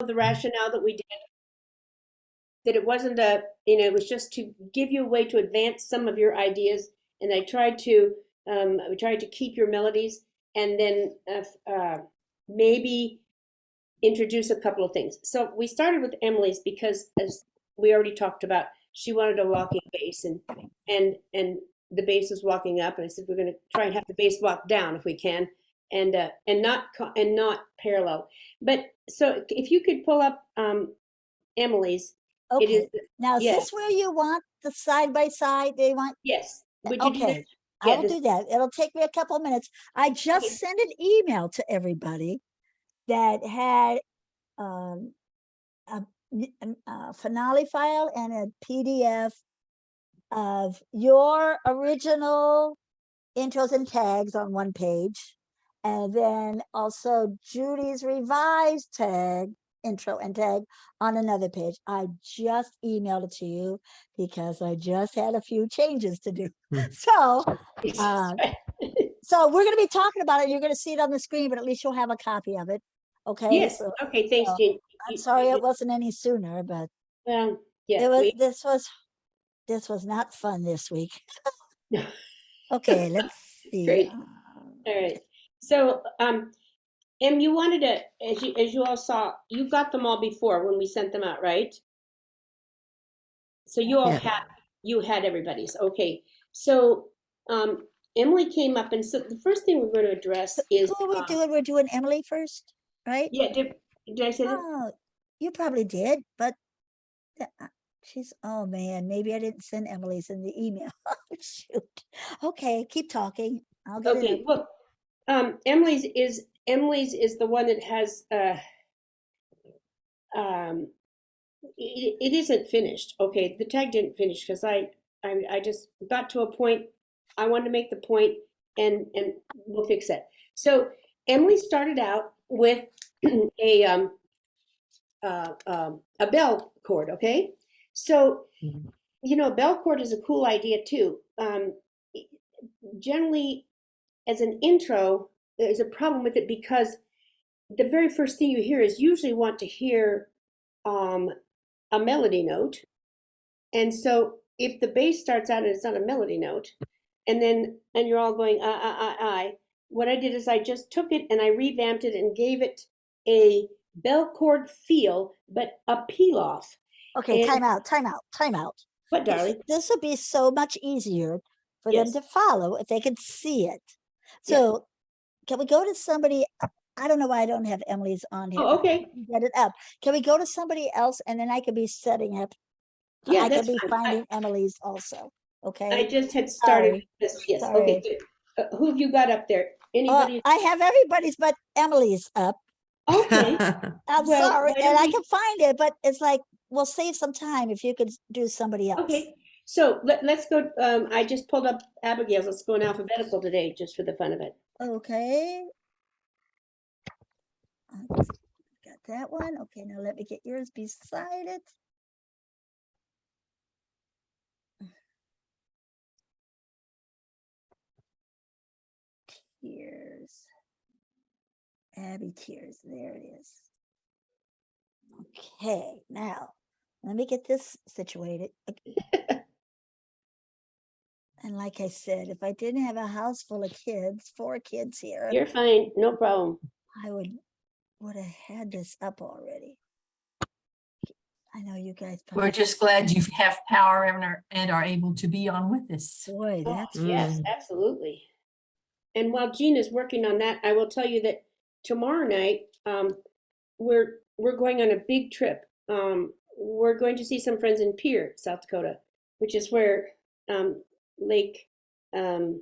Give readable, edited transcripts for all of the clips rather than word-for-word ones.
the rationale that we did, that it wasn't it was just to give you a way to advance some of your ideas. And we tried to keep your melodies, and then maybe introduce a couple of things. So we started with Emily's because, as we already talked about, she wanted a walking bass, and the bass was walking up, and I said we're going to try and have the bass walk down if we can, and not parallel. But so if you could pull up Emily's, it is Okay. Now, is yeah, this where you want the side by side? They want, yes. Would you do that? okay, I Yeah, will this do that. It'll take me a couple minutes. I just okay. sent an email to everybody that had um, a finale file and a PDF of your original intros and tags on one page, and then also Judy's revised tag, intro and tag on another page. I just emailed it to you because I just had a few changes to do. So, so we're going to be talking about it. You're going to see it on the screen, but at least you'll have a copy of it. Okay. Yes. So, Okay. Thanks, so Jean. I'm sorry it wasn't any sooner, but Yeah. it was. We. This was not fun this week. Okay, let's see. Great. All right. So, Em, you wanted to, as you all saw, you got them all before when we sent them out, right? So Yeah. you had everybody's. Okay. So, Emily came up, and so the first thing we're going to address is, Who are we doing? We're doing Emily first, right? yeah. Did I say that? Oh, you probably did, but she's, oh man, maybe I didn't send Emily's in the email. Oh, shoot. Okay, keep talking. I'll get it up. Okay. Well, Emily's is the one that has um it isn't finished. Okay, the tag didn't finish because I just got to a point. I wanted to make the point, and we'll fix it. So Emily started out with a a bell chord. Okay, so bell chord is a cool idea too. Generally, as an intro, there's a problem with it because the very first thing you hear is usually want to hear um, a melody note. And so if the bass starts out and it's not a melody note, and you're all going what I did is I just took it and I revamped it and gave it a bell chord feel, but a peel off. Okay, And time out, time out, time out. what, darling? This would be so much easier for them Yes, to follow if they could see it. yeah. So can we go to somebody? I don't know why I don't have Emily's on here. Oh, okay. Get it up. Can we go to somebody else and then I could be setting up? Yeah, I could that's be fine. finding Emily's also. I Okay. just had started Sorry. this. Yes. Okay, Sorry. good. Who have you got up there? Anybody? I have everybody's but Emily's up. Okay. I'm Well, sorry, why and don't I we? can find it, but it's like we'll save some time if you could do somebody else. Okay. So let's go. I just pulled up Abigail's. Let's go in alphabetical today, just for the fun of it. Okay. Got that one. Okay, now let me get yours beside it. Tears. Abby Tears. There it is. Okay, now let me get this situated. And like I said, if I didn't have a house full of kids, 4 kids here, You're fine. No problem. I would have had this up already. I know you guys We're just glad you have power and are able to be on with us. Boy, that's Yes, absolutely. And while Jean is working on that, I will tell you that tomorrow night we're going on a big trip. We're going to see some friends in Pierre, South Dakota, which is where Lake Oahe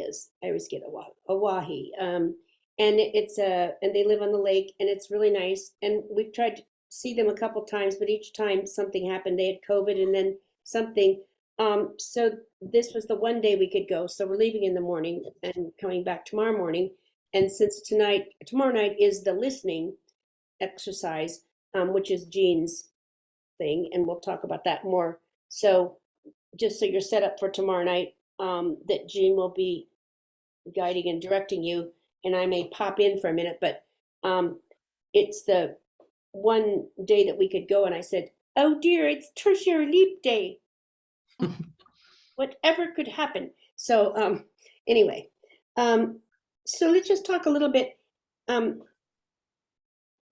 is. I always get Oahe. And and they live on the lake, and it's really nice. And we've tried to see them a couple times, but each time something happened. They had COVID, and then something. So this was the one day we could go. So we're leaving in the morning and coming back tomorrow morning. And since tomorrow night is the listening exercise, which is Jean's thing, and we'll talk about that more. So just so you're set up for tomorrow night, that Jean will be guiding and directing you, and I may pop in for a minute, but it's the one day that we could go, and I said, oh dear, it's Tertiary Leap Day. Whatever could happen. So anyway, so let's just talk a little bit. Okay,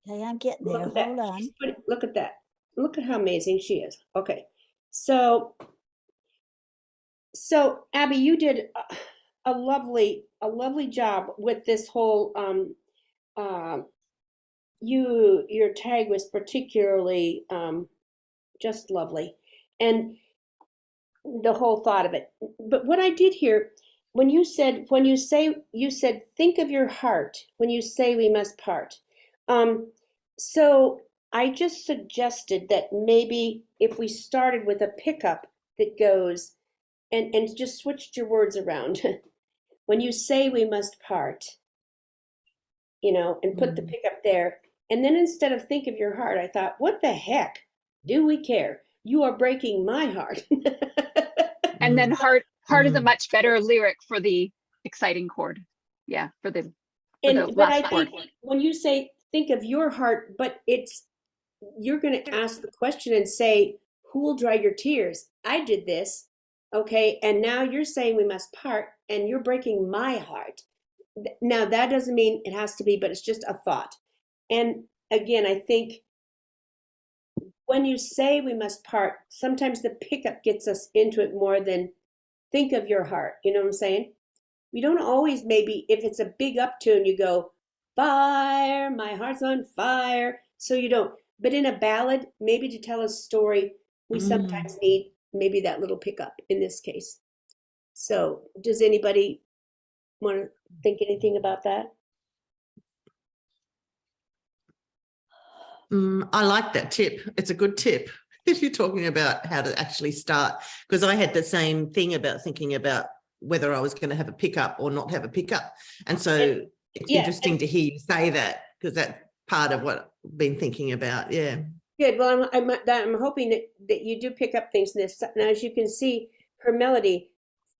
I'm getting Look there. at that. Hold on. Look at that. Look at how amazing she is. Okay, so Abby, you did a lovely job with this whole your tag was particularly just lovely, and the whole thought of it. But what I did here, you said, think of your heart when you say we must part. So I just suggested that maybe if we started with a pickup that goes and just switched your words around. When you say we must part, and put the pickup there. And then instead of think of your heart, I thought, what the heck do we care? You are breaking my heart. And then heart is a Mm. much better lyric for the exciting chord. Yeah, for the But last I chord. think when you say think of your heart, but you're going to ask the question and say, who will dry your tears? I did this. Okay. And now you're saying we must part and you're breaking my heart. Now that doesn't mean it has to be, but it's just a thought. And again, I think when you say we must part, sometimes the pickup gets us into it more than think of your heart. You know what I'm saying? We don't always, maybe if it's a big up tune, you go, fire, my heart's on fire. So you don't. But in a ballad, maybe to tell a story, we sometimes need maybe that little pickup in this case. So does anybody want to think anything about that? I like that tip. It's a good tip. If you're talking about how to actually start, because I had the same thing about thinking about whether I was going to have a pickup or not have a pickup. And so it's interesting to hear you say that, because that's part of what I've been thinking about. Yeah. Good. Well, I'm hoping that you do pick up things in this. Now, as you can see, her melody,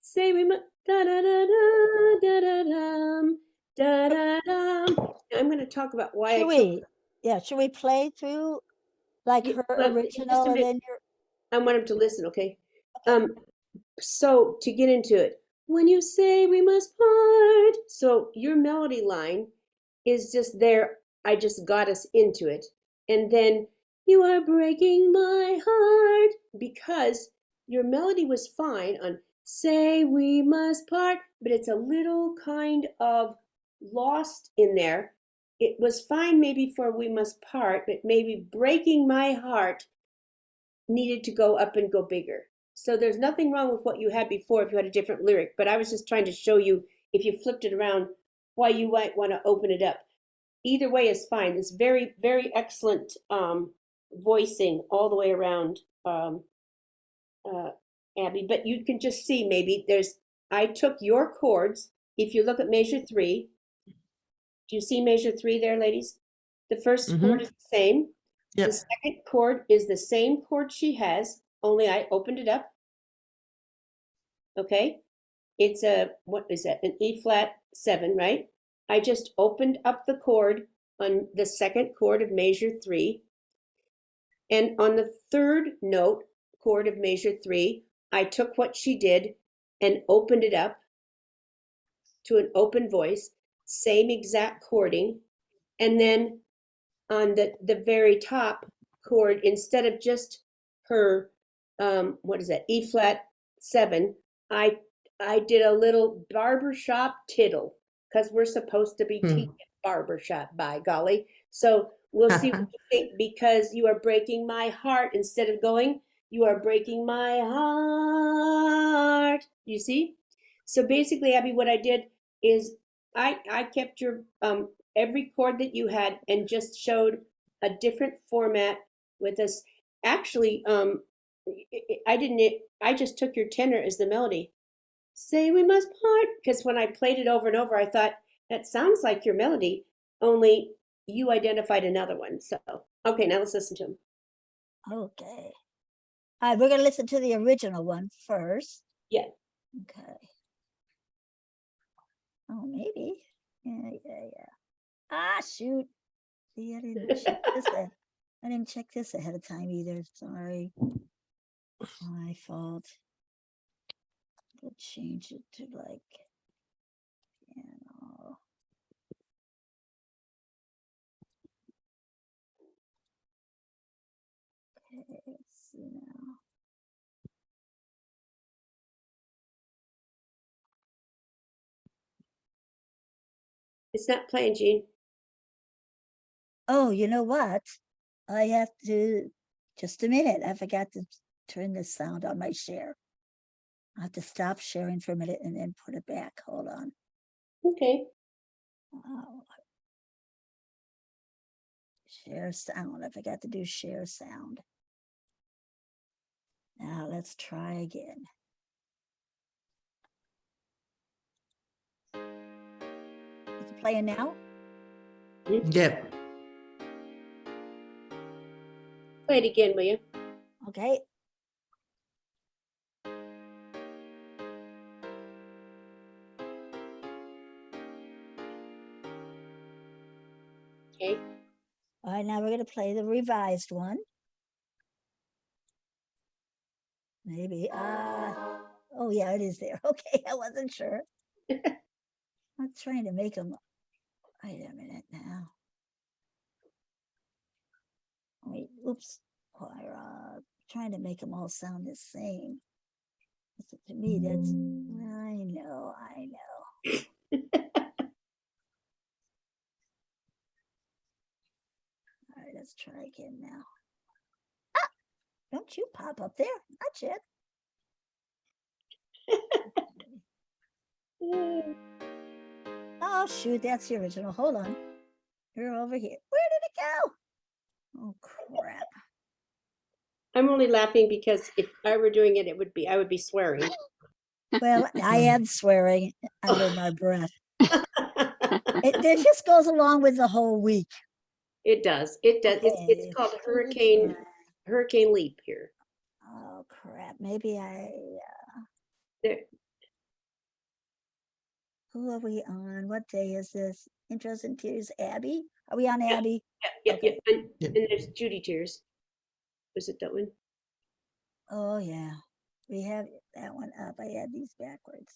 say we must, da da da da da da dum, da da dum. I'm going to talk about why Should we play through like her original and then your I want him to listen, okay? So to get into it, when you say we must part, so your melody line is just there. I just got us into it. And then you are breaking my heart, because your melody was fine on say we must part, but it's a little kind of lost in there. It was fine maybe for we must part, but maybe breaking my heart needed to go up and go bigger. So there's nothing wrong with what you had before if you had a different lyric, but I was just trying to show you, if you flipped it around, why you might want to open it up. Either way is fine. It's very, very excellent voicing all the way around, Abby. But you can just see maybe I took your chords. If you look at measure 3, do you see measure 3 there, ladies? The first chord is the same. Yep. The second chord is the same chord she has, only I opened it up. Okay. It's what is that? An E flat 7, right? I just opened up the chord on the second chord of measure 3. And on the third note chord of measure 3, I took what she did and opened it up to an open voice, same exact chording. And then on the very top chord, instead of just her, what is that, E flat 7, I did a little barbershop tittle, because we're supposed to be teaching barbershop, by golly. So we'll see what you think, because you are breaking my heart, instead of going, you are breaking my heart. You see? So basically, Abby, what I did is I kept your every chord that you had and just showed a different format with us. Actually, I just took your tenor as the melody. Say we must part, because when I played it over and over, I thought that sounds like your melody, only you identified another one. So, okay, now let's listen to him. Okay. All right, we're gonna listen to the original one first. Yeah. Okay. Oh, maybe. Yeah. Ah, shoot. See, I didn't check this. I didn't check this ahead of time either. Sorry. My fault. We'll change it to like, piano. Okay, let's see now. It's not playing, Gene. Oh, you know what? I have to, just a minute. I forgot to turn the sound on my share. I have to stop sharing for a minute and then put it back. Hold on. Okay. Oh. Share sound. I forgot to do share sound. Now let's try again. Is it playing now? Yep. Play it again, will you? Okay. Okay. All right, now we're going to play the revised one. Maybe. Oh, yeah, it is there. Okay, I wasn't sure. I'm trying to make them. Wait a minute now. Wait, oops. Trying to make them all sound the same. To me, that's. I know. All right, let's try again now. Ah! Don't you pop up there? Not yet. Oh, shoot, that's the original. Hold on. You're over here. Where did it go? Oh, crap. I'm only laughing because if I were doing it, I would be swearing. Well, I am swearing under my breath. It just goes along with the whole week. It does. It does. Okay, It's called Hurricane Leap here. Oh, crap. Maybe There. who are we on? What day is this? Intros and Tears, Abby? Are we on Abby? Yeah. Okay. And there's Judy Tears. Was it that one? Oh, yeah. We have that one up. I had these backwards.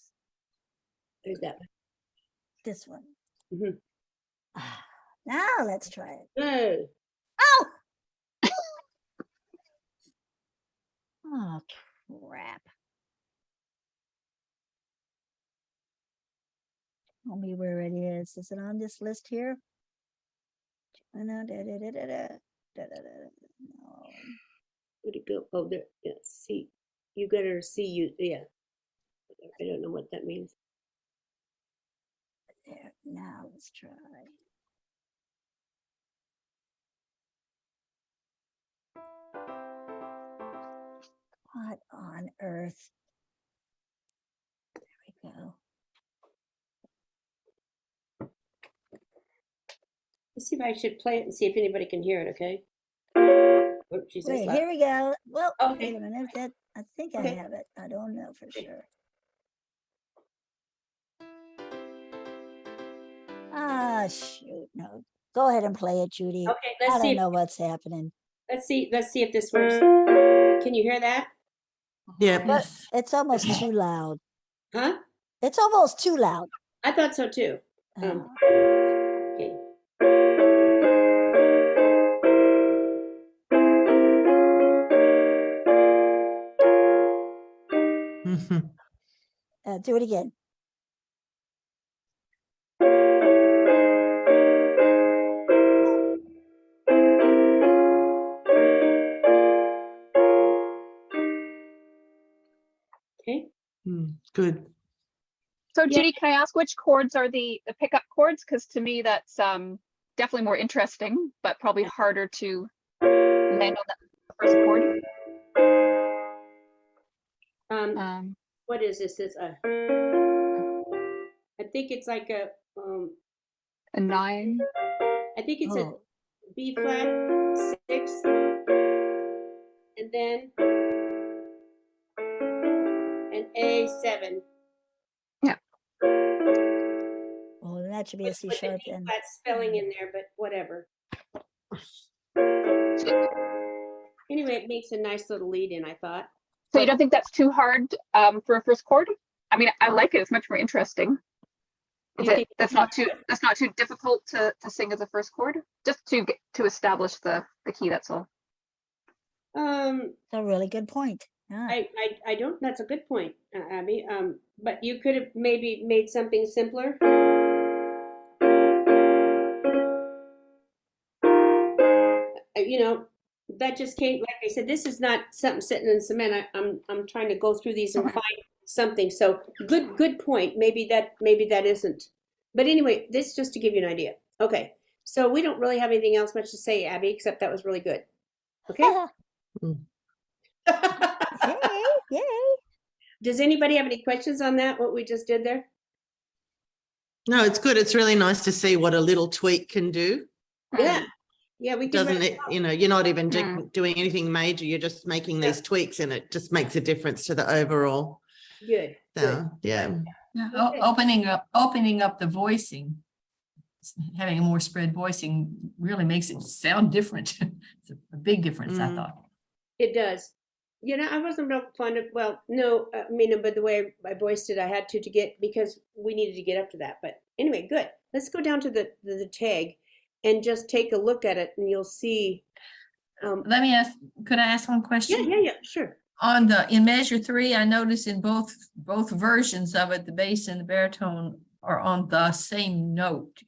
There's that one. This one. Mhm. Now let's try it. Oh. Oh! Oh, crap. Tell me where it is. Is it on this list here? No. Where'd it go? Oh, there. Yeah. See. You got to see you. Yeah. I don't know what that means. There. Now let's try. What on earth? There we go. Let's see if I should play it and see if anybody can hear it. Okay. Oh, geez, that's Wait, loud. here we go. Well, Okay. wait a minute. I think I Okay. have it. I don't know for Okay. sure. Ah, shoot. No. Go ahead and play it, Judy. Okay. I Let's see. don't know what's happening. Let's see if this works. Can you hear that? Yep. But Yes. it's almost too loud. Huh? It's almost too loud. I thought so too. Uh, Okay. Mhm. do it again. Okay. Good. So Yeah. Judy, can I ask which chords are the pickup chords? Because to me, that's definitely more interesting, but probably harder to land on that first chord. What is this? I think it's like a 9. I think it's Oh. a B flat 6, and then an A7. Well, that should be a C With the sharp B then. flat spelling in there, but whatever. Anyway, it makes a nice little lead in, I thought. So you don't think that's too hard for a first chord? I mean, I like it. It's much more interesting. Is You it think that's not too difficult to sing as a first chord? Just to get to establish the key, that's all. It's a really good point. Yeah. I don't, that's a good point, Abby. But you could have maybe made something simpler. You know, that just came, like I said, this is not something sitting in cement. I'm trying to go through these and Okay. find something. So good point. Maybe that isn't. But anyway, this just to give you an idea. Okay. So we don't really have anything else much to say, Abby, except that was really good. Okay. Yay, yay. Does anybody have any questions on that, what we just did there? No, it's good. It's really nice to see what a little tweak can do. Yeah. Yeah, we can. Doesn't it, you know, you're not even Hmm. doing anything major. You're just making these tweaks and it just makes a difference to the overall Good. sound. Yeah. Yeah, Okay. opening up the voicing, having a more spread voicing really makes it sound different. It's a big difference, I Mm. thought. It does. You know, I wasn't real fond of, well, no, I mean, but the way I voiced it, I had to get, because we needed to get up to that. But anyway, good. Let's go down to the tag and just take a look at it and you'll see. Let me ask, could I ask one question? Yeah, sure. In measure 3, I noticed in both versions of it, the bass and the baritone are on the same note.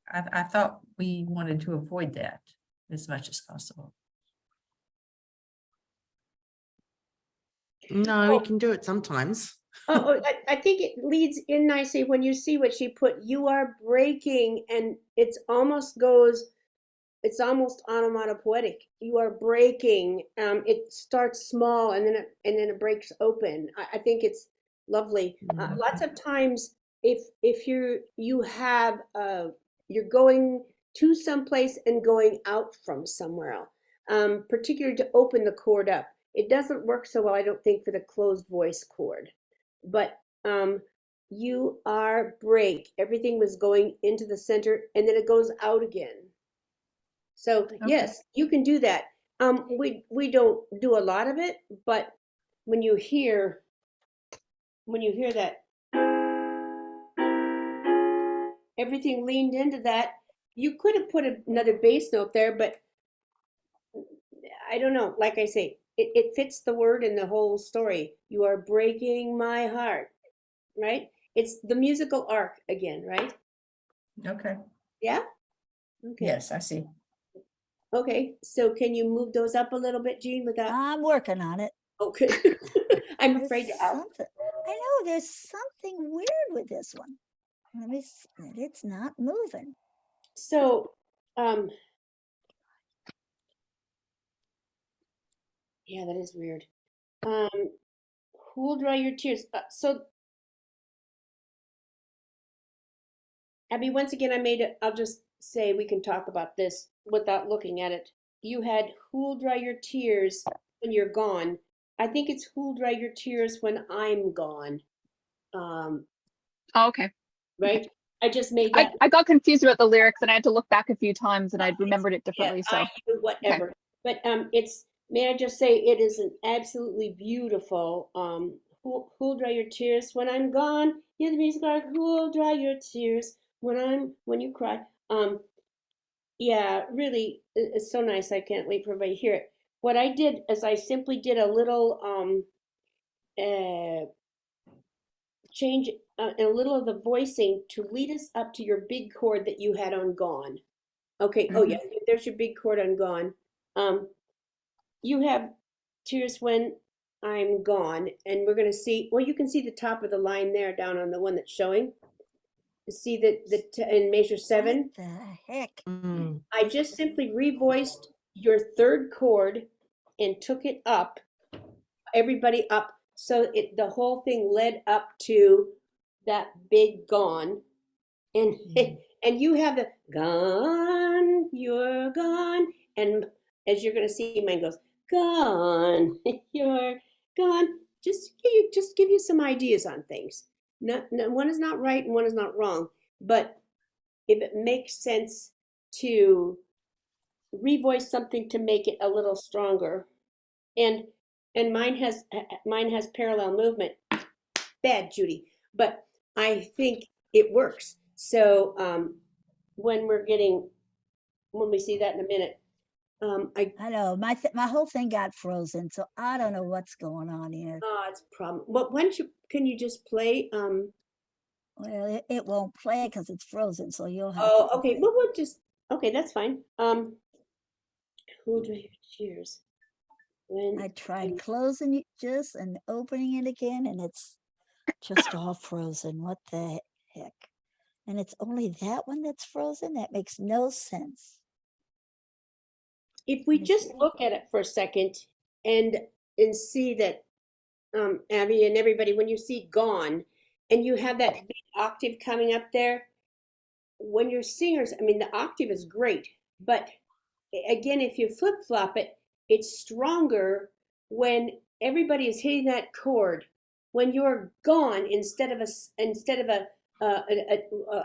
I thought we wanted to avoid that as much as possible. No, we can do it sometimes. I think it leads in nicely when you see what she put. You are breaking, and it's almost onomatopoetic. You are breaking. It starts small and then it breaks open. I think it's lovely. Lots of times, if you have you're going to someplace and going out from somewhere else, particularly to open the chord up. It doesn't work so well, I don't think, for the closed voice chord. But you are break. Everything was going into the center and then it goes out again. So yes, you can do that. We don't do a lot of it, but when you hear that everything leaned into that, you could have put another bass note there, but I don't know. Like I say, it fits the word and the whole story. You are breaking my heart, right? It's the musical arc again, right? Okay. Yeah? Okay. Yes, I see. Okay, so can you move those up a little bit, Jean, without? I'm working on it. Okay. I'm There's afraid you're out. something. I know there's something weird with this one. Let me see. It's not moving. So, yeah, that is weird. Who will dry your tears? So, Abby, once again, I'll just say we can talk about this without looking at it. You had who'll dry your tears when you're gone. I think it's who'll dry your tears when I'm gone. Oh, okay. Right? I just made that. I got confused about the lyrics and I had to look back a few times and I'd remembered it differently. So Whatever. But may I just say it is an absolutely beautiful who'll dry your tears when I'm gone. Yeah, the music like who'll dry your tears when you cry. Yeah, really, it's so nice. I can't wait for everybody to hear it. What I did is I simply did a little change a little of the voicing to lead us up to your big chord that you had on Gone. Okay. Oh yeah, there's your big chord on Gone. You have tears when I'm gone, and we're gonna see. Well, you can see the top of the line there, down on the one that's showing. See that in measure 7. What the heck? Mm. I just simply revoiced your third chord and took it up, everybody up, so the whole thing led up to that big Gone, and and you have the gone, you're gone, and as you're gonna see, mine goes gone, you're gone. Just give you some ideas on things. No, one is not right and one is not wrong, but if it makes sense to revoice something to make it a little stronger, and mine has parallel movement. Bad, Judy, but I think it works. So when we see that in a minute, I know my whole thing got frozen, so I don't know what's going on here. it's a problem. Well, can you just play? Well, it won't play because it's frozen, so you'll have Oh, to. okay. Well, we'll just, okay, that's fine. Hold your cheers. When I tried closing it just and opening it again, and it's just all frozen. What the heck? And it's only that one that's frozen? That makes no sense. if we Let me just see. look at it for a second and see that, Abby and everybody, when you see gone and you have that big octave coming up there, when you're singers, I mean, the octave is great, but again, if you flip flop it, it's stronger when everybody is hitting that chord. When you're gone, instead of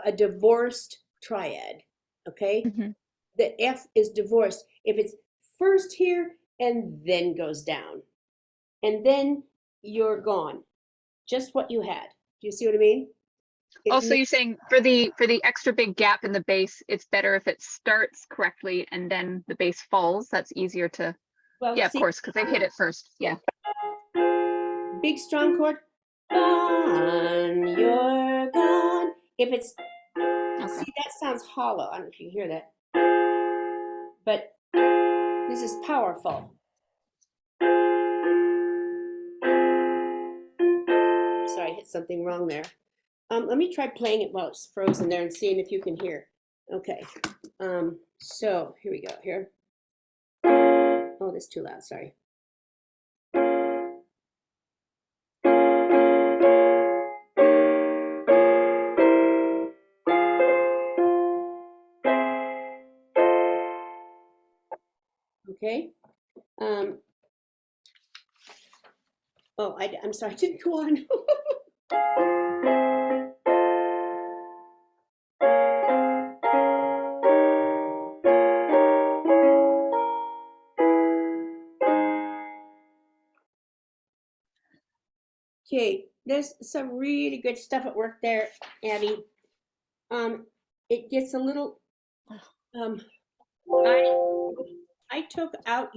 a divorced triad, okay? Mhm. The F is divorced. If it's first here and then goes down, and then you're gone, just what you had. Do you see what I mean? Also, you're saying for the extra big gap in the bass, it's better if it starts correctly and then the bass falls. That's easier to, Well, yeah, of see, course, because they hit it first. Yeah. big strong chord, gone, you're gone. If it's, Okay. see, that sounds hollow. I don't know if you hear that, but this is powerful. Sorry, I hit something wrong there. Let me try playing it while it's frozen there and seeing if you can hear. Okay. So here we go. Here. Oh, that's too loud. Sorry. Okay. Oh, I'm sorry. I didn't go on. Okay, there's some really good stuff at work there, Abby. It gets a little, I took out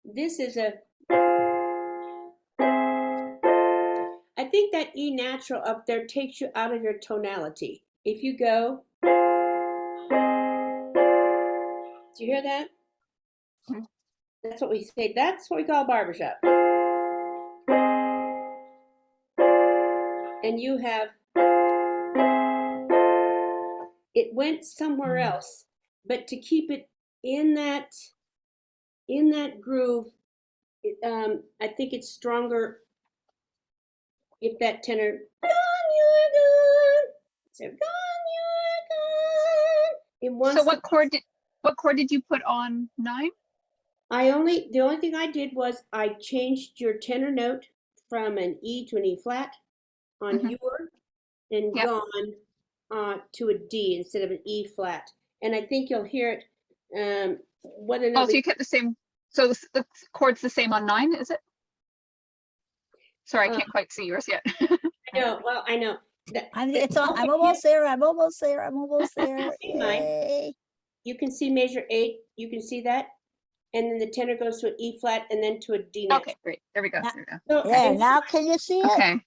this is I think that E natural up there takes you out of your tonality. If you go, do you hear that? Mhm. That's what we say. That's what we call barbershop. And you have, it went somewhere else, but to keep it in that groove, I think it's stronger if that tenor, gone, you're gone. So gone, you're gone. It wants So to, what chord did you put on 9? the only thing I did was I changed your tenor note from an E to an E flat on Mhm. your, and Yep. gone to a D instead of an E flat. And I think you'll hear it. What Oh, another? so you kept the same. So the chord's the same on 9, is it? Sorry, I can't quite see yours yet. I know. Well, I know. It's on. I'm almost there. I'm almost there. I'm almost there. See mine. Yay. You can see measure 8. You can see that, and then the tenor goes to an E flat and then to a D natural. Okay, great. There we go. Now- There we go. So, There, and now can you see it? Okay.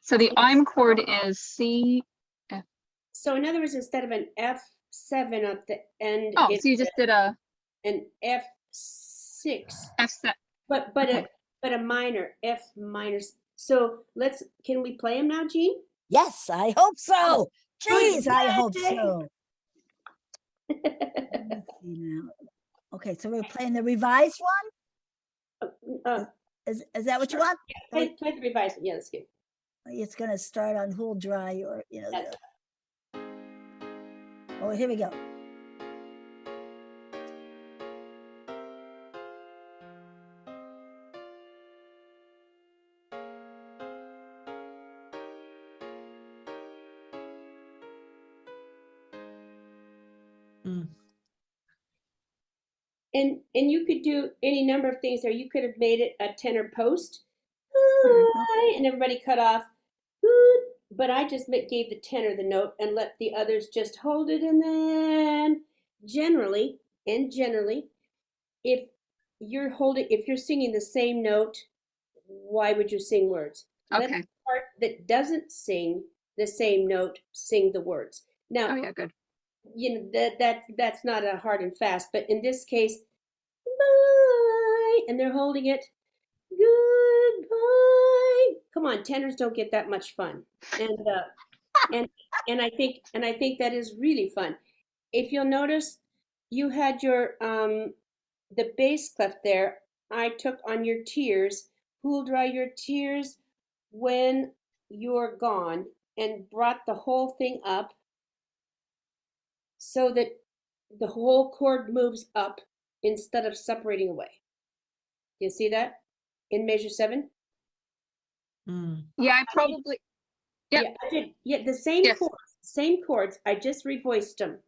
So the I'm chord is C. so in other words, instead of an F7 at the end, Oh, it's so you just did a an F6, F7. but Okay. a minor F minor. So can we play them now, Jean? Yes, I hope so. Good Jeez, I hope day. so. Let me see now. Okay, so we're playing the revised one? Is that what you want? play the revised. Yeah, that's good. It's gonna start on Who'll Dry or That's oh, here we go. Mm. And you could do any number of things there. You could have made it a tenor post, and everybody cut off, but I just gave the tenor the note and let the others just hold it. And then generally, if if you're singing the same note, why would you sing words? Let Okay. the part that doesn't sing the same note sing the words. Now, Oh, yeah, good. you know, that's not a hard and fast, but in this case, bye, and they're holding it. Goodbye. Come on, tenors don't get that much fun, and I think that is really fun. If you'll notice, you had your the bass clef there. I took on your tears. Who'll dry your tears when you're gone, and brought the whole thing up so that the whole chord moves up instead of separating away. You see that in measure 7? Mm. Yeah, I probably, Yep. Yeah, I did. Yeah, the same Yes. chords, same chords. I just revoiced them.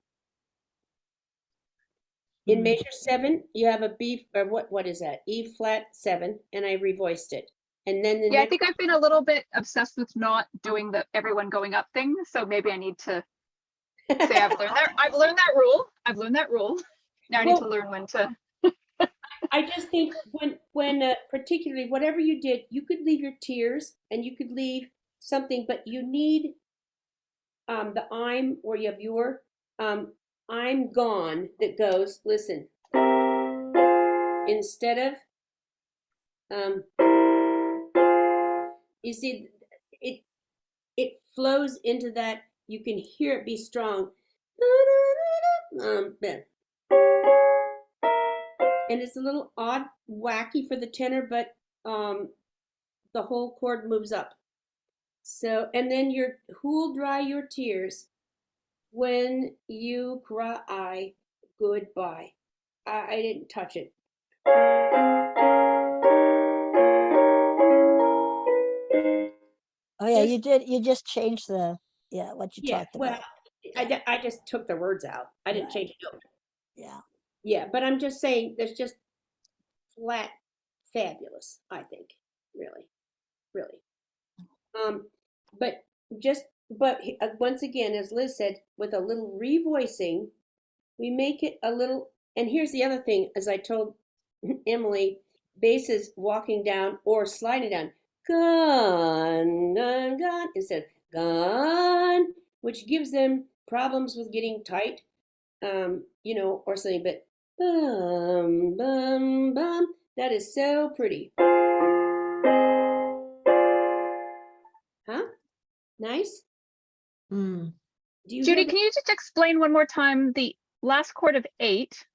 In Mm. measure 7, you have a B, or what is that? E flat 7, and I revoiced it. And then the yeah, I next, think I've been a little bit obsessed with not doing the everyone going up thing. So maybe I need to say I've learned that. I've learned that rule. I've learned that rule. Now I need to Well- learn when to. I just think when particularly whatever you did, you could leave your tears and you could leave something, but you need the I'm, where you have your I'm gone, that goes, listen, instead of you see it flows into that. You can hear it be strong. And it's a little odd, wacky for the tenor, but the whole chord moves up. So, and then who'll dry your tears when you cry goodbye. I didn't touch it. Oh, yeah, Just- you did. You just changed what you Yeah, talked well, about. I just took the words out. I didn't Right. change a note. Yeah. Yeah, but I'm just saying there's just flat fabulous, I think. Really. Really. But once again, as Liz said, with a little revoicing, we make it a little, and here's the other thing, as I told Emily, basses walking down or sliding down, gone, gone, gone, instead of gone, which gives them problems with getting tight, or something, but bum, bum, bum, that is so pretty. Huh? Nice? Mm. Do you Judy, hear? can you just explain one more time the last chord of 8?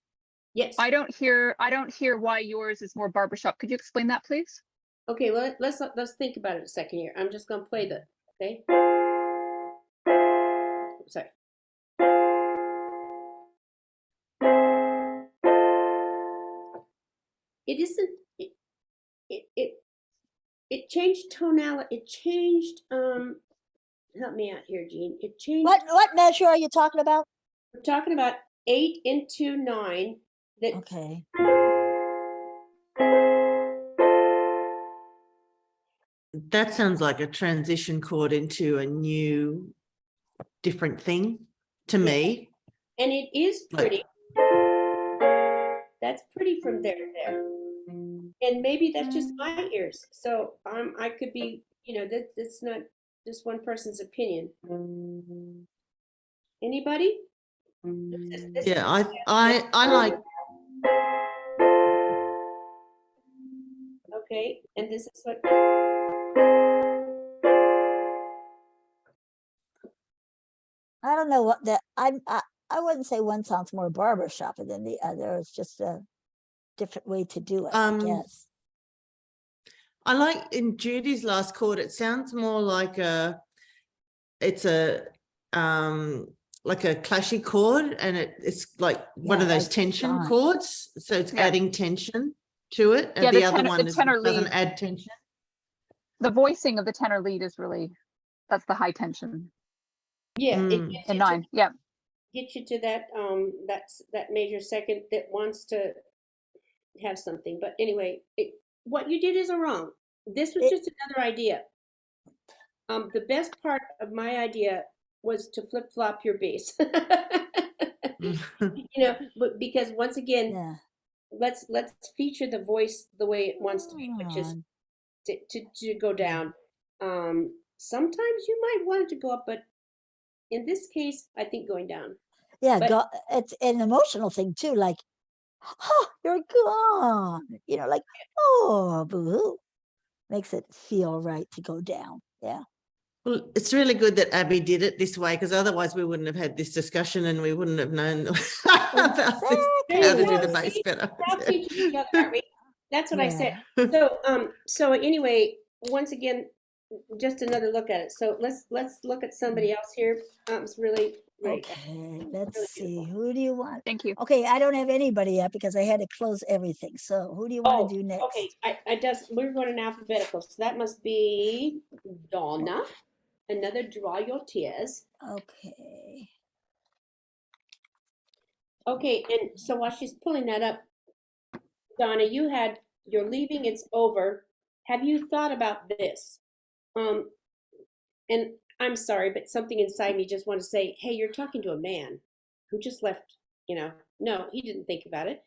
Yes. I don't hear why yours is more barbershop. Could you explain that, please? Okay, well, let's think about it a second here. I'm just gonna play okay? Sorry. It isn't, it changed tonality, it changed, help me out here, Jean. It changed, What measure are you talking about? we're talking about 8 into 9, that Okay. That sounds like a transition chord into a new, different thing to me. and it is Like- pretty. That's pretty from there to there. And maybe that's just my ears. So I could be, that's not just one person's opinion. Anybody? This Yeah, is- I like. Okay, and this is what. I don't know what that I wouldn't say one sounds more barbershop than the other. It's just a different way to do it, I guess. I like in Judy's last chord, it sounds more like it's a clashy chord, and it's like one Yeah, of those like tension fine. chords. So it's Yeah. adding tension to it. And Yeah, the the other tenor- one the tenor doesn't lead. add tension. The voicing of the tenor lead is really, that's the high tension Yeah, it Mm. gets in you to 9. Yeah. get you to that that major second that wants to have something. But anyway, what you did isn't wrong. This was It- just another idea. The best part of my idea was to flip flop your bass. But because once again, Yeah. let's feature the voice the way it wants to be, which is on. to go down. Sometimes you might want it to go up, but in this case, I think going down. Yeah, But- it's an emotional thing too. Like, oh, you're gone. Like, oh, boo-hoo. Makes it feel right to go down. Yeah. Well, it's really good that Abby did it this way, because otherwise we wouldn't have had this discussion and we wouldn't have known about this, how to do the bass See, better. we're all teaching each other, aren't we? That's what I said. Yeah. So anyway, once again, just another look at it. So let's look at somebody else here. It's really great. Okay, let's Really see. beautiful. Who do you want? Thank you. Okay, I don't have anybody yet because I had to close everything. So who do you want to do next? Okay, we're going in alphabetical, so that must be Donna. Another Draw Your Tears. Okay. Okay, and so while she's pulling that up, Donna, you're leaving, it's over. Have you thought about this? And I'm sorry, but something inside me just want to say, hey, you're talking to a man who just left, no, he didn't think about it,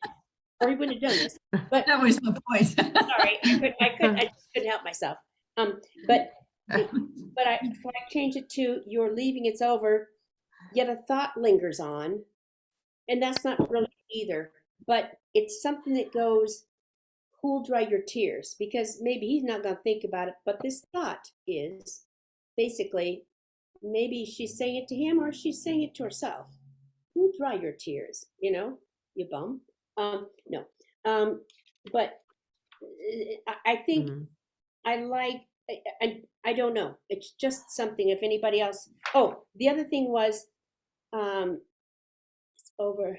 or he wouldn't have done this. But That was my point. sorry, I just couldn't help myself. But if I change it to you're leaving, it's over, yet a thought lingers on, and that's not really either, but it's something that goes, who'll dry your tears? Because maybe he's not going to think about it, but this thought is basically, maybe she's saying it to him or she's saying it to herself. Who'll dry your tears? You bum. No. But I think I like, I don't know. It's just something. If anybody else, the other thing was, it's over.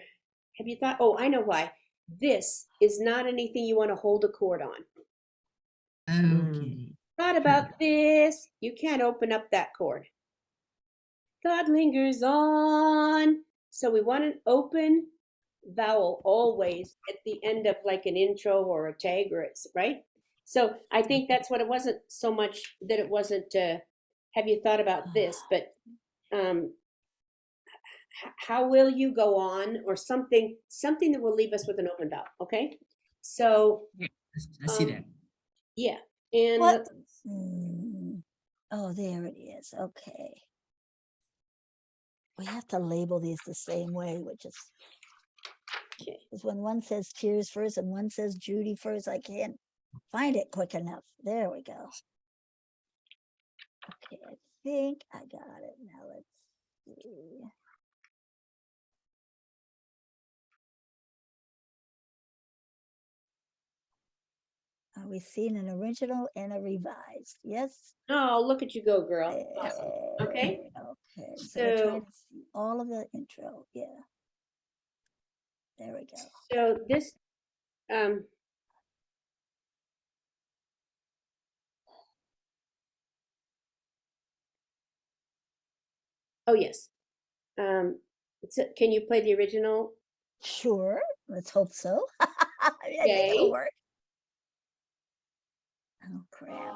Have you thought? Oh, I know why. This is not anything you want to hold a chord on. Okay. Thought about this. You can't open up that chord. God lingers on. So we want an open vowel always at the end of like an intro or a tag, right? So I think that's what it wasn't so much that it wasn't, have you thought about this, but how will you go on, or something that will leave us with an open vowel, okay? So, I see that. yeah. And What? Oh, there it is. Okay. We have to label these the same way, which is okay. because when one says Tears first and one says Judy first, I can't find it quick enough. There we go. Okay, I think I got it. Now let's see. Are we seeing an original and a revised? Yes. Oh, look at you go, girl. Awesome. Okay. Okay. So we're trying So, to see all of the intro. Yeah. There we go. so this, oh yes. Can you play the original? Sure. Let's hope so. I think it'll Yay. work. Oh crap.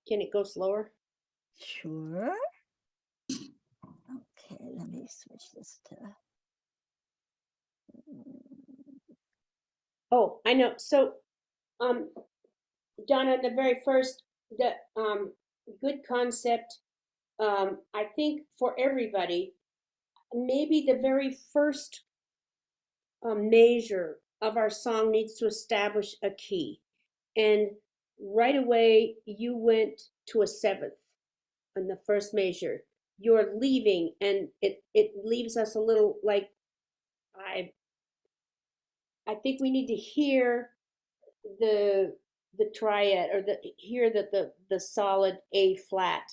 Can it go slower? Sure. Okay, let me switch this to. Oh, I know. So, Donna, the very first, good concept. I think for everybody, maybe the very first measure of our song needs to establish a key, and right away you went to a seventh on the first measure. You're leaving, and it leaves us a little like, I think we need to hear the triad, or hear the solid A flat.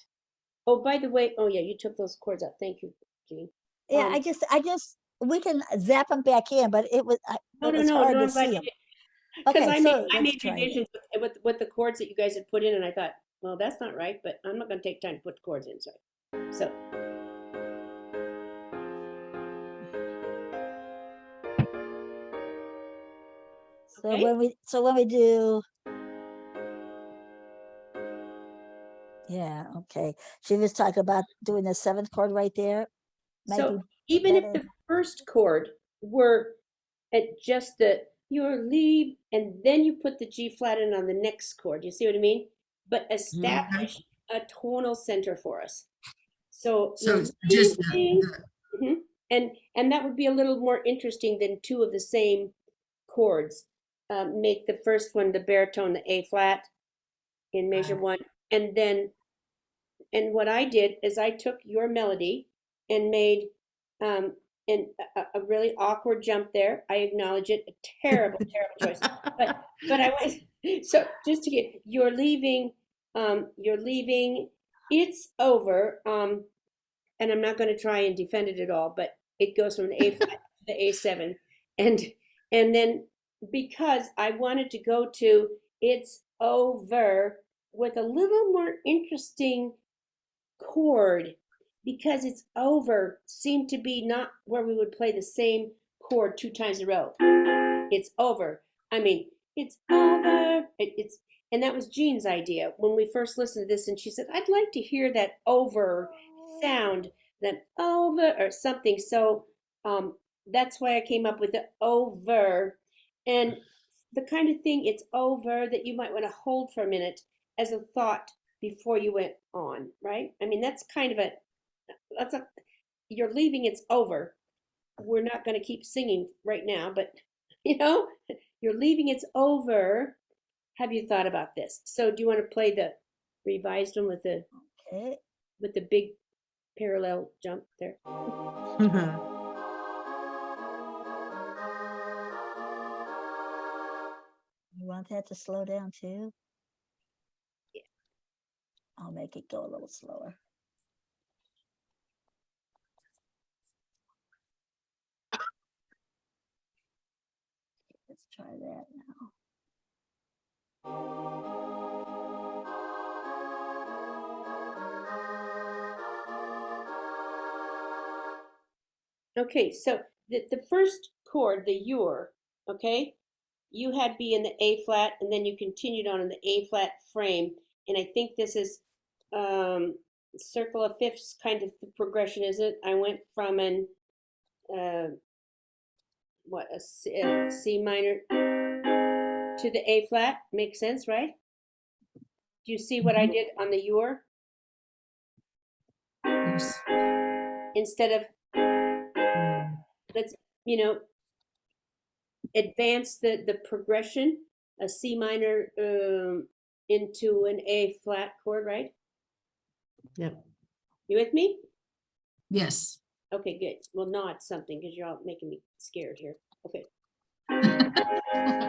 Oh, by the way, oh yeah, you took those chords out. Thank you, Jean. Yeah, I just we can zap them back in, but it was No, it was hard to see them. Because Okay, I so made let's try it. revisions with the chords that you guys had put in, and I thought, well, that's not right, but I'm not going to take time to put the chords in. So So Okay. when we do, yeah, okay. She was talking about doing the seventh chord right there. Might So be even if better. the first chord were at just the your leave, and then you put the G flat in on the next chord. You see what I mean? But establish a tonal center for us. So So you're it's just leaving, mhm, and that would be a little more interesting than two of the same chords. Make the first one the baritone, the A flat in measure one, and then and what I did is I took your melody and made um, a really awkward jump there. I acknowledge it, a terrible, terrible choice. But I went so just to get you're leaving, it's over. And I'm not going to try and defend it at all, but it goes from the A flat to the A7, and then because I wanted to go to it's over with a little more interesting chord, because it's over seemed to be not where we would play the same chord two times in a row. It's over. I mean, it's over. It's and that was Jean's idea when we first listened to this, and she said, "I'd like to hear that over sound, that over or something." So that's why I came up with the over, and the kind of thing it's over that you might want to hold for a minute as a thought before you went on, right? I mean, that's kind of that's a, you're leaving, it's over. We're not going to keep singing right now, but you know, you're leaving, it's over. Have you thought about this? So do you want to play the revised one Okay. with the big parallel jump there? You want that to slow down too? I'll make it go a little slower. Let's try that now. Okay, so the first chord, the your, okay, you had be in the A flat, and then you continued on in the A flat frame, and I think this is circle of fifths kind of the progression, is it? I went from an a C minor to the A flat. Makes sense, right? Do you see what I did on the your? Yes. Instead of let's advance the progression, a C minor into an A flat chord, right? Yep. You with me? Yes. Okay, good. Well, nod something because you're all making me scared here. Okay.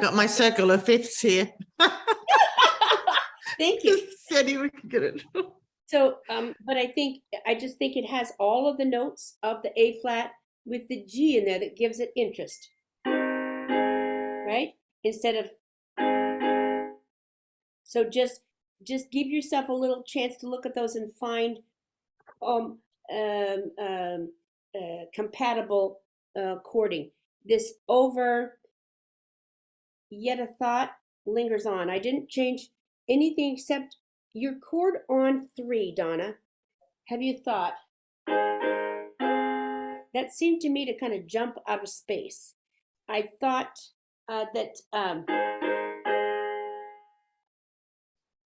Got my circle of fifths here. Thank you. Said he would get it. So, but I just think it has all of the notes of the A flat with the G in there that gives it interest, right? Instead of, so just give yourself a little chance to look at those and find um, um, um, compatible chording. This over, yet a thought lingers on. I didn't change anything except your chord on 3, Donna. Have you thought? That seemed to me to kind of jump out of space. I thought that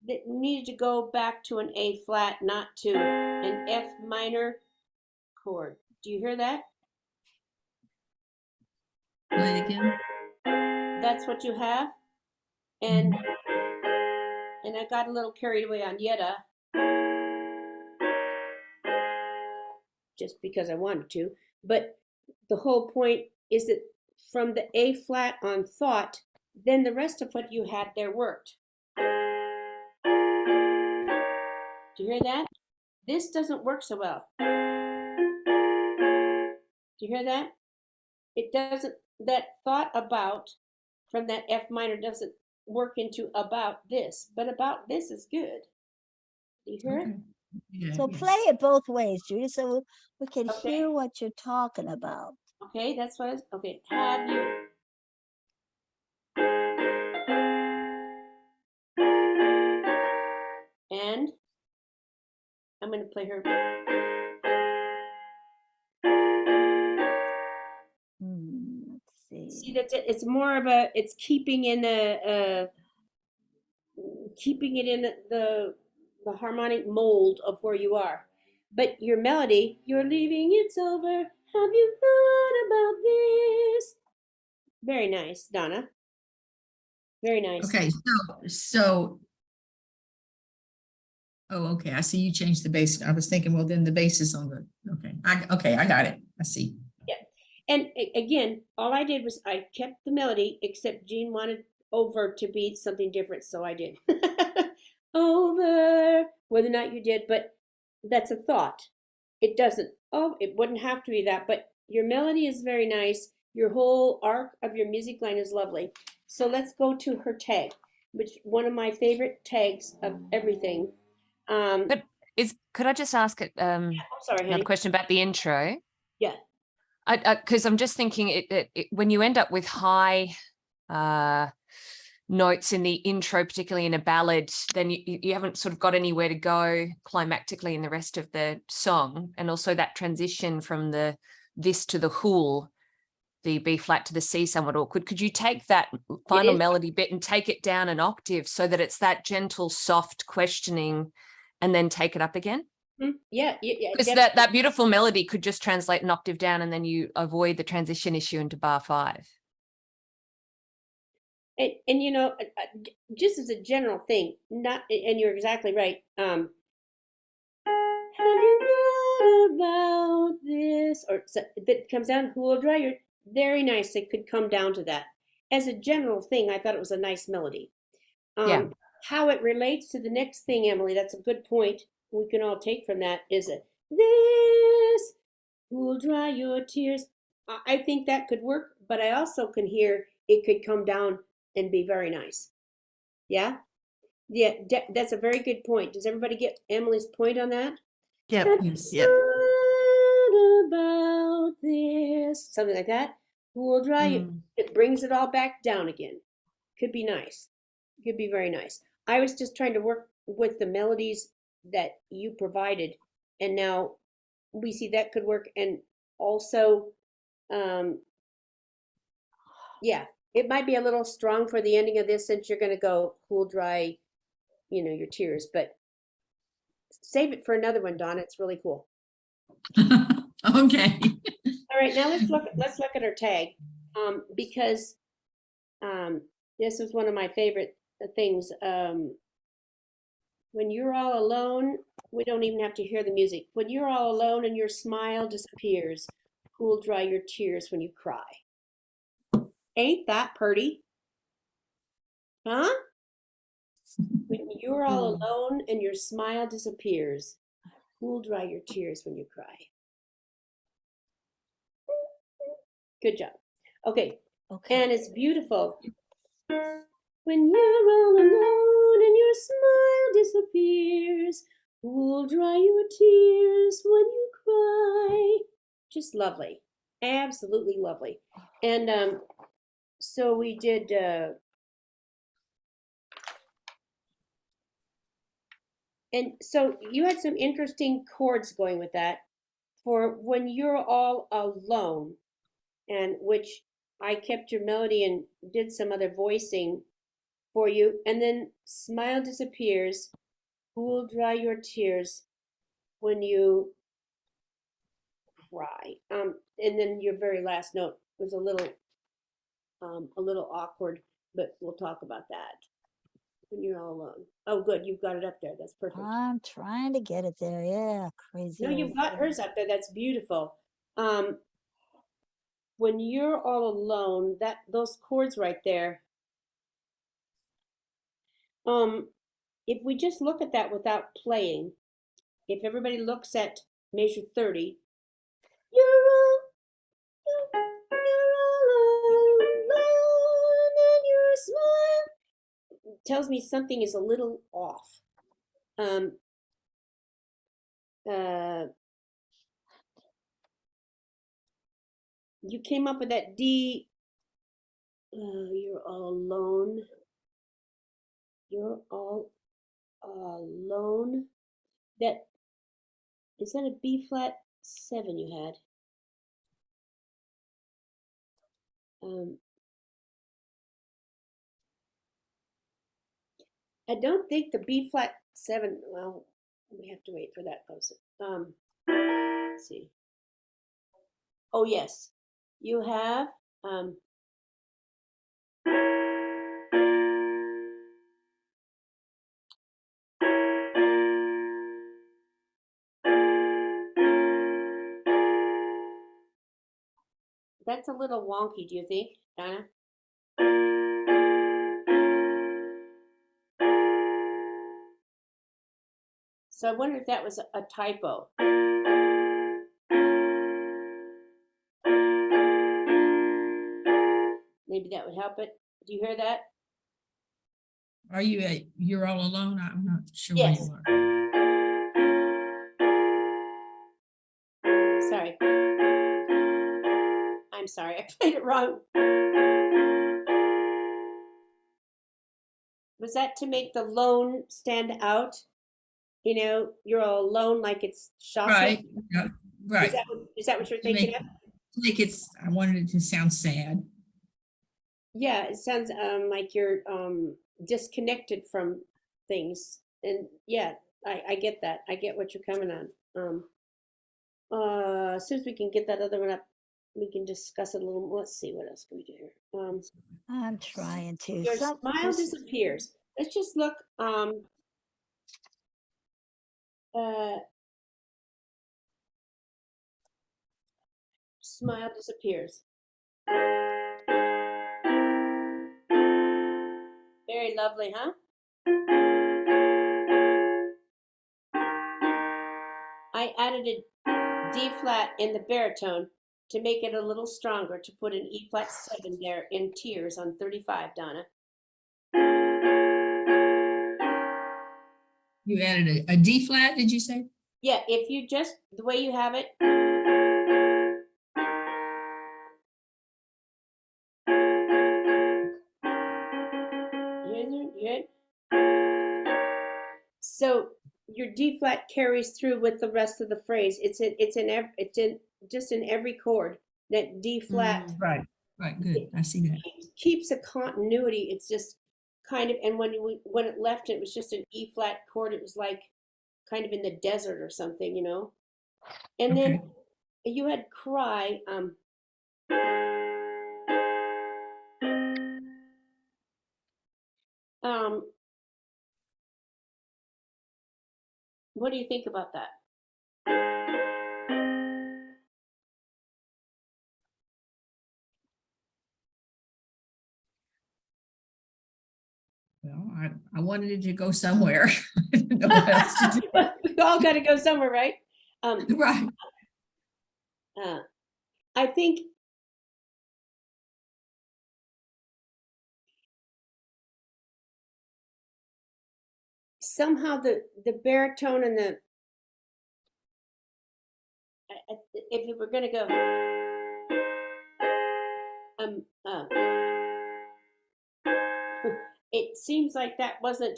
that needed to go back to an A flat, not to an F minor chord. Do you hear that? Play it again. That's what you have, and I got a little carried away on Yetta, just because I wanted to. But the whole point is that from the A flat on thought, then the rest of what you had there worked. Do you hear that? This doesn't work so well. Do you hear that? It doesn't, that thought about from that F minor doesn't work into about this, but about this is good. Do you hear it? Okay. Yeah, So yes. play it both ways, Judy, so we can Okay. hear what you're talking about. Okay, that's what I was, okay. Have you I'm going to play her. Let's See, see. that's it. It's more of a, it's keeping in keeping it in the harmonic mold of where you are. But your melody, you're leaving, it's over. Have you thought about this? Very nice, Donna. Very nice. Okay, oh, okay, I see you changed the bass. I was thinking, well, then the bass is on the, okay, I got it. I see. Yeah. And again, all I did was I kept the melody, except Jean wanted over to be something different, so I did. Over, whether or not you did, but that's a thought. It doesn't, oh, it wouldn't have to be that, but your melody is very nice. Your whole arc of your music line is lovely. So let's go to her tag, which one of my favorite tags of everything. But could I just ask I'm sorry, another honey. question about the intro? Yeah. Because I'm just thinking when you end up with high notes in the intro, particularly in a ballad, then you haven't sort of got anywhere to go climactically in the rest of the song. And also that transition from this to the hool, the B flat to the C, somewhat awkward. Could you take that final melody bit and take it down an octave so that it's that gentle, soft questioning and then take it up again? Yeah. Because that beautiful melody could just translate an octave down and then you avoid the transition issue into bar 5. And you know, just as a general thing, not, and you're exactly right. Have you thought about this? Or so, that comes down, who will dry your, very nice. It could come down to that. As a general thing, I thought it was a nice melody. Yeah. How it relates to the next thing, Emily, that's a good point. We can all take from that is it this will dry your tears. I think that could work, but I also can hear it could come down and be very nice. Yeah? Yeah, that's a very good point. Does everybody get Emily's point on that? Yep. Yes. Yep. About this, something like that. Who will dry it? It brings it all back down again. Could be nice. Could be very nice. I was just trying to work with the melodies that you provided, and now we see that could work. And also, yeah, it might be a little strong for the ending of this since you're going to go cool, dry, you know, your tears, but save it for another one, Donna. It's really cool. Okay. All right, now let's look at our tag, because this is one of my favorite things. When you're all alone, we don't even have to hear the music. When you're all alone and your smile disappears, who will dry your tears when you cry? Ain't that pretty? Huh? When you're all alone and your smile disappears, who will dry your tears when you cry? Good job. Okay, Okay. and it's beautiful. When you're all alone and your smile disappears, who'll dry your tears when you cry? Just lovely. Absolutely lovely. And so we did and so you had some interesting chords going with that for when you're all alone, and which I kept your melody and did some other voicing for you, and then smile disappears, who will dry your tears when you cry? And then your very last note was a little awkward, but we'll talk about that when you're all alone. Oh, good, you've got it up there. That's perfect. I'm trying to get it there. Yeah, crazy. No, you've got hers up there. That's beautiful. When you're all alone, those chords right there. If we just look at that without playing, if everybody looks at measure 30, you're all alone and your smile tells me something is a little off. You came up with that D. You're all alone. You're all alone. That Is that a B flat 7 you had? I don't think the B flat 7, well, we have to wait for that close. Let's see. Oh, yes. You have, that's a little wonky, do you think, Donna? So I wonder if that was a typo. Maybe that would help it. Do you hear that? Are you you're all alone? I'm not sure where Yes. you are. Sorry. I'm sorry, I played it wrong. Was that to make the lone stand out? You know, you're all alone, like it's shocking. Right, yeah, right. Is that what you're To thinking make, of? like I wanted it to sound sad. Yeah, it sounds like you're disconnected from things. And yeah, I get that. I get what you're coming on. As soon as we can get that other one up, we can discuss it a little more. Let's see, what else can we do here? I'm trying to. Your smile disappears. Let's just look. Smile disappears. Very lovely, huh? I added a D flat in the baritone to make it a little stronger, to put an E flat 7 there in tears on 35, Donna. You added a D flat, did you say? Yeah, if you just, the way you have it. So your D flat carries through with the rest of the phrase. It's just in every chord. That D flat Right, right, good. I see that. keeps a continuity. It's just kind of, and when it left, it was just an E flat chord. It was like kind of in the desert or something, you know. And Okay. then you had cry. What do you think about that? Well, I wanted it to go somewhere. I didn't know what else to do. We all got to go somewhere, right? Right. I think somehow the baritone and the if you were going to go it seems like that wasn't,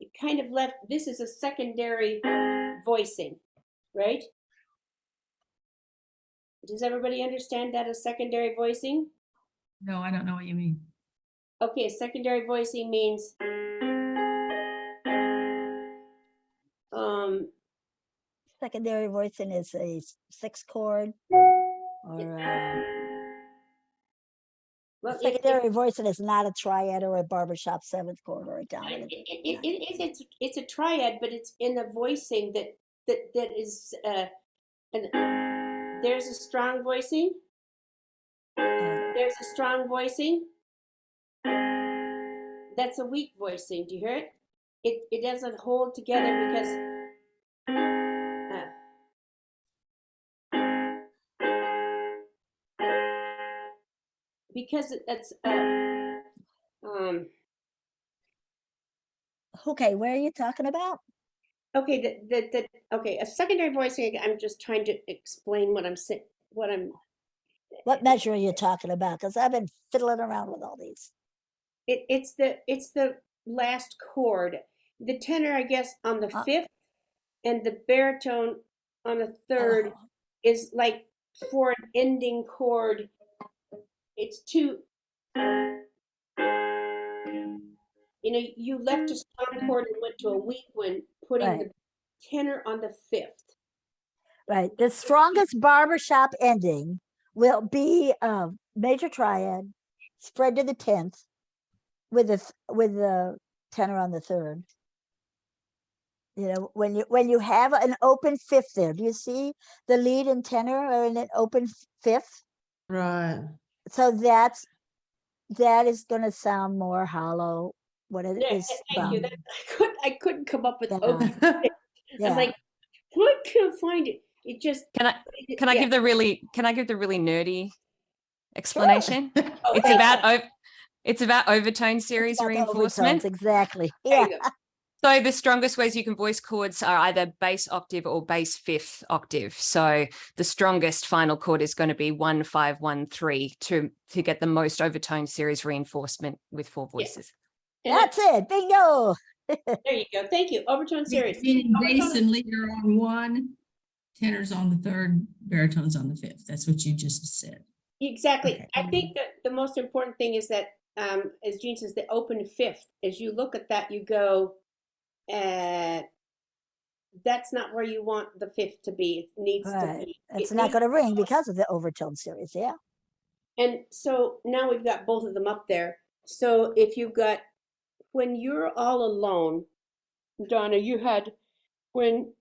it kind of left, this is a secondary voicing, right? Does everybody understand that as secondary voicing? No, I don't know what you mean. Okay, secondary voicing means Secondary voicing is a 6 chord, or well, secondary voicing is not a triad or a barbershop 7th chord or a dominant. it's a triad, but it's in the voicing that is there's a strong voicing. There's a strong voicing. That's a weak voicing. Do you hear it? It doesn't hold together because that's Okay, where are you talking about? okay. Okay, a secondary voicing. I'm just trying to explain what I'm saying. What measure are you talking about? Because I've been fiddling around with all these. It's the last chord. The tenor, I guess, on the fifth. and the baritone on the third Oh, is like for an ending chord. It's too, you left a strong chord and went to a weak one, putting the Right. tenor on the fifth. right. The strongest barbershop ending will be major triad spread to the 10th with the tenor on the third. You know, when you have an open fifth there, do you see the lead and tenor are in an open fifth? Right. So that is going to sound more hollow when it Yeah, is thank you. bound. I couldn't come up with Yeah. open. I'm Yeah. like, what, can't find it. It just, Can I yeah. give the really nerdy explanation? Oh, It's thank about it's about overtone series About the reinforcement. overtones, exactly. you. There Yeah. you go. So the strongest ways you can voice chords are either bass octave or bass fifth octave. So the strongest final chord is going to be 1 5 1 3 to get the most overtone series reinforcement with 4 voices. And That's it. Bingo. there you go. Thank you. Overtone series. Meaning bass Overtone- and lead are on one, tenors on the third, baritones on the fifth. That's what you just said. Exactly. Okay. I think that the most important thing is that, as Jean says, the open fifth. As you look at that, you go, that's not where you want the fifth to be. It needs to Right. be. It's it not needs- going to ring because of the overtone series. Yeah. And so now we've got both of them up there. So if you've got, when you're all alone, Donna, you had, when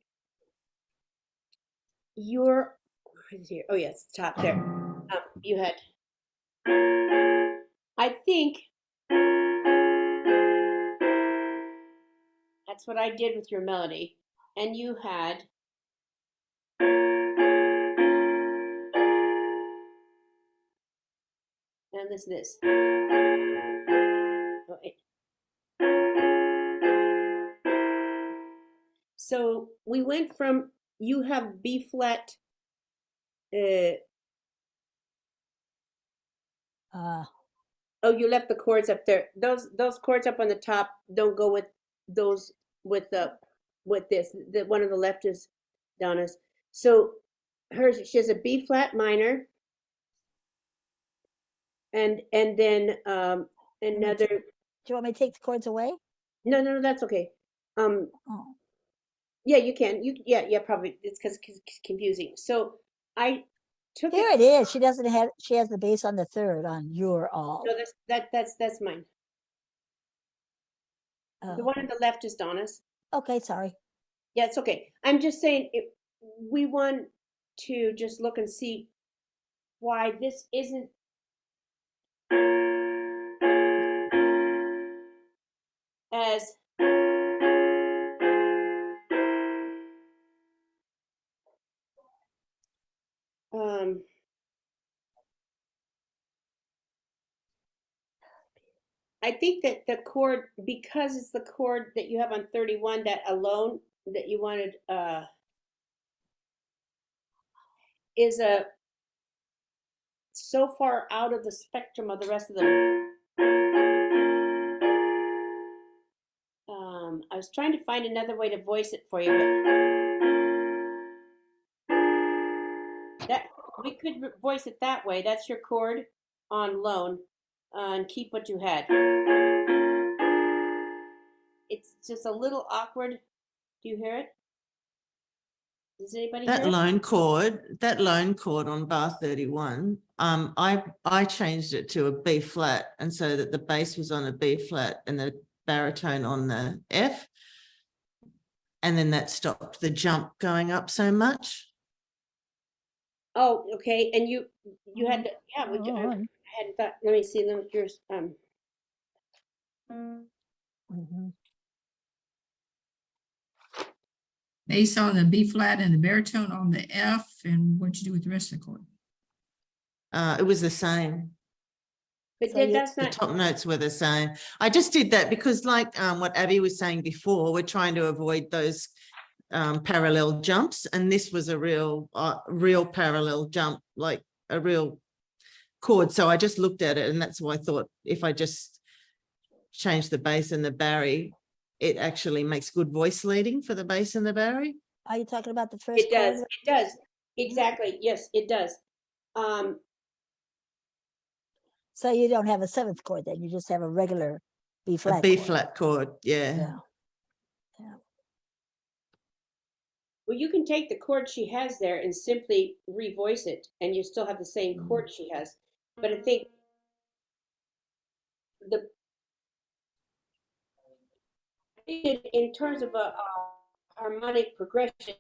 you're, where is it here? Oh, yes, top there. You had, I think that's what I did with your melody. And you had, now listen to this. Oh, so we went from, you have B flat, oh, you left the chords up there. Those chords up on the top don't go with those, with this. The one on the left is Donna's. So hers, she has a B flat minor, and then another. Do you want me to take the chords away? No, that's okay. Oh. Yeah, you can. Yeah, probably. It's because it's confusing. So I took Here it is. She doesn't have. She has the bass on the third on You're All. No, that's mine. The Oh. one on the left is Donna's. Okay, sorry. Yeah, it's okay. I'm just saying, we want to just look and see why this isn't as I think that the chord, because it's the chord that you have on 31, that alone that you wanted is a so far out of the spectrum of the rest of them. I was trying to find another way to voice it for you, but that we could voice it that way. That's your chord on lone, and keep what you had. It's just a little awkward. Do you hear it? Does anybody hear That it? lone chord on bar 31, I changed it to a B flat, and so that the bass was on a B flat and the baritone on the F. And then that stopped the jump going up so much. Oh, okay. And you had the, yeah. I Oh. hadn't thought. Let me see. Let me yours. Mhm. Bass on the B flat and the baritone on the F. And what'd you do with the rest of the chord? It was the same. But So you- that's The not. top notes were the same. I just did that because, like what Abby was saying before, we're trying to avoid those parallel jumps, and this was a real parallel jump, like a real chord. So I just looked at it, and that's why I thought if I just change the bass and the barry, it actually makes good voice leading for the bass and the barry. Are you talking about the first It does. chord? It does. Exactly. Yes, it does. So you don't have a seventh chord then, you just have a regular B A flat B chord. flat chord, yeah. Yeah. Yeah. Well, you can take the chord she has there and simply revoice it, and you still have the same chord she has. But I think the in terms of a harmonic progression,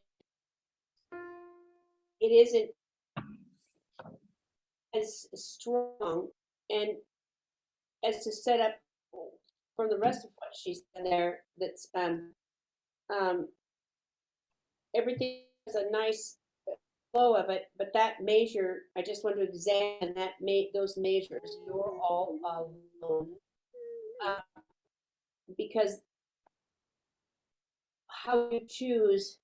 it isn't as strong and as to set up from the rest of what she's done there. That's um, everything has a nice flow of it, but that measure, I just want to examine that those measures. You're all alone, uh, because how you choose.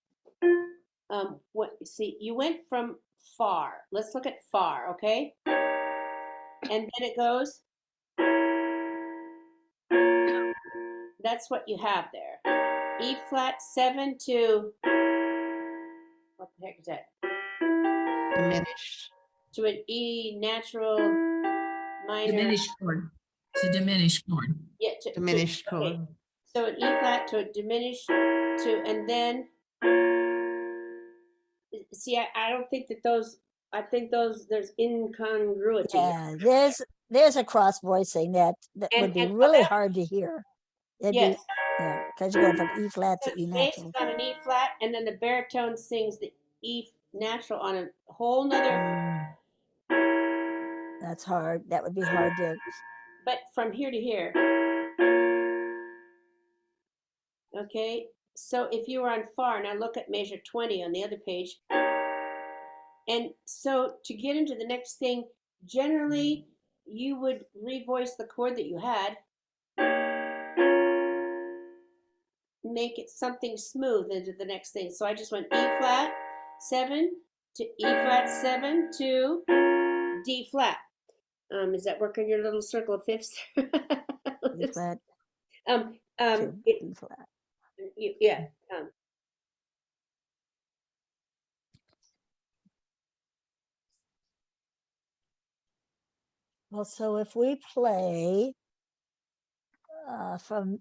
What see? You went from far. Let's look at far, okay? And then it goes. That's what you have there. E flat 7 to what the heck is that? Diminished. To an E natural minor. Diminished chord. It's a diminished chord. Yeah, Diminished okay. chord. So an E flat to a diminished to, and then see, I don't think that those. I think those there's incongruity. Yeah, there's a cross voicing that would be And so really that, hard to hear. It'd yes. be, yeah, because you're going from E flat So to E the bass is natural. on an E flat, and then the baritone sings the E natural on a whole nother. That's hard. That would be hard to. But from here to here, okay. So if you were on far, now look at measure 20 on the other page. And so to get into the next thing, generally you would revoice the chord that you had, make it something smooth into the next thing. So I just went E flat 7 to E flat 7 to D flat. Is that working your little circle of fifths? E flat um, to it, B flat. yeah. Well, so if we play from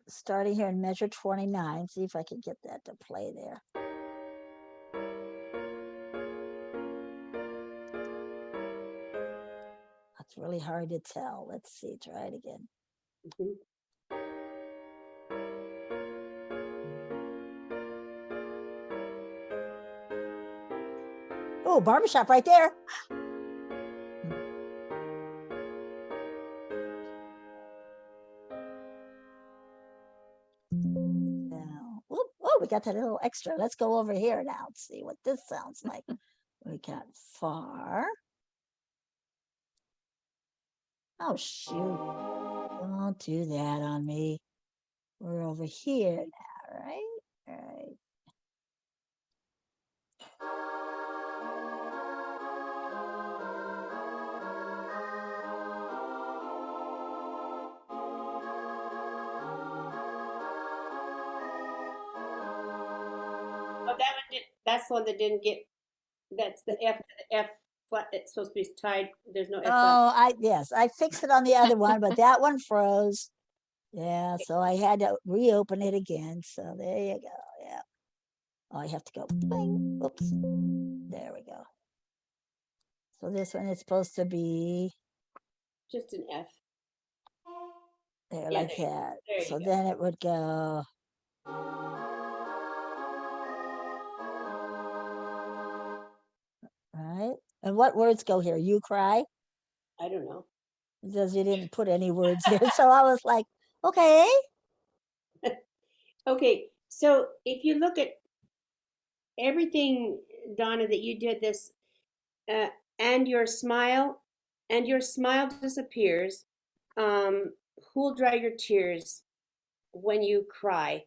starting here in measure 29, see if I can get that to play there. That's really hard to tell. Let's see, try it again. Mhm. Oh, barbershop right there. Now, oh, we got that little extra. Let's go over here now and see what this sounds like. We got far. Oh, shoot. Don't do that on me. We're over here now, right? All right. Oh, that one did, that's the one that didn't get. That's the F. The F flat. It's supposed to be tied. There's no F flat. Oh, yes, I fixed it on the other one, but that one froze. Yeah, so I had to reopen it again. So there you go. Yeah. Oh, I have to go. Bling. Oops. There we go. So this one is supposed to be Just an F. there Yeah, like that. there you So go. then it would go. Right. And what words go here? You cry? I don't know. Because you didn't put any words there. So I was like, okay. Okay, so if you look at everything, Donna, that you did this, uh, and your smile, disappears. Who'll dry your tears when you cry?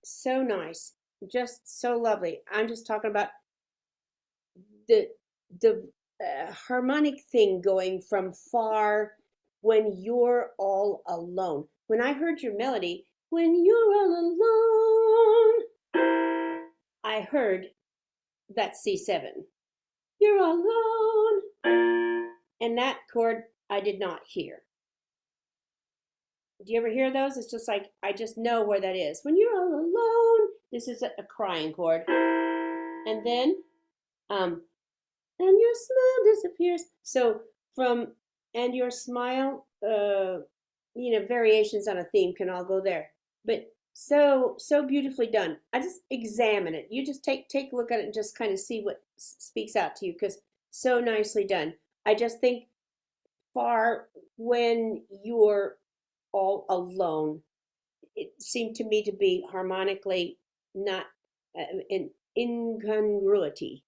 So nice, just so lovely. I'm just talking about the the harmonic thing going from far when you're all alone. When I heard your melody, when you're all alone, I heard that C7. You're alone. And that chord I did not hear. Do you ever hear those? It's just like, I just know where that is. When you're all alone, this is a crying chord. And then, and your smile disappears. So from, and your smile, variations on a theme can all go there. But so beautifully done. I just examine it. You just take a look at it and just kind of see what speaks out to you, because so nicely done. I just think far when you're all alone, it seemed to me to be harmonically not an incongruity.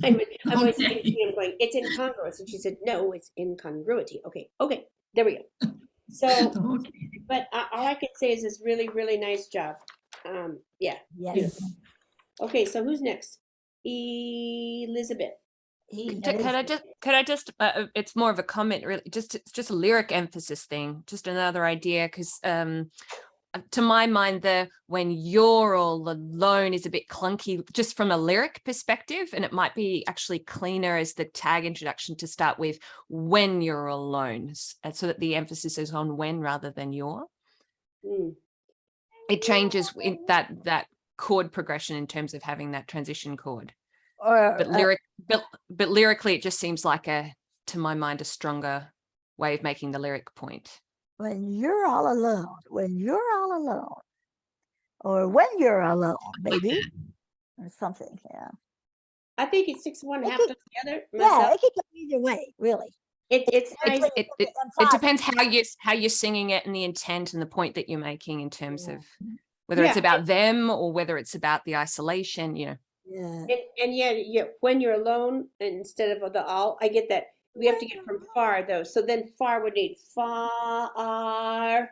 I'm always Okay. I'm going, it's incongruous. And she said, no, it's incongruity. Okay, there we go. So, Okay. but all I can say is this really, really nice job. Yeah, Yes. beautiful. Okay, so who's next? Elizabeth. Could I just it's more of a comment, really, it's just a lyric emphasis thing, just another idea, because to my mind, the when you're all alone is a bit clunky just from a lyric perspective, and it might be actually cleaner as the tag introduction to start with when you're alone, so that the emphasis is on when rather than your. Mm. It changes in that chord progression in terms of having that transition chord. Or But lyrically, it just seems like to my mind, a stronger way of making the lyric point. when you're all alone, or when you're alone, maybe, or something. Yeah. I think it sticks one It half could- to the other. Yeah, Myself. it could go either way, really. It's nice. It depends how you're singing it and the intent and the point that you're making in terms Yeah. of whether it's Yeah, about them or whether it's about the isolation, Yeah. and yeah, when you're alone instead of the all, I get that. We have to get from far though. So then far would need far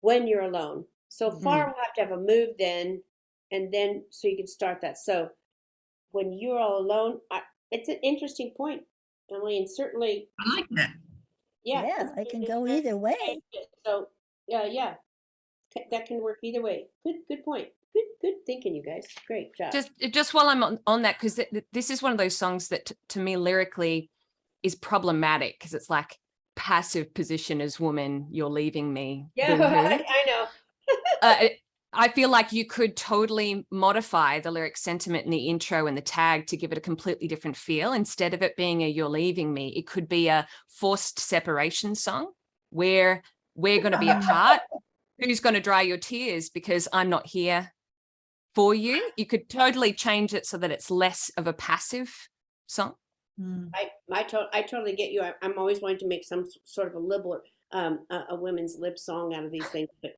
when you're alone. So far will have to have a move then, and then so you can start that. So when you're all alone, it's an interesting point, Emily, and certainly, I like that. yeah, Yeah, it can go either way. So yeah, that can work either way. Good point. Good thinking, you guys. Great job. just while I'm on that, because this is one of those songs that to me lyrically is problematic, because it's like passive position as woman, you're leaving me. Yeah, boo-hoo. I know. I feel like you could totally modify the lyric sentiment in the intro and the tag to give it a completely different feel. Instead of it being a you're leaving me, it could be a forced separation song where we're going to be apart. Who's going to dry your tears because I'm not here for you? You could totally change it so that it's less of a passive song. Mm. I totally get you. I'm always wanting to make some sort of a liberal, a women's lib song out of these things, but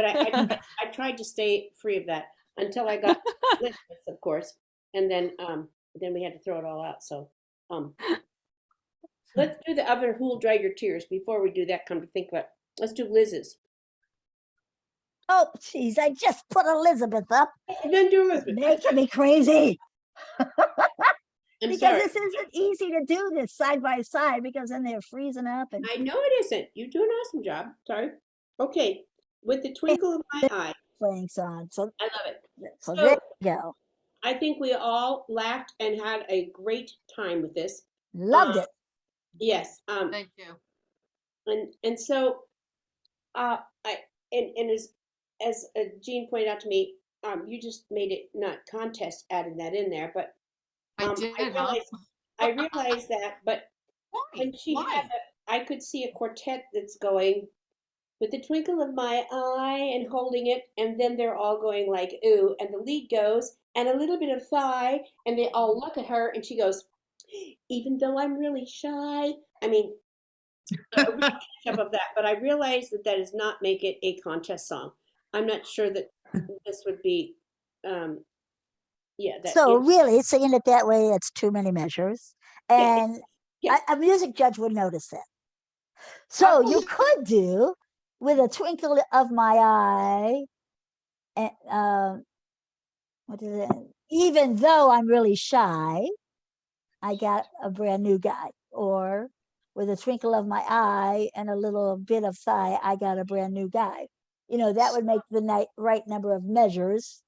I tried to stay free of that until I got Elizabeth, of course, and then we had to throw it all out. So let's do the other Who'll Dry Your Tears before we do that. Come to think about it. Let's do Liz's. Oh, geez, I just put Elizabeth up, Then do Elizabeth. making me crazy. I'm Because sorry. this isn't easy to do this side by side, because then they're freezing up and I know it isn't. You do an awesome job. Sorry. Okay. With the twinkle of my eye. playing songs. So, I love it. so So- there you go. I think we all laughed and had a great time with this. Loved it. Yes. Thank you. And so I and as Jean pointed out to me, you just made it not contest, added that in there, but I did, huh? I realized that, but when she had I could see a quartet that's going with the twinkle of my eye and holding it, and then they're all going like ooh, and the lead goes and a little bit of thigh, and they all look at her, and she goes, even though I'm really shy. I mean, a real catch up of that, but I realized that does not make it a contest song. I'm not sure that this would be, yeah. That So really, singing it that way, it's too many measures, Yeah, and yes. a music judge would notice that. So you could do with a twinkle of my eye, and what is it? Even though I'm really shy, I got a brand new guy. Or with a twinkle of my eye and a little bit of thigh, I got a brand new guy. That would make the right number of measures.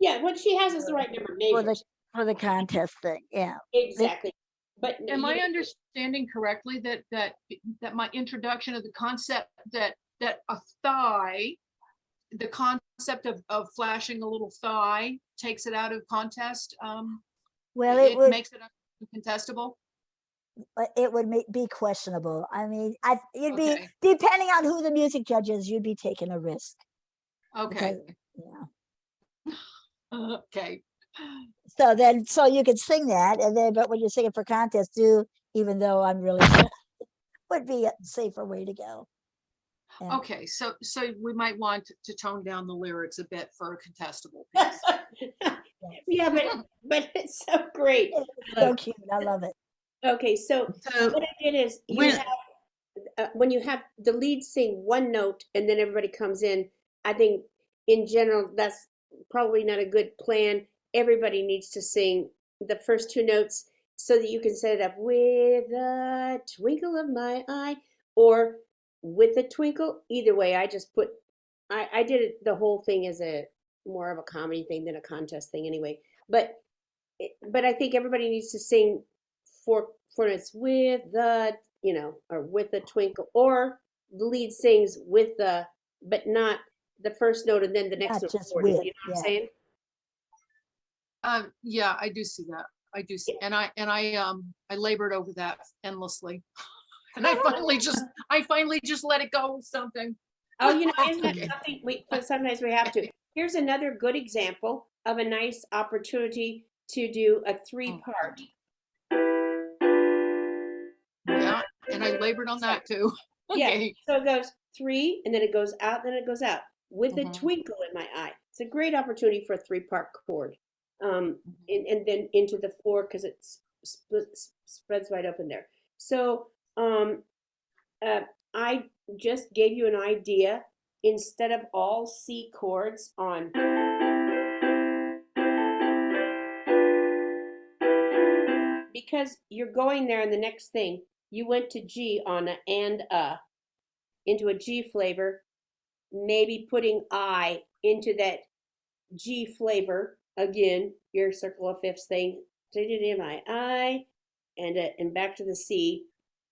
Yeah, what she has is the right number of measures. For the contest thing, yeah. Exactly. But Am I you know, understanding correctly that my introduction of the concept that a thigh, the concept of flashing a little thigh takes it out of contest? Well, It makes it uncontestable? it would be questionable. I mean, you'd be, Okay. depending on who the music judge is, you'd be taking a risk. Okay, Yeah. okay. So you could sing that, and then, but when you're singing for contest, even though I'm really sure would be a safer way to go. Yeah. Okay, so we might want to tone down the lyrics a bit for a contestable piece. yeah, but it's so great. It's so cute. I love it. Okay, so So what I did is when, when you have the lead sing one note and then everybody comes in, I think in general that's probably not a good plan. Everybody needs to sing the first two notes so that you can set it up with a twinkle of my eye or with a twinkle. Either way, I just put I did it the whole thing as a more of a comedy thing than a contest thing anyway. But I think everybody needs to sing for it's with the or with a twinkle, or the lead sings with the, but not the first note and then the next Not note just forward, you know with, what I'm yeah. saying? Yeah, I do see that. I do see, and I labored over that endlessly. And I finally just let it go with something. Oh, isn't that Okay. something but sometimes we have to. Here's another good example of a nice opportunity to do a three-part. Yeah, and I labored on that too. Yeah, Okay. so it goes three, and then it goes out, then it goes out with a Mhm. twinkle in my eye. It's a great opportunity for a three-part chord, and then into the four because it spreads right open there. So I just gave you an idea. Instead of all C chords on, because you're going there in the next thing, you went to G on a and into a G flavor, maybe putting I into that G flavor again, your circle of fifths thing, my I, and back to the C.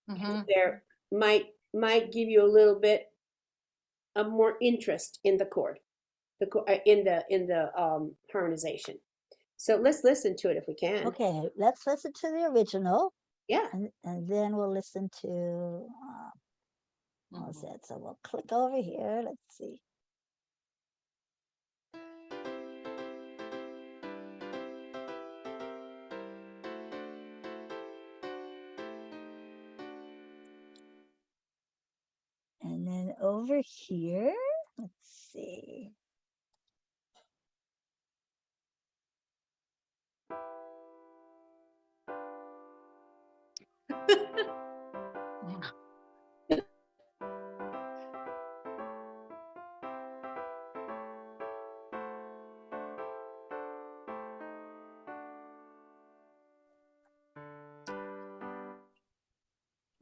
Mhm. There might give you a little bit of more interest in the chord, in the harmonization. So let's listen to it if we can. Okay, let's listen to the original, Yeah. and then we'll listen to what was that? So we'll click over here. Let's see. And then over here, let's see.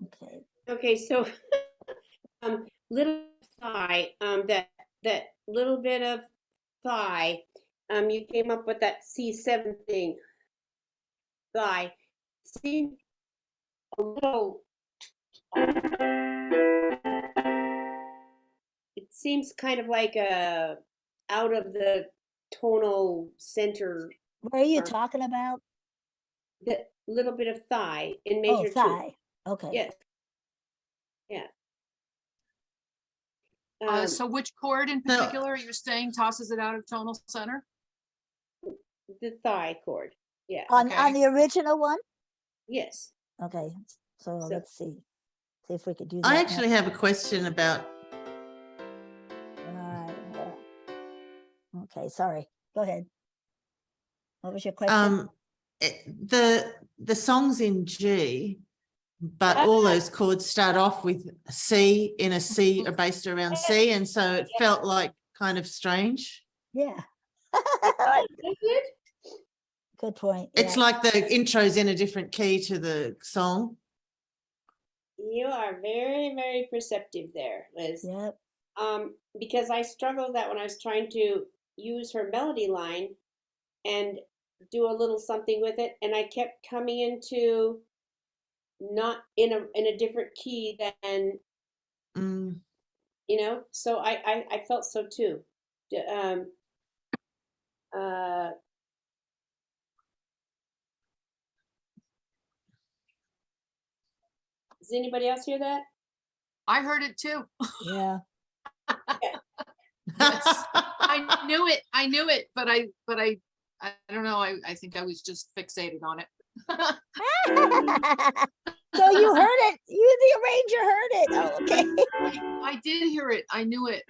Okay. Okay, so little thigh, that little bit of thigh, you came up with that C7 thing. Thigh seemed a little. It seems kind of like a out of the tonal center. What are you Or- talking about? The little bit of thigh in Oh, measure two. thigh. Okay. Yes. Yeah. So which chord in So- particular you're saying tosses it out of tonal center? The thigh chord. Yeah. On Okay. the original one? Yes. Okay. So let's see. See if we could do that. I now. actually have a question about, Right, okay, sorry. Go ahead. What was your question? the songs in G, but all those chords start off with C in a C, are based around C, and so it felt like kind of strange. Yeah. Is it? Good point. It's Yeah. like the intro's in a different key to the song. You are very, very perceptive there, Liz. Yep. Because I struggled that when I was trying to use her melody line, and do a little something with it, and I kept coming into not in a different key than, Mm. so I felt so too. Uh, does anybody else hear that? I heard it too. Yeah. Yes. I knew it, but I don't know. I think I was just fixated on it. So you heard it. You, the arranger, heard it. Oh, okay. I did hear it. I knew it,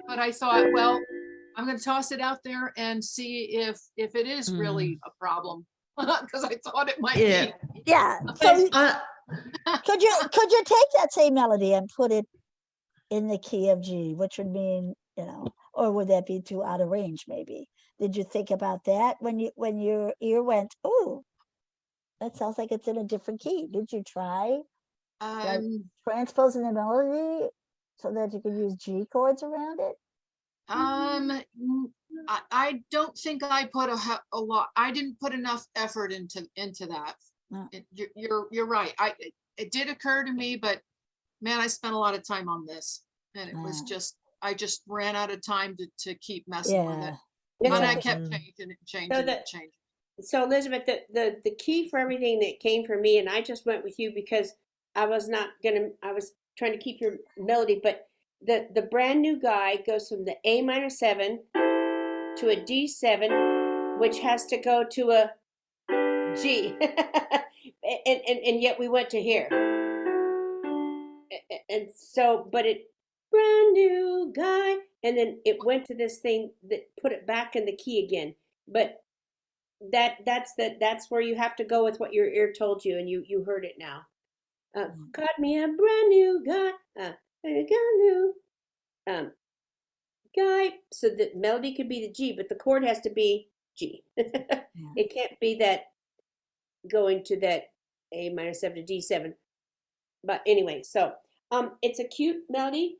but I thought, well, I'm going to toss it out there and see if it is really a problem, because I thought it might Yeah. be. Yeah. So I, could you take that same melody and put it in the key of G, which would mean, or would that be too out of range maybe? Did you think about that when your ear went, oh, that sounds like it's in a different key? Did you try like transposing the melody so that you could use G chords around it? I don't think I put a lot. I didn't put enough effort into that. No. You're right. It did occur to me, but man, I spent a lot of time on this, and it was just I just ran out of time to keep messing with it. It's And I okay. kept Mm. changing it. So Elizabeth, the key for everything that came for me, and I just went with you because I was trying to keep your melody, but the brand new guy goes from the A minor 7 to a D7, which has to go to a G. and yet we went to here. And so, but it brand new guy, and then it went to this thing that put it back in the key again. But that's where you have to go with what your ear told you, and you heard it now. Got me a brand new guy, a new guy. So the melody could be the G, but the chord has to be G. It can't be that going to that A minor 7 to D7. But anyway, so it's a cute melody.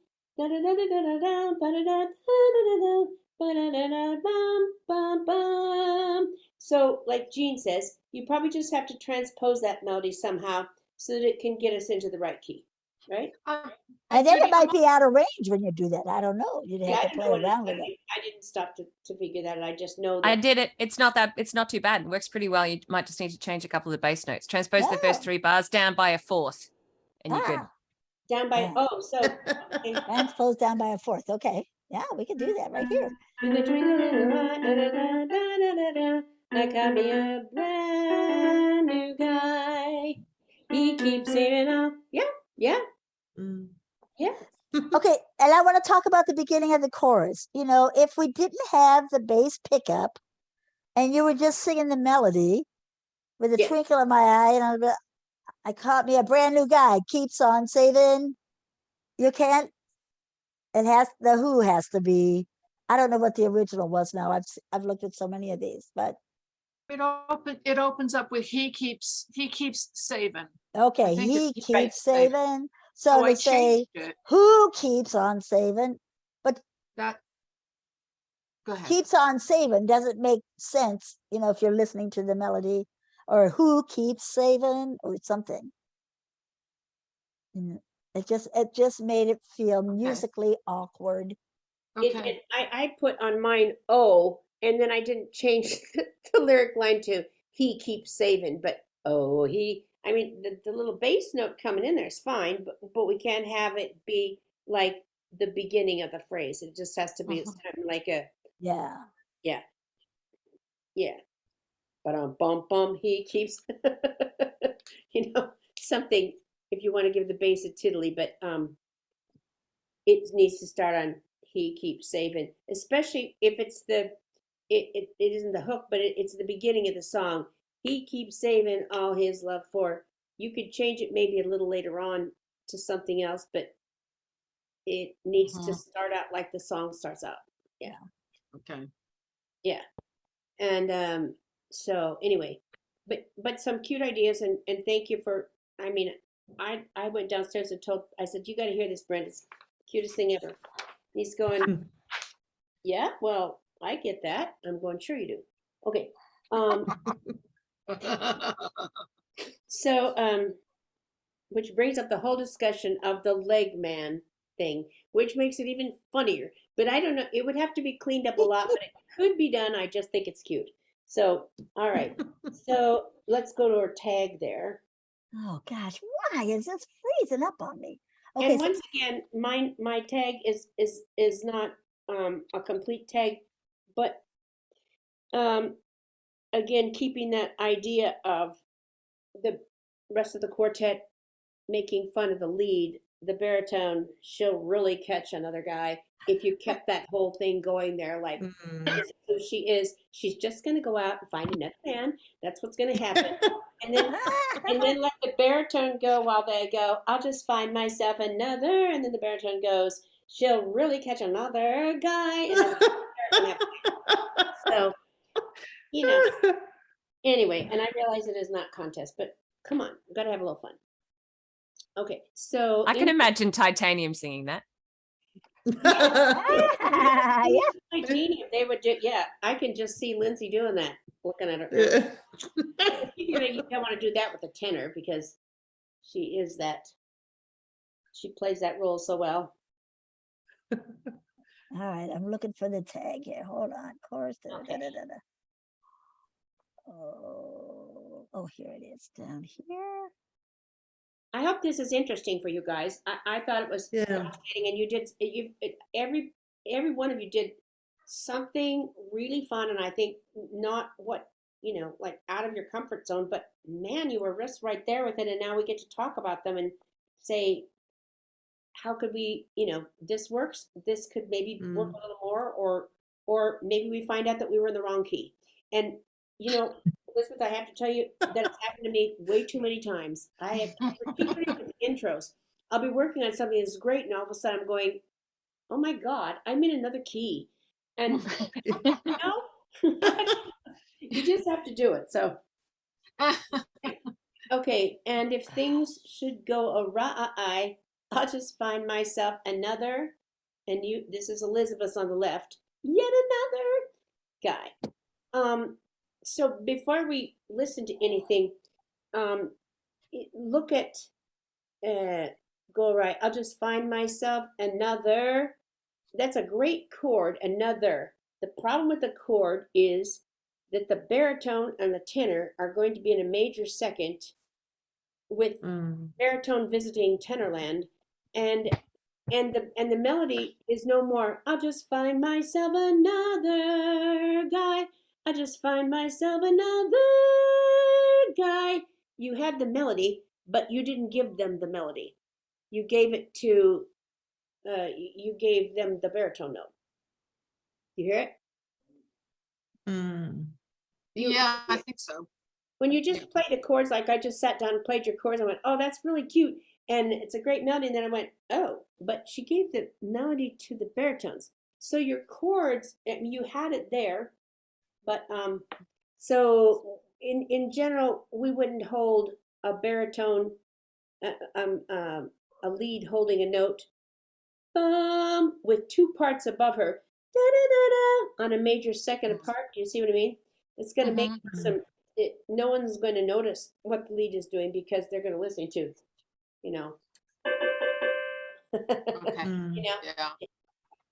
So, like Jean says, you probably just have to transpose that melody somehow so that it can get us into the right key, right? And then it might be out of range when you do that. I don't know. You'd have to play around with it. I didn't stop to figure that out. I just know I that. did it. It's not too bad. It works pretty well. You might just need to change a couple of the bass notes. Transpose the first Oh. 3 bars down by a 4th, and you're good. Down by, Yeah. oh, so. Transpose down by a 4th. Okay. Yeah, we can do that right here. In the twinkle in the eye, I got me a brand new guy. He keeps saying, "Oh, yeah." Mm. Okay, and I want to talk about the beginning of the chorus. If we didn't have the bass pickup and you were just singing the melody with a Yes. twinkle in my eye, and I caught me a brand new guy, keeps on saving. You can't. The who has to be. I don't know what the original was now. I've looked at so many of these, but It opens up with he keeps saving. okay, think he it's right, keeps saving. So So I to say, changed it. who keeps on saving, but That. Go ahead. keeps on saving doesn't make sense, if you're listening to the melody, or who keeps saving or something. It just made it feel musically awkward. Okay. I put on mine "oh," and then I didn't change the lyric line to "he keeps saving," but "oh he." I mean, the little bass note coming in there is fine, but we can't have it be like the beginning of the phrase. It just has to be kind of like a Yeah. yeah. But bum he keeps something if you want to give the bass a tiddly, but it needs to start on he keeps saving, especially if it's it isn't the hook, but it's the beginning of the song. He keeps saving all his love for. You could change it maybe a little later on to something else, but it needs to start out like the song starts out. Yeah. Okay. Yeah. And so anyway, but some cute ideas, and thank you for. I mean, I went downstairs and I said, you got to hear this, Brent. It's the cutest thing ever. He's going, yeah, well, I get that. I'm going, sure you do. Okay. So, which brings up the whole discussion of the leg man thing, which makes it even funnier. But I don't know, it would have to be cleaned up a lot, but it could be done. I just think it's cute. So, all right. So let's go to our tag there. Oh gosh, why is this freezing up on me? Okay, And so once again, my tag is not a complete tag, but again, keeping that idea of the rest of the quartet making fun of the lead, the baritone, she'll really catch another guy if you kept that whole thing going there. Like, Mm. this is who she is. She's just going to go out and find another man. That's what's going to happen. And then let the baritone go while they go, I'll just find myself another. And then the baritone goes, she'll really catch another guy. And that's what's gonna happen. So, you know, anyway, and I realize it is not contest, but come on, we've got to have a little fun. Okay, so I can in imagine Titanium singing that. yeah, Titanium, they would do, yeah, I can just see Lindsay doing that, looking at her. Yeah. You don't want to do that with a tenor because she is that, she plays that role so well. all right, I'm looking for the tag here. Hold on, chorus. Okay. Oh, here it is down here. I hope this is interesting for you guys. I thought it was Yeah. fascinating, and you did, every one of you did something really fun, and I think not what, like out of your comfort zone, but man, you were just right there with it, and now we get to talk about them and say, how could we, this works, this could maybe work a little more, or maybe we find out that we were in the wrong key. And Elizabeth, I have to tell you that it's happened to me way too many times. I have, particularly with the intros, I'll be working on something that's great, and all of a sudden I'm going, oh my God, I'm in another key. And you just have to do it. So okay, and if things should go awry, I'll just find myself another, and this is Elizabeth on the left, yet another guy. So before we listen to anything, look at, go right, I'll just find myself another. That's a great chord, another. The problem with the chord is that the baritone and the tenor are going to be in a major second with baritone visiting tenorland, and the melody is no more, I'll just find myself another guy, I just find myself another guy. You had the melody, but you didn't give them the melody. You gave it to you gave them the baritone note. You hear it? Yeah, I think so. When you just play the chords, like I just sat down and played your chords, I went, oh, that's really cute. And it's a great melody. And then I went, oh, but she gave the melody to the baritones. So your chords, you had it there. But so in general, we wouldn't hold a baritone, a lead holding a note with two parts above her, da da da da, on a major second apart. Do you see what I mean? It's going to make some. No one's going to notice what the lead is doing because they're going to listen to, Okay. Yeah. Okay.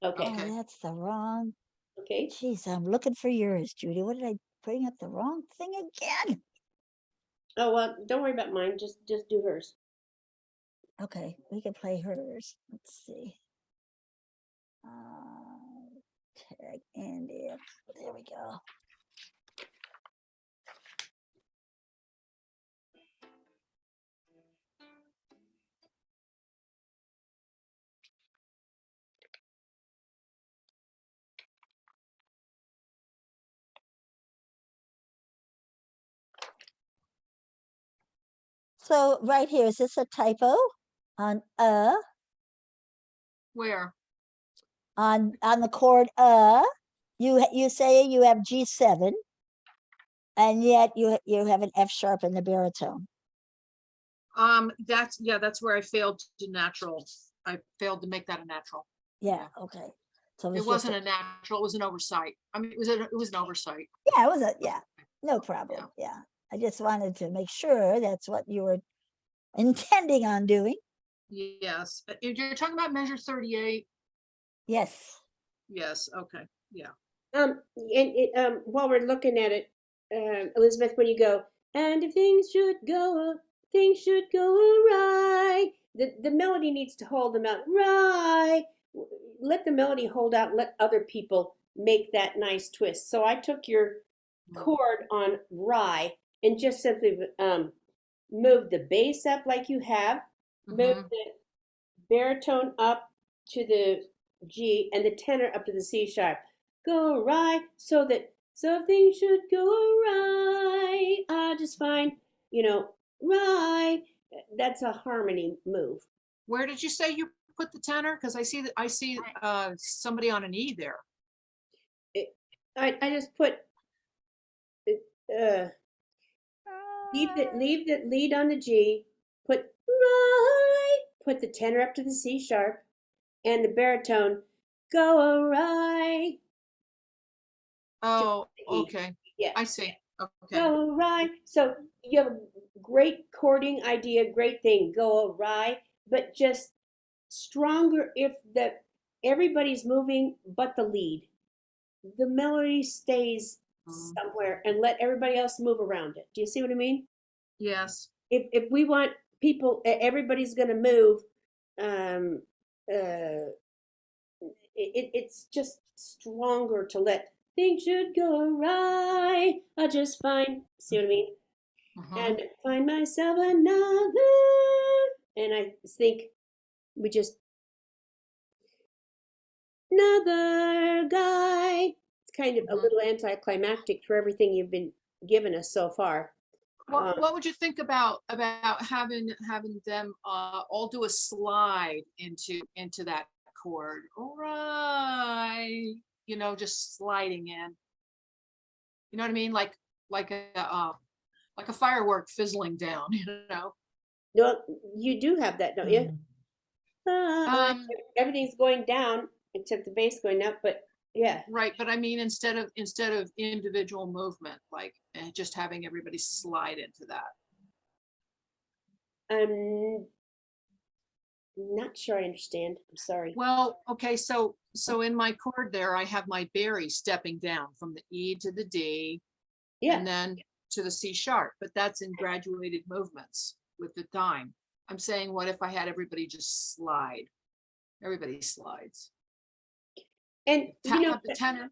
Oh, Okay. that's the wrong. Okay. Jeez, I'm looking for yours, Judy. What did I bring up the wrong thing again? Oh well, don't worry about mine. Just do hers. Okay, we can play hers. Let's see. Tag and if there we go. So right here, is this a typo on Where? on the chord you say you have G7 and yet you have an F sharp in the baritone. That's where I failed to natural. I failed to make that a natural. Yeah, okay. So It just wasn't a natural, it was an oversight. I mean, it was an oversight. yeah, it was no problem. Yeah. I just wanted to make sure that's what you were intending on doing. Yes, if you're talking about measure 38, Yes. yes, okay, yeah. While we're looking at it, Elizabeth, when you go, and if things should go awry, the melody needs to hold them out, right? Let the melody hold out, let other people make that nice twist. So I took your chord on rye and just simply move the bass up like you have, move Mhm. the baritone up to the G and the tenor up to the C sharp. Go right so that so things should go right. I just find, right. That's a harmony move. Where did you say you put the tenor? Because I see somebody on an E there. I just put uh leave the lead on the G, put right, put the tenor up to the C sharp, and the baritone go right. Oh, the E. okay, Yeah. I see, okay. Go right. So you have a great chording idea, great thing. Go awry, but just stronger if everybody's moving but the lead. The melody stays somewhere and let everybody else move around it. Do you see what I mean? Yes, If we want people, everybody's going to move. Um, it's just stronger to let things should go right. I just find, see what I mean? And find myself another. And I think we just, another guy. It's kind of a little anticlimactic for everything you've been giving us so far. what would you think about having them all do a slide into that chord? All right, just sliding in. You know what I mean? Like a firework fizzling down, No, you do have that, don't you? Um, Everything's going down except the bass going up, but yeah. Right, but I mean, instead of individual movement, like just having everybody slide into that. I'm not sure I understand. I'm sorry. Well, okay, so in my chord there, I have my Barry stepping down from the E to the D Yeah. and then to the C sharp, but that's in graduated movements with the time. I'm saying, what if I had everybody just slide? Everybody slides. And The tenor.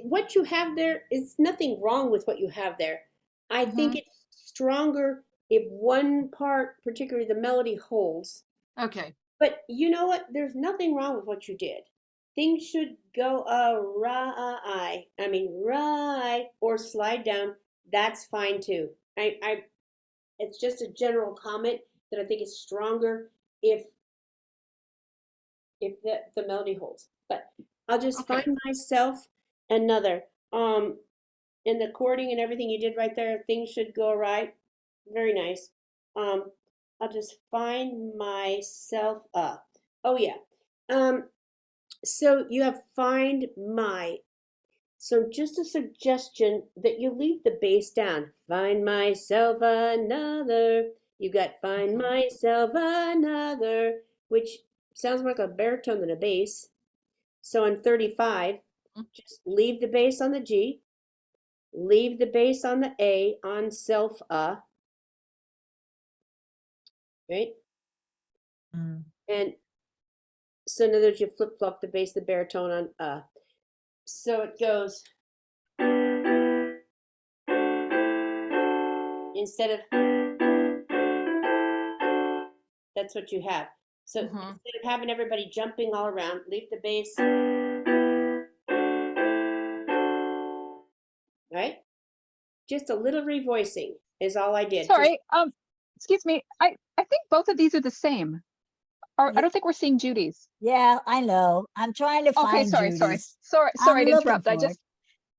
what you have there is nothing wrong with what you have there. I think it's stronger if one part, particularly the melody, holds. Okay, But you know what? There's nothing wrong with what you did. Things should go right. I mean, right or slide down. That's fine too. It's just a general comment that I think is stronger if the melody holds. But I'll just Okay. find myself another. In the chording and everything you did right there, things should go right. Very nice. I'll just find myself up. Oh yeah. So you have find my. So just a suggestion that you leave the bass down. Find myself another. You got find myself another, which sounds like a baritone than a bass. So in 35, just leave the bass on the G, leave the bass on the A on self right? And so in other words, you flip flop the bass, the baritone on So it goes instead of that's what you have. So instead of having everybody jumping all around, leave the bass. Right? Just a little revoicing is all I did. Sorry, excuse me. I think both of these are the same. Or I don't think we're seeing Judy's. Yeah, I know. I'm trying to Okay, find sorry Judy's. to looking interrupt. I for it. just,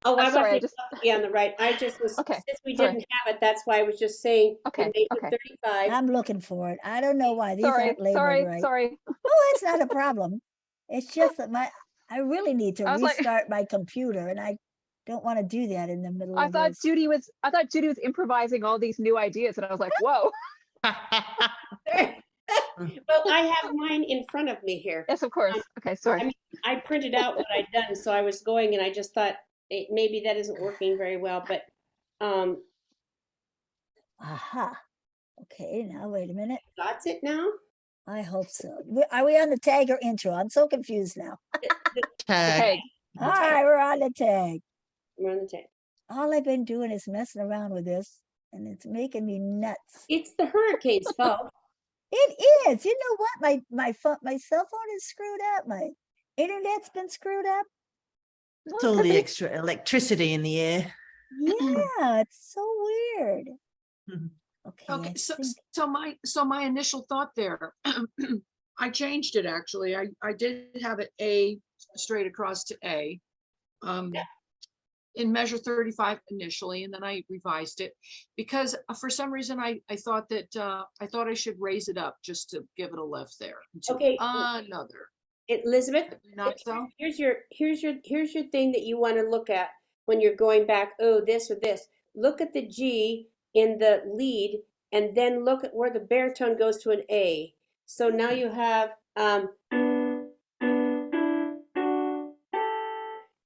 Oh, I sorry, I wasn't just, on the right. I just was, Okay, since we sorry. didn't have it, that's why I was just saying Okay, in major okay. 35. I'm looking for it. I don't know why these aren't labeled right. sorry. Oh, that's not a problem. It's just that I really need to I was like- restart my computer, and I don't want to do that in the middle I of thought this. Judy was improvising all these new ideas, and I was like, whoa. Well, I have mine in front of me here. Yes, of course. Okay, sorry. I mean, I printed out what I'd done, so I was going and I just thought maybe that isn't working very well, but Aha. Okay, now wait a minute. got it now? I hope so. Are we on the tag or intro? I'm so confused now. Tag. Okay. All right, we're on the tag. We're on the tag. All I've been doing is messing around with this, and it's making me nuts. It's the hurricane's fault. It is. You know what? My cell phone is screwed up. My internet's been screwed up. It's all the extra electricity in the air. Yeah, it's so weird. Mhm. Okay. Okay, I so, think- so my initial thought there, I changed it actually. I did have it A straight across to A. In measure 35 initially, and then I revised it because for some reason I thought that I thought I should raise it up just to give it a lift there. To Okay. another. Elizabeth, Not so? here's your thing that you want to look at when you're going back, oh, this or this. Look at the G in the lead and then look at where the baritone goes to an A. So now you have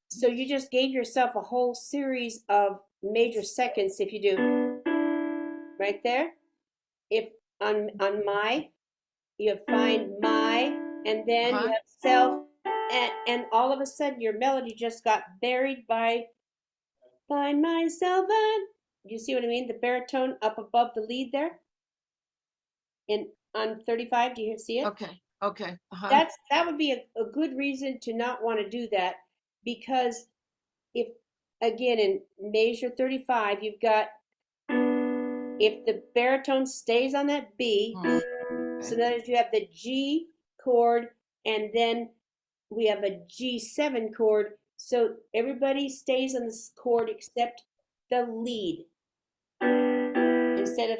so you just gave yourself a whole series of major seconds if you do right there. If on my, you have find my, and then you have self, and all of a sudden your melody just got buried by find myself. And you see what I mean? The baritone up above the lead there. In on 35, do you see it? Okay, okay. That would be a good reason to not want to do that, because if again in measure 35 you've got, if the baritone stays on that B, so that you have the G chord and then we have a G7 chord, so everybody stays on this chord except the lead. Instead of,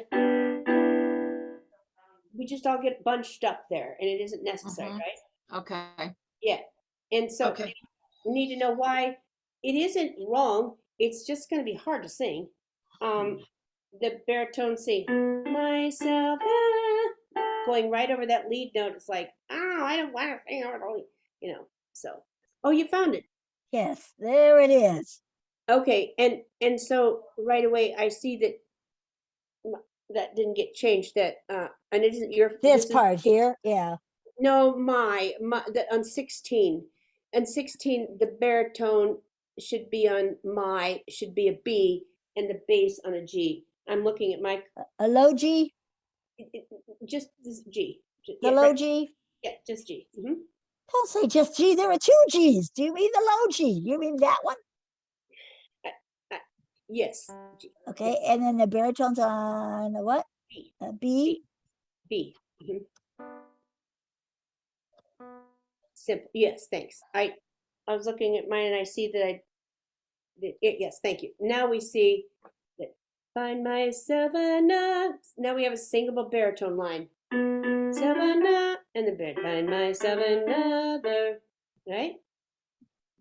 we just all get bunched up there and it isn't necessary, right? Okay, Yeah. And so okay. we need to know why. It isn't wrong. It's just going to be hard to sing. The baritone sing myself, going right over that lead note. It's like, oh, I don't want to sing over the lead, you know. So, oh, you found it. Yes, there it is. Okay, and so right away I see that that didn't get changed. That and it isn't your This is- part here, yeah. No, my the, on 16. And 16, the baritone should be on my, should be a B, and the bass on a G. I'm looking at my, A low G, just this G. the Yeah, low right, G. yeah, just G. Mhm. Don't say just G. There are two G's. Do you mean the low G? You mean that one? Yes, G, Okay, and then the baritone's on a what? B, A B. B. Mhm. Simple. Yes, thanks. I was looking at mine and I see that yes, thank you. Now we see that find myself now we have a singable baritone line. Savannah and the bird find myself another, right?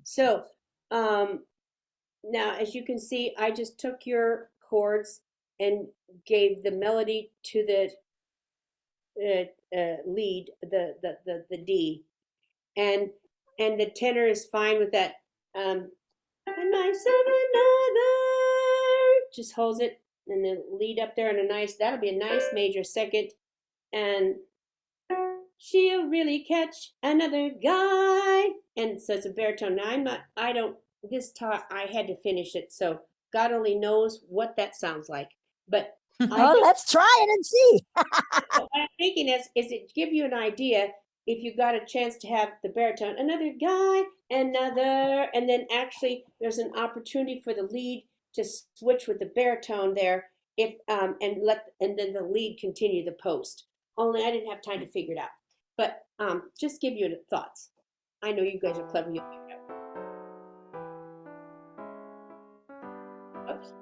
So now as you can see, I just took your chords and gave the melody to the lead, the D, and the tenor is fine with that. And myself another, just holds it, and then lead up there in a nice. That'll be a nice major second, and she'll really catch another guy. And so it's a baritone. Now I'm not. I don't. This talk I had to finish it, so God only knows what that sounds like. But Oh, let's try it and see. what I'm thinking is it give you an idea if you got a chance to have the baritone, another guy, another, and then actually there's an opportunity for the lead to switch with the baritone there, if and then the lead continue the post. Only I didn't have time to figure it out, but just give you thoughts. I know you guys are clever. You figure it out. Oops.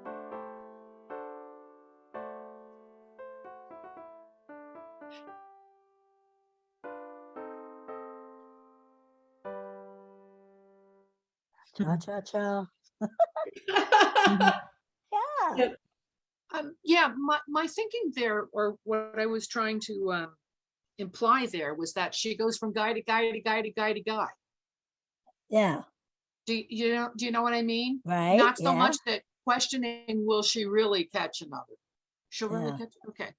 Cha cha cha. Yeah. Yep. Yeah, my thinking there, or what I was trying to imply there, was that she goes from guy to guy to guy to guy to guy. Yeah. Do you know what I mean? Right. Not so Yeah. much that questioning, will she really catch another? She'll really Yeah. catch, okay.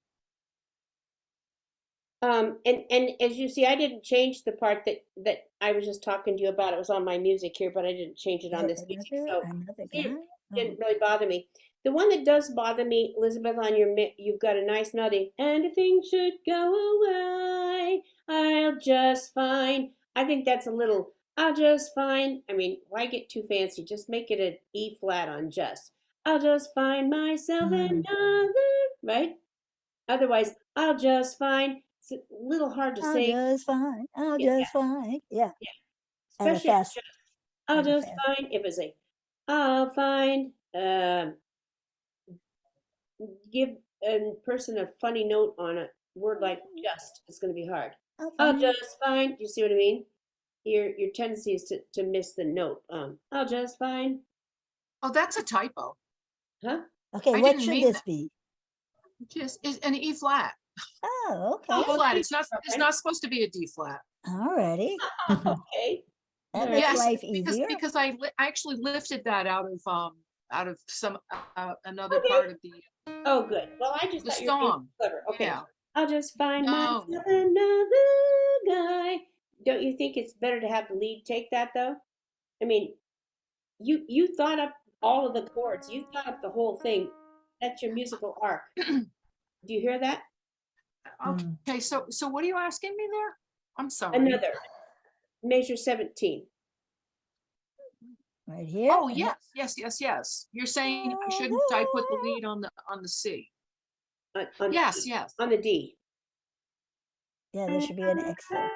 And as you see, I didn't change the part that I was just talking to you about. It was on my music here, but I didn't change it on this music, so Another it guy. didn't really bother me. The one that does bother me, Elizabeth, on your you've got a nice melody. Anything should go away, I'll just fine. I think that's a little. I'll just fine. I mean, why get too fancy? Just make it an E flat on just. I'll just find myself another, right? Otherwise, I'll just fine. It's a little hard to I'll sing. just fine. I'll Yeah, just fine. Yeah. At a especially if it's fast. just, I'll At a just fast. find. If it's a, I'll find. Give a person a funny note on a word like just. It's going to be hard. I'll I'll find. just find. Do you see what I mean? Your tendency is to miss the note. I'll just find. Oh, that's a typo. Huh? Okay. I What didn't should mean this that. be? Just is an E flat. Oh, E okay. flat. okay. It's not supposed to be a D flat. Alrighty. Okay. That All makes right. Yes, life because easier. because I actually lifted that out of some another Okay. part of Oh, good. Well, I just the thought you were being song. clever. Okay. Yeah. I'll just find myself No. another guy. Don't you think it's better to have the lead take that though? I mean, you thought up all of the chords. You thought up the whole thing. That's your musical arc. Do you hear that? Okay, so what are you asking me there? I'm sorry. Another measure 17. Right here. Oh, yes. You're saying I put the lead on the C. On Yes, D, yes. on the D. Yeah, there should be an X there.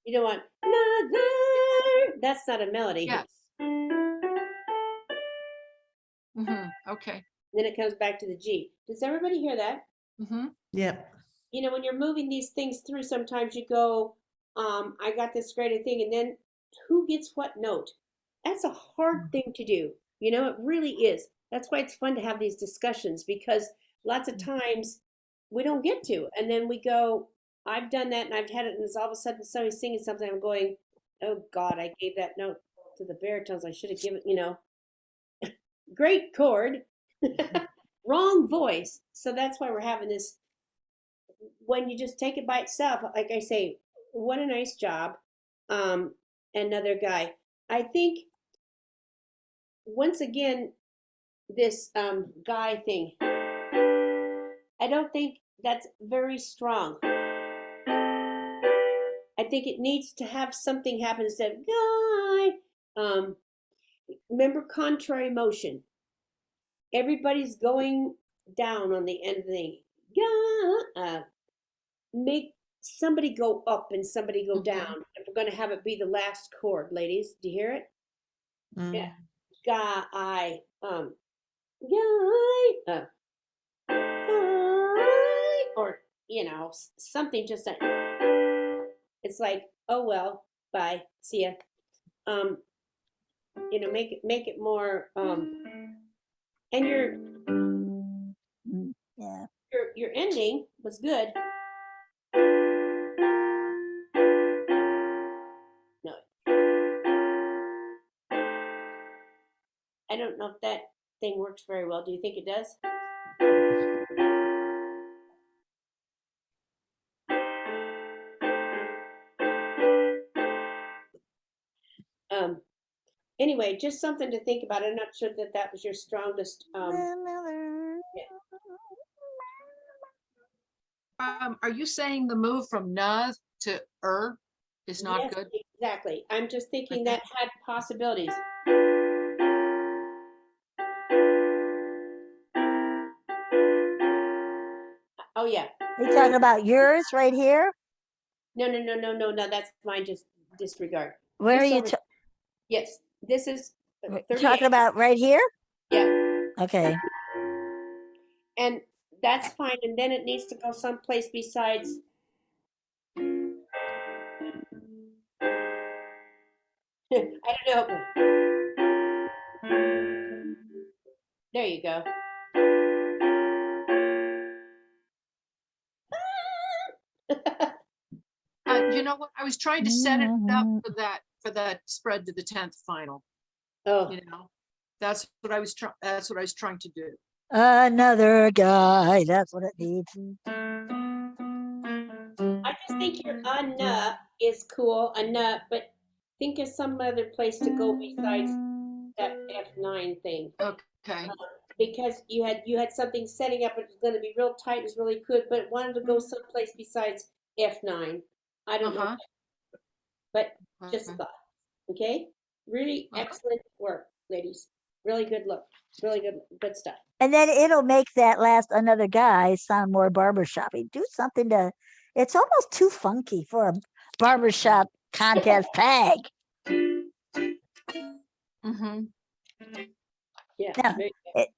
You don't want another. That's not a melody. Yes. Okay. Then it comes back to the G. Does everybody hear that? Yep. You know, when you're moving these things through, sometimes you go, I got this great thing, and then who gets what note? That's a hard thing to do. You know, it really is. That's why it's fun to have these discussions because lots of times we don't get to. And then we go, I've done that and I've had it, and it's all of a sudden somebody's singing something. I'm going, oh God, I gave that note to the baritones. I should have given, great chord, wrong voice. So that's why we're having this. When you just take it by itself, like I say, what a nice job. Another guy. I think once again, this guy thing, I don't think that's very strong. I think it needs to have something happen instead of guy. Remember contrary motion. Everybody's going down on the end of the guy. Make somebody go up and somebody go down. If we're going to have it be the last chord, ladies, do you hear it? Yeah. Guy, guy, or something just like, it's like, oh well, bye, see ya. Make it more, and Yeah. your ending was good. No, I don't know if that thing works very well. Do you think it does? Anyway, just something to think about. I'm not sure that was your strongest. Are you saying the move from "na" to is not Yes, good? exactly. I'm just thinking Okay. that had possibilities. Oh yeah. Are you talking about yours right here? No. That's mine. Just disregard. Where are This you over- Yes, this is talking 38. about? Right here? Yeah, Okay. and that's fine. And then it needs to go someplace besides. No. There you go. You know what? I was trying to set it up Mhm. for that spread to the 10th final, Oh, you know? That's what I was trying to do. Another guy, that's what it needs. I just think your is cool, but think of some other place to go besides that F9 thing. Okay. Because you had something setting up, it was gonna be real tight, it was really good, but it wanted to go someplace besides F9. I don't know, Uh-huh. but just a Okay. thought, okay? Really Uh-huh. excellent work, ladies. Really good look, really good stuff. And then it'll make that last another guy sound more barbershoppy. Do something to, it's almost too funky for a barbershop contest tag. Mm-hmm. Yeah, No, very good.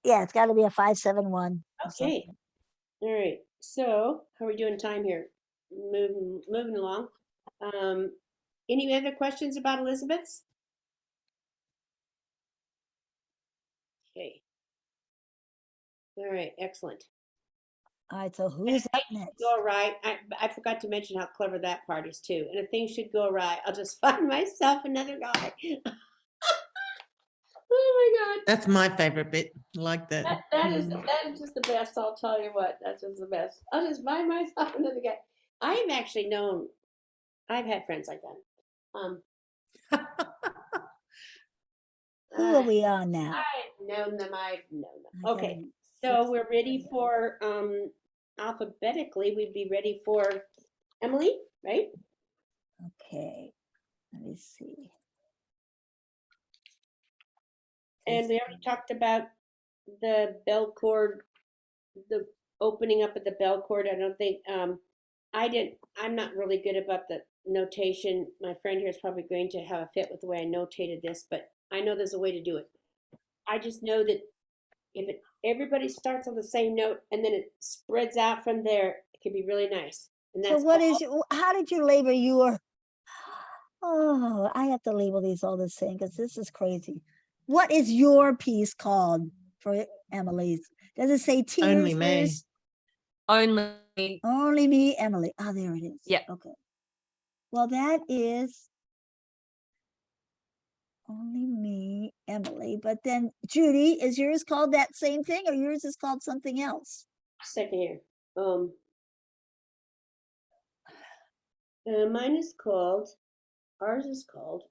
yeah, it's got to be a 571 or Okay, something. all right, so how are we doing time here? Moving along. Any other questions about Elizabeth's? Okay. All right, excellent. All right, so who's up next? Go awry. I forgot to mention how clever that part is too. And if things should go awry, I'll just find myself another guy. Oh my God. That's my favorite bit. I like that. That is just the best. I'll tell you what. That's just the best. I'll just find myself another guy. I've had friends like that. Who are I, we on now? I've known them. I got Okay, a so six we're ready here. for alphabetically. We'd be ready for Emily, right? Okay, let me see. And we already talked about the bell cord, the opening up of the bell cord. I don't think I'm not really good about the notation. My friend here is probably going to have a fit with the way I notated this, but I know there's a way to do it. I just know that everybody starts on the same note and then it spreads out from there, it can be really nice. And So that's what all. is, how did you label your, oh, I have to label these all the same because this is crazy. What is your piece called for Emily's? Does it say Only tears? me. Where's Only, only me, Emily? Oh, there it is. Yeah. Okay. Well, that is only me, Emily. But then Judy, is yours called that same thing or yours is called something else? Second here. Mine is called, ours is called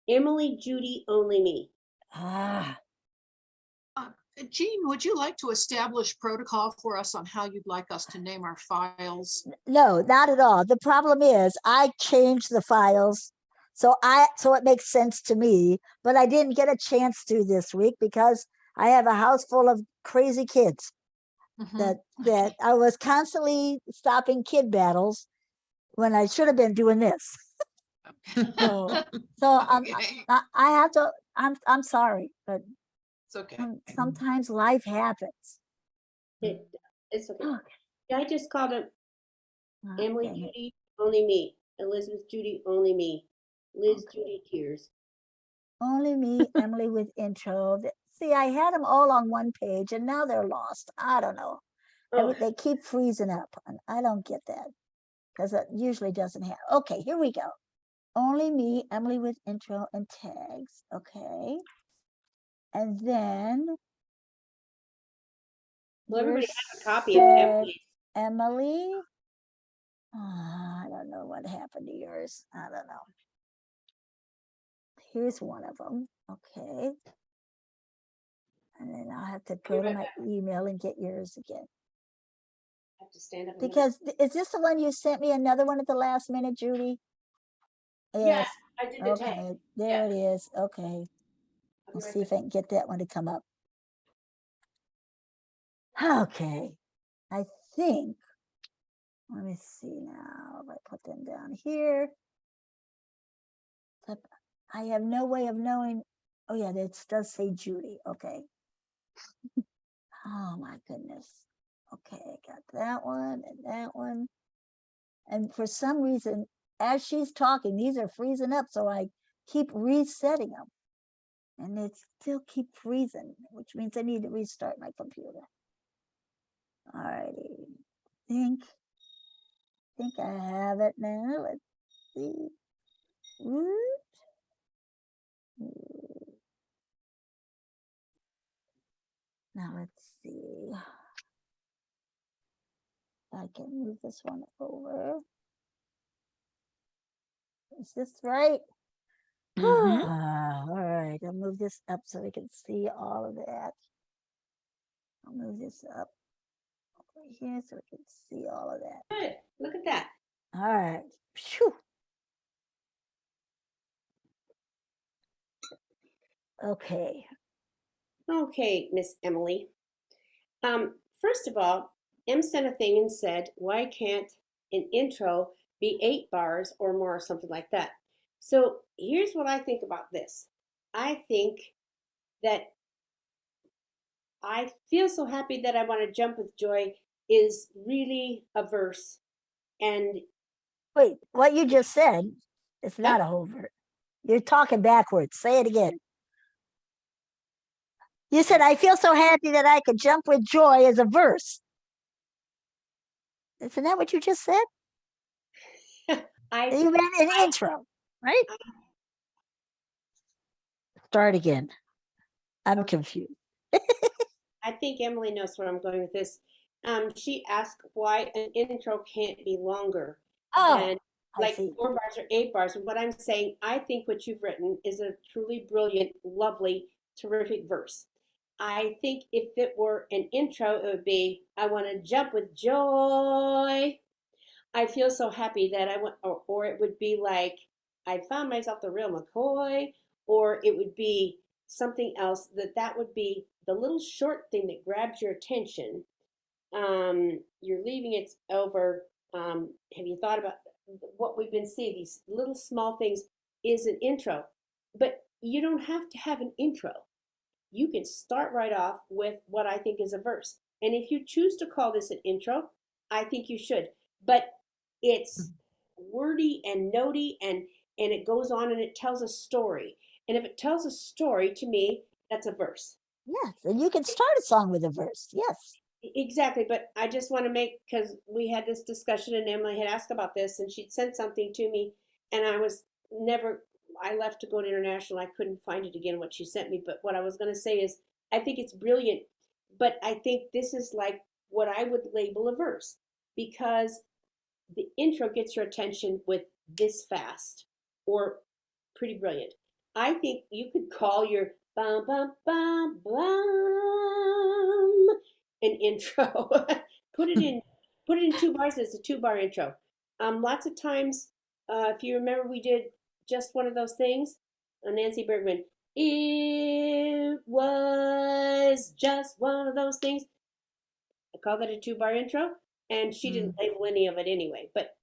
Emily, Judy, Only Me. Ah, Jean, would you like to establish protocol for us on how you'd like us to name our files? no, not at all. The problem is I changed the files. So it makes sense to me, but I didn't get a chance to this week because I have a house full of crazy kids Mhm. that I was constantly stopping kid battles when I should have been doing this. So, Okay. I have to, I'm sorry, but It's okay. sometimes life happens. It's okay. Okay. Yeah, I just called it Emily, dang it. Judy, Only Me. Elizabeth, Judy, Only Me. Liz, Okay. Judy, Tears. Only me, Emily with intro. See, I had them all on one page and now they're lost. I don't know. Oh, They keep freezing up and I don't get that because it usually doesn't have. Okay, here we go. Only me, Emily with intro and tags. Okay. And then well, everybody yours has a copy of said Emily's. Emily. I don't know what happened to yours. I don't know. Here's one of them. Okay. And then I'll have to go to right my back. email and get yours again. I have to stand up a minute. Because is this the one you sent me another one at the last minute, Judy? Yes, Yes. I did the tag. Okay, there it is. Okay. I'll be Let's right see if back. I can get that one to come up. Okay. I think, let me see now. If I put them down here. I have no way of knowing. Oh yeah, it does say Judy. Okay. Oh my goodness. Okay, I got that one and that one. And for some reason, as she's talking, these are freezing up. So I keep resetting them. And it still keep freezing, which means I need to restart my computer. Alrighty. Think I have it now. Let's see. Root. Now let's see. I can move this one over. Is this right? Mhm. All right, I'll move this up so we can see all of that. I'll move this up over here so we can see all of that. Good. Look at that. All right. Phew. Okay. Okay, Miss Emily. First of all, M sent a thing and said, why can't an intro be 8 bars or more, or something like that? So here's what I think about this. I think that I feel so happy that I want to jump with joy is really a verse. And Wait, what you just said is not Yep. a whole verse. You're talking backwards. Say it again. You said, I feel so happy that I could jump with joy as a verse. Isn't that what you just said? I You meant an intro, right? Start again. I'm confused. I think Emily knows where I'm going with this. She asked why an intro can't be longer Oh, than I like see. 4 bars or 8 bars. And what I'm saying, I think what you've written is a truly brilliant, lovely, terrific verse. I think if it were an intro, it would be, I want to jump with joy. I feel so happy that I went, or it would be like, I found myself the real McCoy, or it would be something else that would be the little short thing that grabs your attention. You're leaving it over. Have you thought about what we've been seeing? These little small things is an intro, but you don't have to have an intro. You can start right off with what I think is a verse. And if you choose to call this an intro, I think you should. But it's wordy and notey and it goes on and it tells a story. And if it tells a story to me, that's a verse. Yes, and you can start a song with a verse. Yes. Exactly, but I just want to make, because we had this discussion and Emily had asked about this and she'd sent something to me and I left to go to international. I couldn't find it again, what she sent me. But what I was going to say is, I think it's brilliant, but I think this is like what I would label a verse because the intro gets your attention with this fast or pretty brilliant. I think you could call your bum bum bum bum an intro. put it in put it in 2 bars. It's a 2-bar intro. Lots of times, if you remember, we did just one of those things. Nancy Bergman. It was just one of those things. I call that a 2-bar intro, and she didn't label any of it anyway. But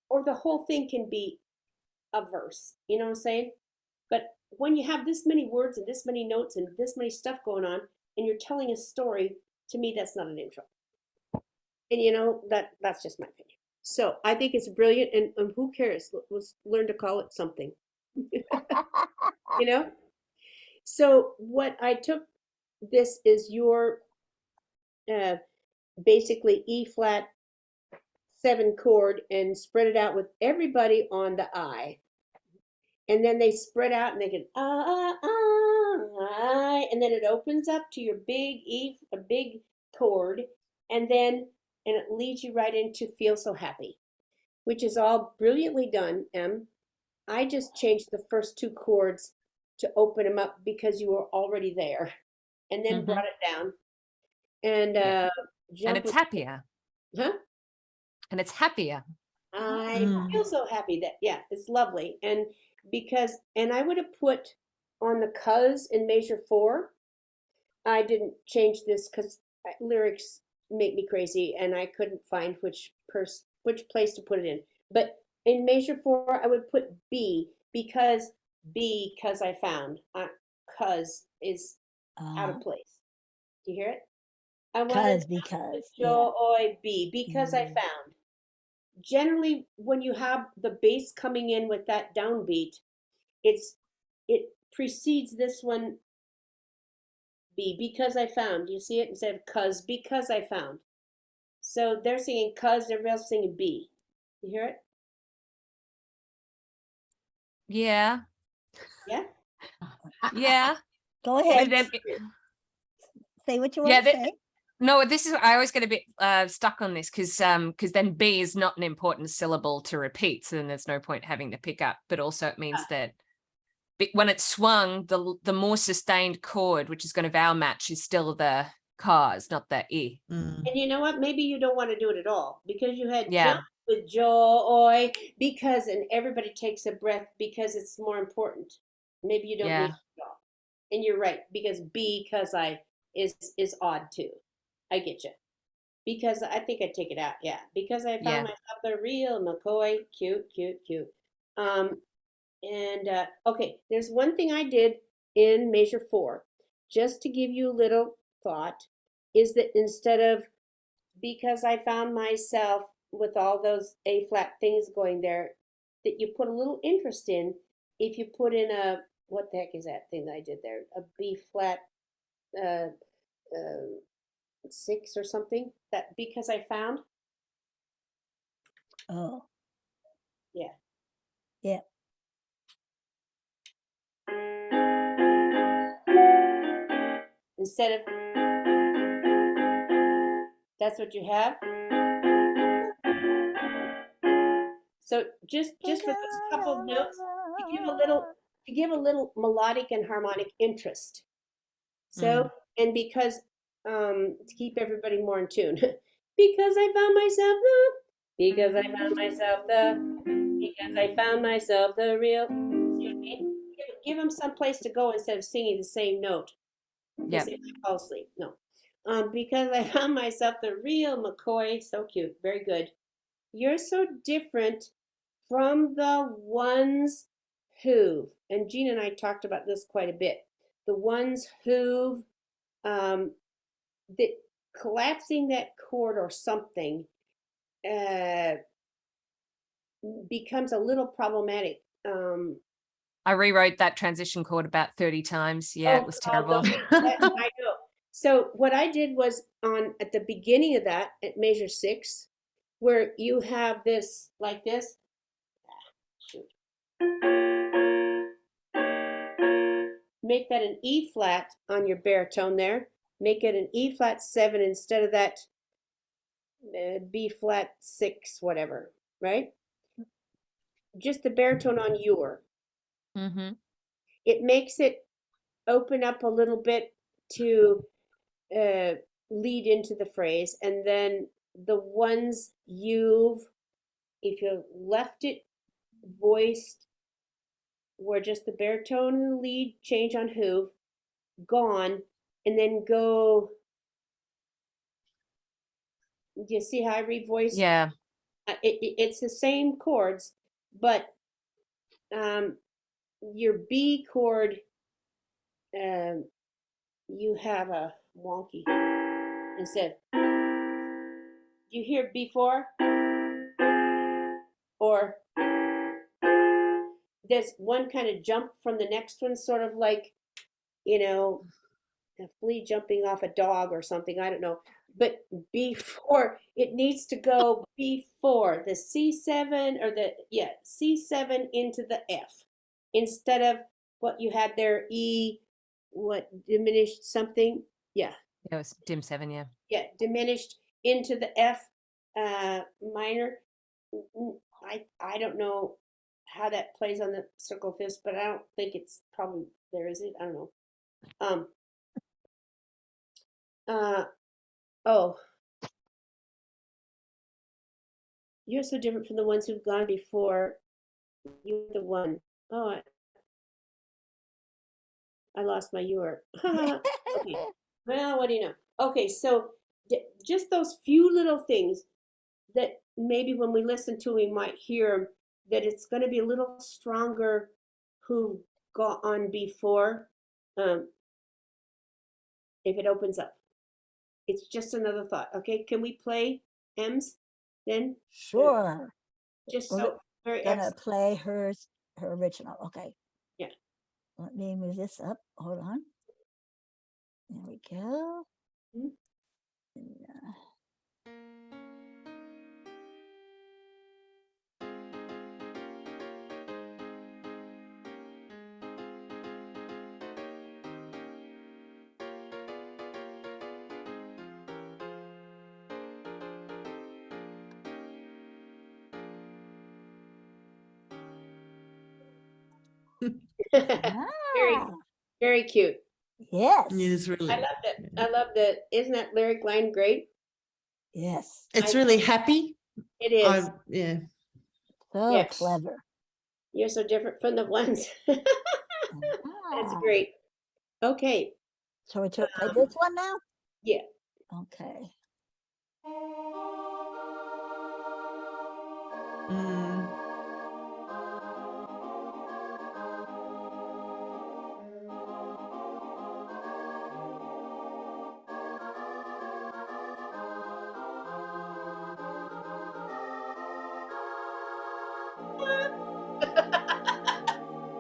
or the whole thing can be a verse. You know what I'm saying? But when you have this many words and this many notes and this many stuff going on, and you're telling a story, to me, that's not an intro. And you know that's just my opinion. So I think it's brilliant, and who cares? Let's learn to call it something. You know. So what I took this is your uh, basically E flat 7 chord and spread it out with everybody on the I. And then they spread out and they can and then it opens up to your big E, a big chord, and it leads you right into Feel So Happy, which is all brilliantly done, Em. I just changed the first 2 chords to open them up because you were already there, and then brought it down and Yeah. And jump it's with, happier. huh? And it's happier. I feel so happy that, yeah, it's lovely. And and I would have put on the cuz in measure 4. I didn't change this because lyrics make me crazy and I couldn't find which place to put it in. But in measure 4, I would put because I found cuz is out of place. Do you hear it? I want to because, yeah. joy because I found. Generally, when you have the bass coming in with that downbeat, it precedes this one B, because I found. You see it instead of cuz, because I found. So they're singing cuz, everybody else singing B. You hear it? Yeah, Yeah? yeah. Go But ahead, then, say what you yeah, want to say. no, this is, I always get a bit stuck on this because then B is not an important syllable to repeat. So then there's no point having to pick up, but also it means that when it's swung, the more sustained chord, which is going to vowel match, is still the cause, not the E. Mm. And you know what? Maybe you don't want to do it at all because you had Yeah. jump with joy, because, and everybody takes a breath because it's more important. Maybe you don't Yeah. need it at all. And you're right, because because I is odd too. I get you. Because I think I'd take it out. Yeah. Because I Yeah. found myself the real McCoy. Cute, cute, cute. Okay, there's one thing I did in measure 4, just to give you a little thought, is that instead of because I found myself with all those A flat things going there, that you put a little interest in. If you put in a, what the heck is that thing that I did there? A B flat uh, uh, 6 or something, that because I found. Oh, Yeah. yeah. Instead of, that's what you have. So just for those couple of notes, to give a little melodic and harmonic interest. So, and because to keep everybody more in tune, because I found myself the, because I found myself the, because I found myself the real. See what I mean? Give them some place to go instead of singing the same note. Yeah. They fall asleep. No. Because I found myself the real McCoy. So cute. Very good. You're so different from the ones who, and Gina and I talked about this quite a bit, the ones who've, that collapsing that chord or something becomes a little problematic. I rewrote that transition chord about 30 times. Yeah, it was terrible. I know. So what I did was at the beginning of that, at measure 6, where you have this like this. Shoot. Make that an E flat on your baritone there. Make it an E flat 7 instead of that B flat 6, whatever, right? Just the baritone on your. Mm-hmm. It makes it open up a little bit to lead into the phrase. And then the ones if you left it voiced where just the baritone and the lead change on who've gone, and then go. Do you see how I revoiced? Yeah. It's the same chords, but your B chord, you have a wonky instead. Do you hear B4? Or there's one kind of jump from the next one, sort of like, a flea jumping off a dog or something. I don't know. But before, it needs to go before the C7 or C7 into the F instead of what you had there, E, what, diminished something? Yeah. It was dim 7, yeah. Yeah, diminished into the F minor. I don't know how that plays on the circle of fifths, but I don't think it's probably there, is it? I don't know. Oh, you're so different from the ones who've gone before. You're the one. Oh, I lost my your. Okay. Well, what do you know? Okay, so just those few little things that maybe when we listen to, we might hear that it's going to be a little stronger who got on before, if it opens up. It's just another thought. Okay, can we play M's then? Sure. Just We're so very gonna excellent. play her original. Okay. Yeah. Let me move this up. Hold on. There we go. Mhm. And, Very, ah, very cute. yes, It is really, I love that. I love that. Isn't that lyric line great? yes. it's I- really happy. It is. Yeah. So Yes. clever. You're so different from the ones. That's Ah, great. Okay. so we play this one now? Yeah. Okay. Mm.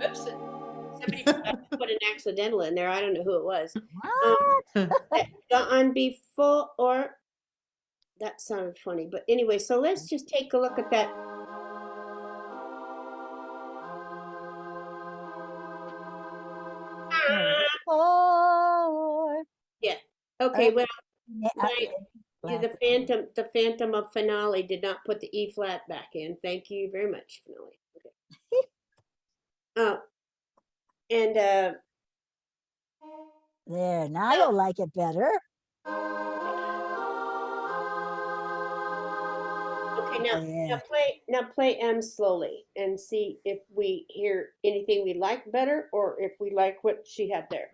Oops. Somebody forgot to put an accidental in there. I don't know who it was. What? On before, or that sounded funny. But anyway, so let's just take a look at that. Oh, Yeah. Okay. Well, yeah, the Phantom of Finale did not put the E flat back in. Thank you very much, Finale. Okay. Oh, and there, now you'll like it better. okay, Oh, yeah. now play M slowly and see if we hear anything we like better or if we like what she had there.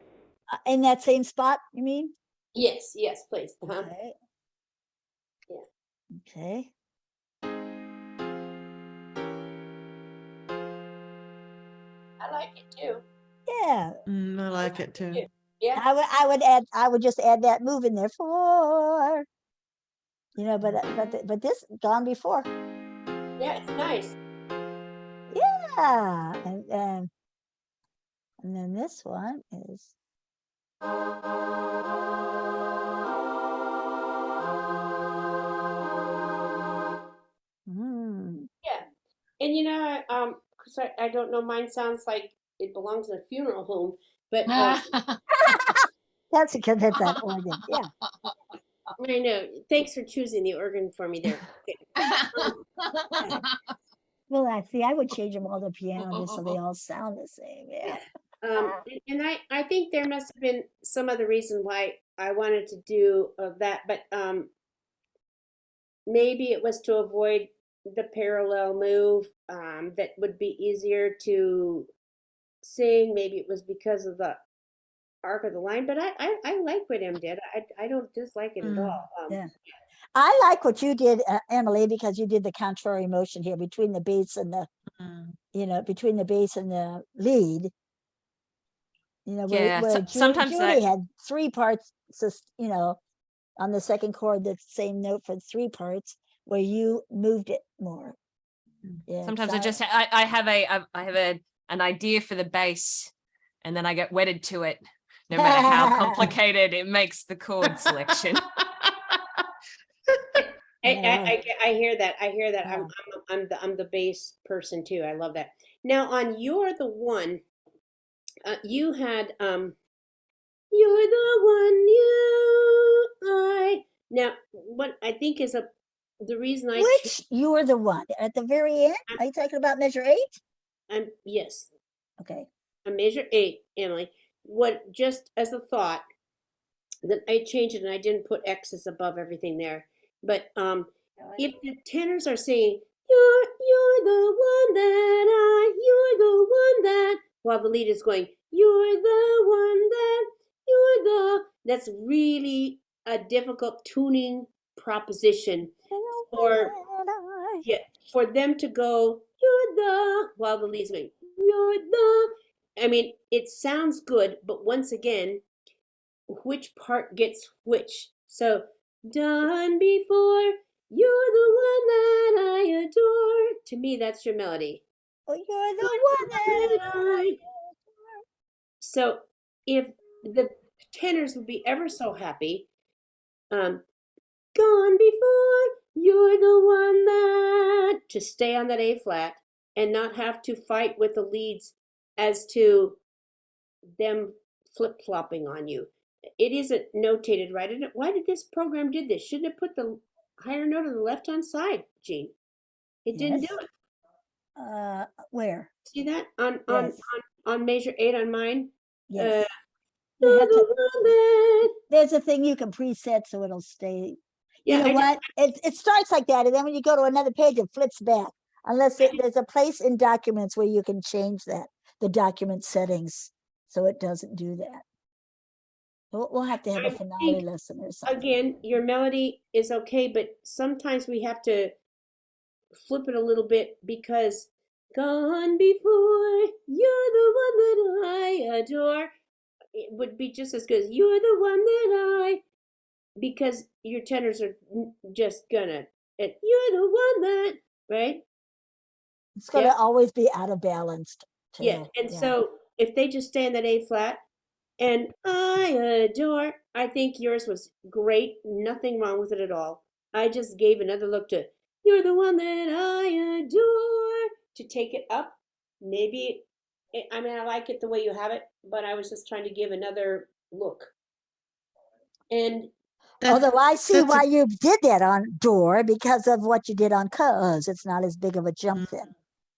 In that same spot, you mean? Yes, yes, please. Uh-huh. Okay. Yeah. Okay. I like it too. Yeah. I like it too. Yeah. I would just add that move in there for, you know, but this gone before. Yeah, it's nice. Yeah. And then this one is. Mm. Yeah. And you know, because I don't know, mine sounds like it belongs in a funeral home, but That's because it's that organ. Yeah. I know. Thanks for choosing the organ for me there. Okay. Well, I would change them all to piano just so they all sound the same. Yeah. And I think there must have been some other reason why I wanted to do that, but maybe it was to avoid the parallel move that would be easier to sing. Maybe it was because of the arc of the line, but I like what M did. I don't dislike it at all. Yeah. I like what you did, Emily, because you did the contrary motion here between the bass and the, you know, between the bass and the lead. You know, Yeah, where sometimes Julie that, had three parts, you know, on the second chord, the same note for three parts, where you moved it more. Yeah. sometimes I have an idea for the bass, and then I get wedded to it, no matter how complicated it makes the chord selection. I hear that. I hear that. Yeah. I'm the bass person too. I love that. Now on You're the One, you had You're the one I now what I think is the reason I Which you were the one at the very end? Are you talking about measure 8? I'm yes, Okay. a measure 8, Emily. What just as a thought that I changed it and I didn't put X's above everything there. But if the tenors are saying you're the one that you're the one that, while the lead is going you're the one that you're the, that's really a difficult tuning proposition for yeah, for them to go you're the, while the lead's going you're the, I mean it sounds good, but once again which part gets which. So, done before, you're the one that I adore. To me, that's your melody. Oh, you're the one that I So if the tenors would be ever so happy, gone before, you're the one that, to stay on that A flat and not have to fight with the leads as to them flip-flopping on you. It isn't notated right. Why did this program did this? Shouldn't it put the higher note on the left-hand side, Gene? It didn't do Yes. it. Where? See that on Yes. on measure 8 on mine? Yes. You're You have the to, one that, there's a thing you can preset so it'll stay. You yeah, know what? It starts like that, and then when you go to another page, it flips back. Unless there's a place in documents where you can change that, the document settings, so it doesn't do that. We'll have to have a I finale think, lesson or something. again, your melody is okay, but sometimes we have to flip it a little bit because gone before, you're the one that I adore. It would be just as good as you're the one that I, because your tenors are just gonna, you're the one that, right? It's going Yeah. to always be out of balance too. Yeah. And so if they just stay in that A flat and I adore, I think yours was great. Nothing wrong with it at all. I just gave another look to you're the one that I adore to take it up. Maybe, I mean, I like it the way you have it, but I was just trying to give another look. And That's, although I see that's a- why you did that on door because of what you did on cuz. It's not as big of a jump then.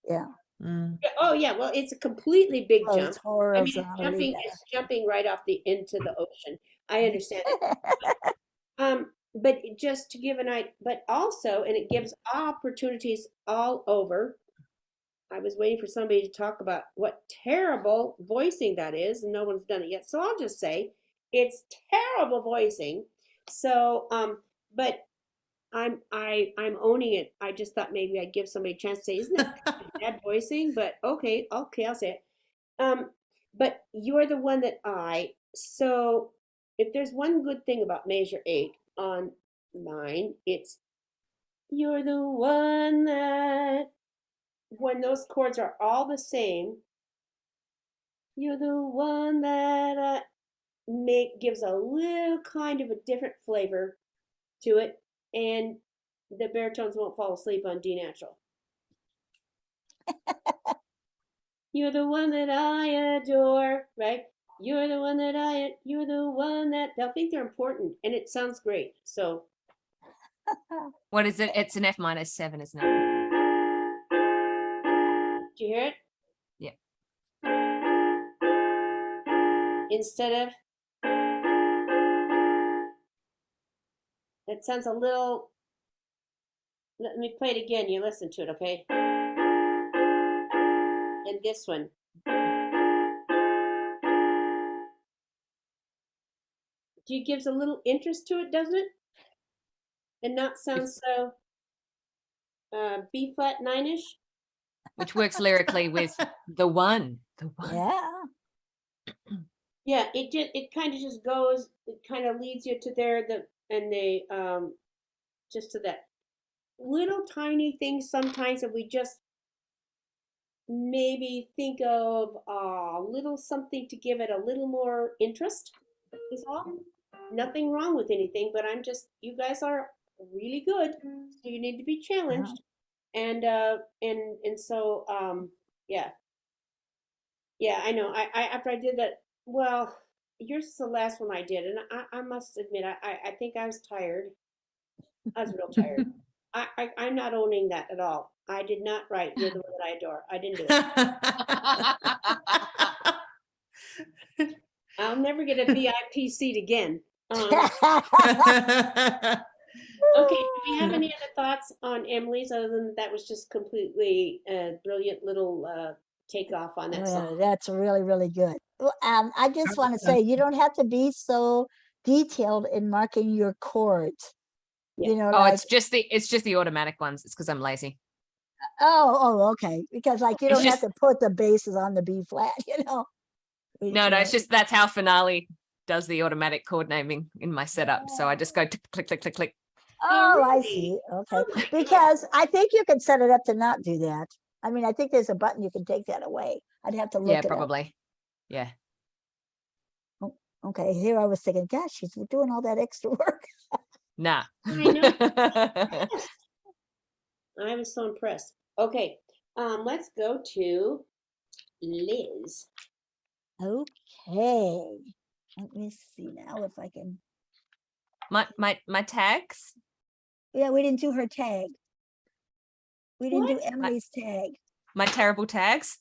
Yeah. mm. oh yeah, well, it's a completely big So jump. it's I mean, horizontally it's jumping right off into the ocean. I understand it. But just to give an idea, but also, and it gives opportunities all over. I was waiting for somebody to talk about what terrible voicing that is, and no one's done it yet. So I'll just say it's terrible voicing. So, but I'm owning it. I just thought maybe I'd give somebody a chance to say, isn't that bad voicing? But okay, I'll say it. But you're the one that so if there's one good thing about measure 8 on mine, it's you're the one that when those chords are all the same, you're the one that gives a little kind of a different flavor to it, and the baritones won't fall asleep on D natural. You're the one that I adore, right? You're the one that you're the one that, they'll think they're important, and it sounds great. So, What is it? It's an F-7, isn't it? did you hear it? Yeah. Instead of, it sounds a little, let me play it again. You listen to it, okay? And this one. Gives a little interest to it, doesn't it? And not sound so B flat 9ish. Which works lyrically with the one. The one. Yeah. Yeah, it kind of just goes. It kind of leads you to there. Just to that little tiny things sometimes that we just maybe think of a little something to give it a little more interest is all. Nothing wrong with anything, but you guys are really good, so you need to be challenged. And so yeah. Yeah, I know. I after I did that, well, yours is the last one I did, and I must admit I think I was tired. I was real tired. I'm not owning that at all. I did not write "You're the one that I adore." I didn't do it. I'll never get a VIP seat again. Okay, do we have any other thoughts on Emily's other than that was just completely brilliant little takeoff on that song? That's really, really good. Well, I just want to say you don't have to be so detailed in marking your chords. Yeah. You know, Oh, like, it's just the automatic ones. It's because I'm lazy. okay. Because like you It's don't have just- to put the basses on the B flat, you know. No, it's just that's how Finale does the automatic chord naming in my setup. So I just go click, click, click, click, click. Oh, I really? see. Okay. Oh my God. Because I think you can set it up to not do that. I mean, I think there's a button you can take that away. I'd have to Yeah, look it up. probably. Yeah. Okay, here I was thinking, gosh, she's doing all that extra work. Nah. I know. Yes. I was so impressed. Okay, let's go to Liz. Okay, let me see now if I can. My tags. Yeah, we didn't do her tag. We didn't do What? Emily's tag. My terrible tags.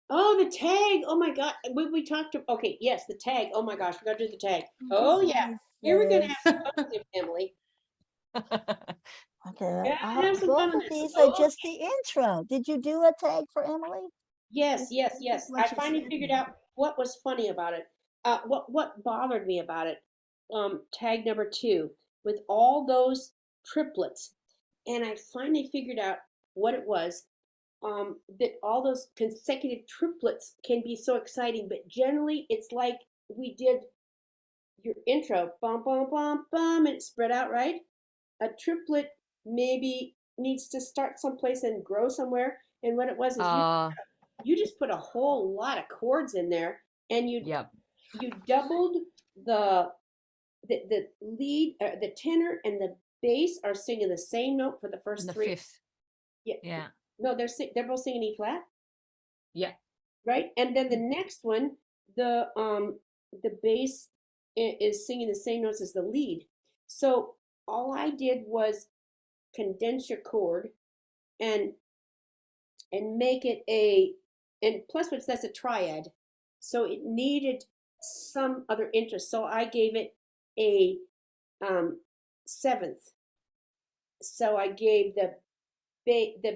Oh, the tag. Oh my God. We talked to, okay, yes, the tag. Oh my gosh, we gotta do the tag. Oh yeah. Here we're gonna have some fun with it, Emily. Okay, Yeah, have some both fun of with this. these are Oh, just the intro. Did you do a tag for Emily? yes, yes, This is yes. what I you finally sent figured me. out what was funny about it. What bothered me about it. Tag number 2 with all those triplets, and I finally figured out what it was. That all those consecutive triplets can be so exciting, but generally it's like we did your intro, bum bum bum bum, and it spread out, right? A triplet maybe needs to start someplace and grow somewhere. And what it was is you just put a whole lot of chords in there, and Yep. you doubled the the lead, the tenor and the bass are singing the same note for the first And the 3. fifth. Yeah. Yeah. No, they're both singing E flat, Yeah. right? And then the next one, the bass is singing the same notes as the lead. So all I did was condense your chord and make it and plus which that's a triad. So it needed some other interest. So I gave it a seventh. So I gave the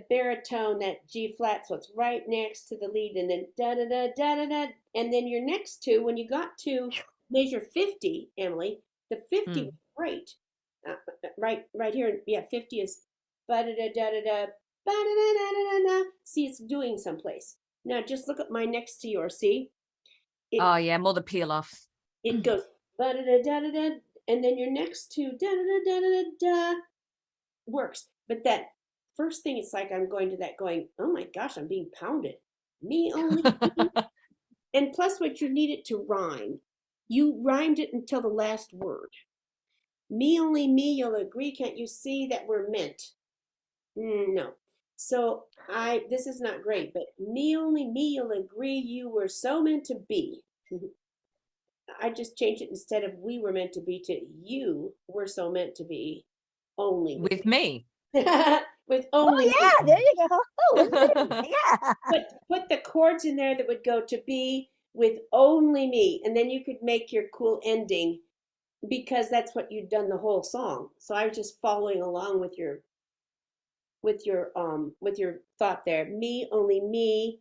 baritone that G flat, so it's right next to the lead, and then da da da da da da, and then your next two, when you got to measure 50, Emily, the 50 was great. Right here, yeah, 50 is ba da da da da da ba da da da da da. See, it's doing someplace. Now just look at my next to yours. See, Oh yeah, more the peel off. it goes ba da da da da da, and then your next two da da da da da da works. But that first thing, it's like I'm going to that going, oh my gosh, I'm being pounded. Me only me. And plus what you need it to rhyme. You rhymed it until the last word. Me only me, you'll agree, can't you see that we're meant? No. So this is not great, but me only me, you'll agree you were so meant to be. I just changed it instead of we were meant to be to you were so meant to be only With me. with Oh only me. yeah, there you go. Oh, yeah. Put the chords in there that would go to be with only me, and then you could make your cool ending because that's what you'd done the whole song. So I was just following along with your thought there. Me, only me,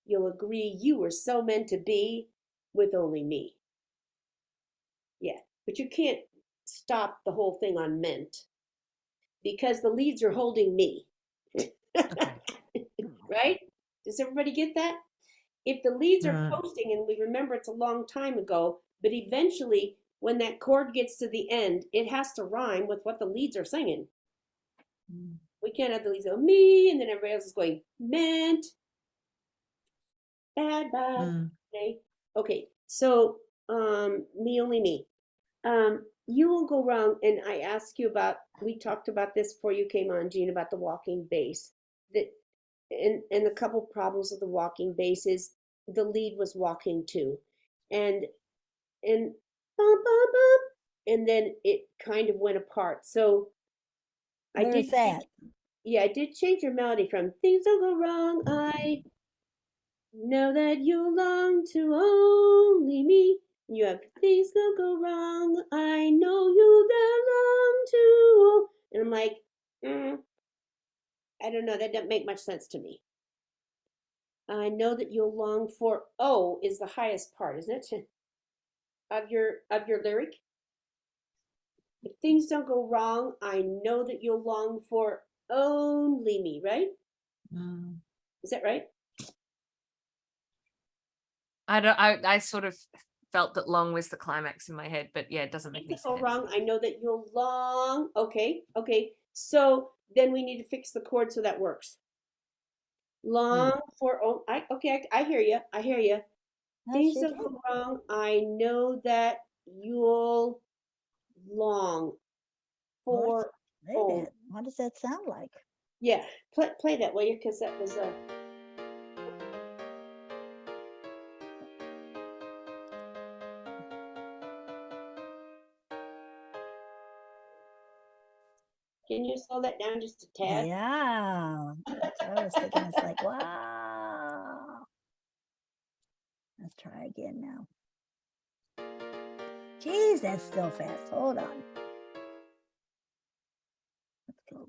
you'll agree you were so meant to be with only me. Yeah, but you can't stop the whole thing on meant because the leads are holding me. Right? Does everybody get that? If the leads are Right. posting, and we remember it's a long time ago, but eventually when that chord gets to the end, it has to rhyme with what the leads are singing. We can't have the leads go me, and then everybody else is going meant, bad, okay. Okay, so me only me. You will go wrong, and I asked you about, we talked about this before you came on, Jean, about the walking bass. That and the couple problems with the walking bass is the lead was walking too. And bum bum bum, and then it kind of went apart. So I Where did is that? yeah, I did change your melody from things don't go wrong. I know that you long to only me. You have things don't go wrong. I know you belong to. And I'm like, I don't know. That doesn't make much sense to me. I know that you'll long for. Oh, is the highest part, isn't it? Of your lyric. If things don't go wrong, I know that you'll long for only me. Right? Is that right? I sort of felt that long was the climax in my head, but yeah, it doesn't make any Things go sense. wrong. I know that you'll long. Okay, okay. So then we need to fix the chord so that works. Long for oh, I hear you. I hear you. No, things she don't did. go wrong. I know that you'll long for Play home. that. What does that sound like? Yeah, play that, will you? Because that was Can you slow that down just a tad? Yeah, that's what I was thinking. It's like, wow. Let's try again now. Geez, that's still fast. Hold on. Let's go.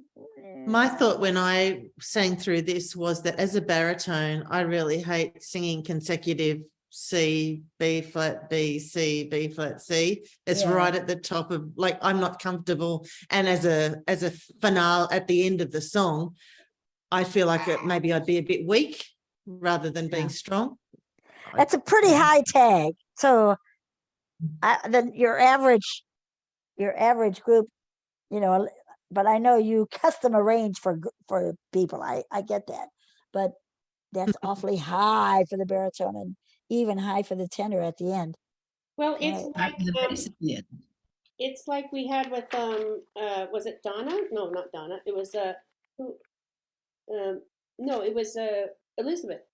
My thought when I sang through this was that as a baritone, I really hate singing consecutive C, B flat, B, C, B flat, C. It's Yeah. right at the top of, like, I'm not comfortable. And as a finale at the end of the song, I feel like maybe I'd be a bit weak rather than being Yeah. strong. That's a pretty Yeah. high tag. So then your average group, you know, but I know you custom arrange for people. I get that, but that's awfully high for the baritone and even high for the tenor at the end. Well, it's Right. like The bass at the end. it's like we had with was it Donna? No, not Donna. It was who no, it was Elizabeth.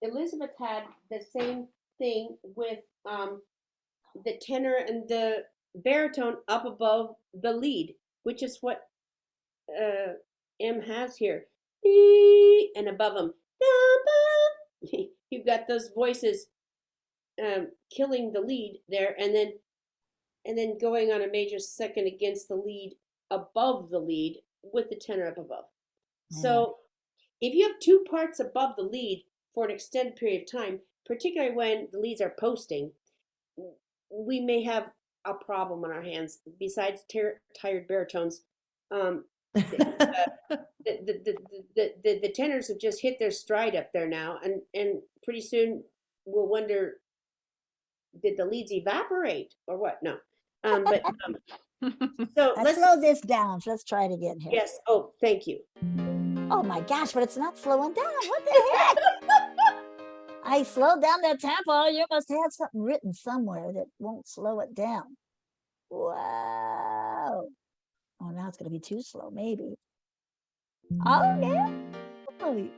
Elizabeth had the same thing with the tenor and the baritone up above the lead, which is what M has here. And above them, you've got those voices killing the lead there, and then going on a major second against the lead above the lead with the tenor up above. Yeah. So if you have two parts above the lead for an extended period of time, particularly when the leads are posting, we may have a problem on our hands. Besides tired baritones, the tenors have just hit their stride up there now, and pretty soon we'll wonder, did the leads evaporate or what? No, but so I let's slowed this down. So let's try it again here. yes. Oh, thank you. Oh my gosh, but it's not slowing down. What the heck? I slowed down the tempo. You must have something written somewhere that won't slow it down. Wow. Oh, now it's going to be too slow, maybe. Oh, no. That's how we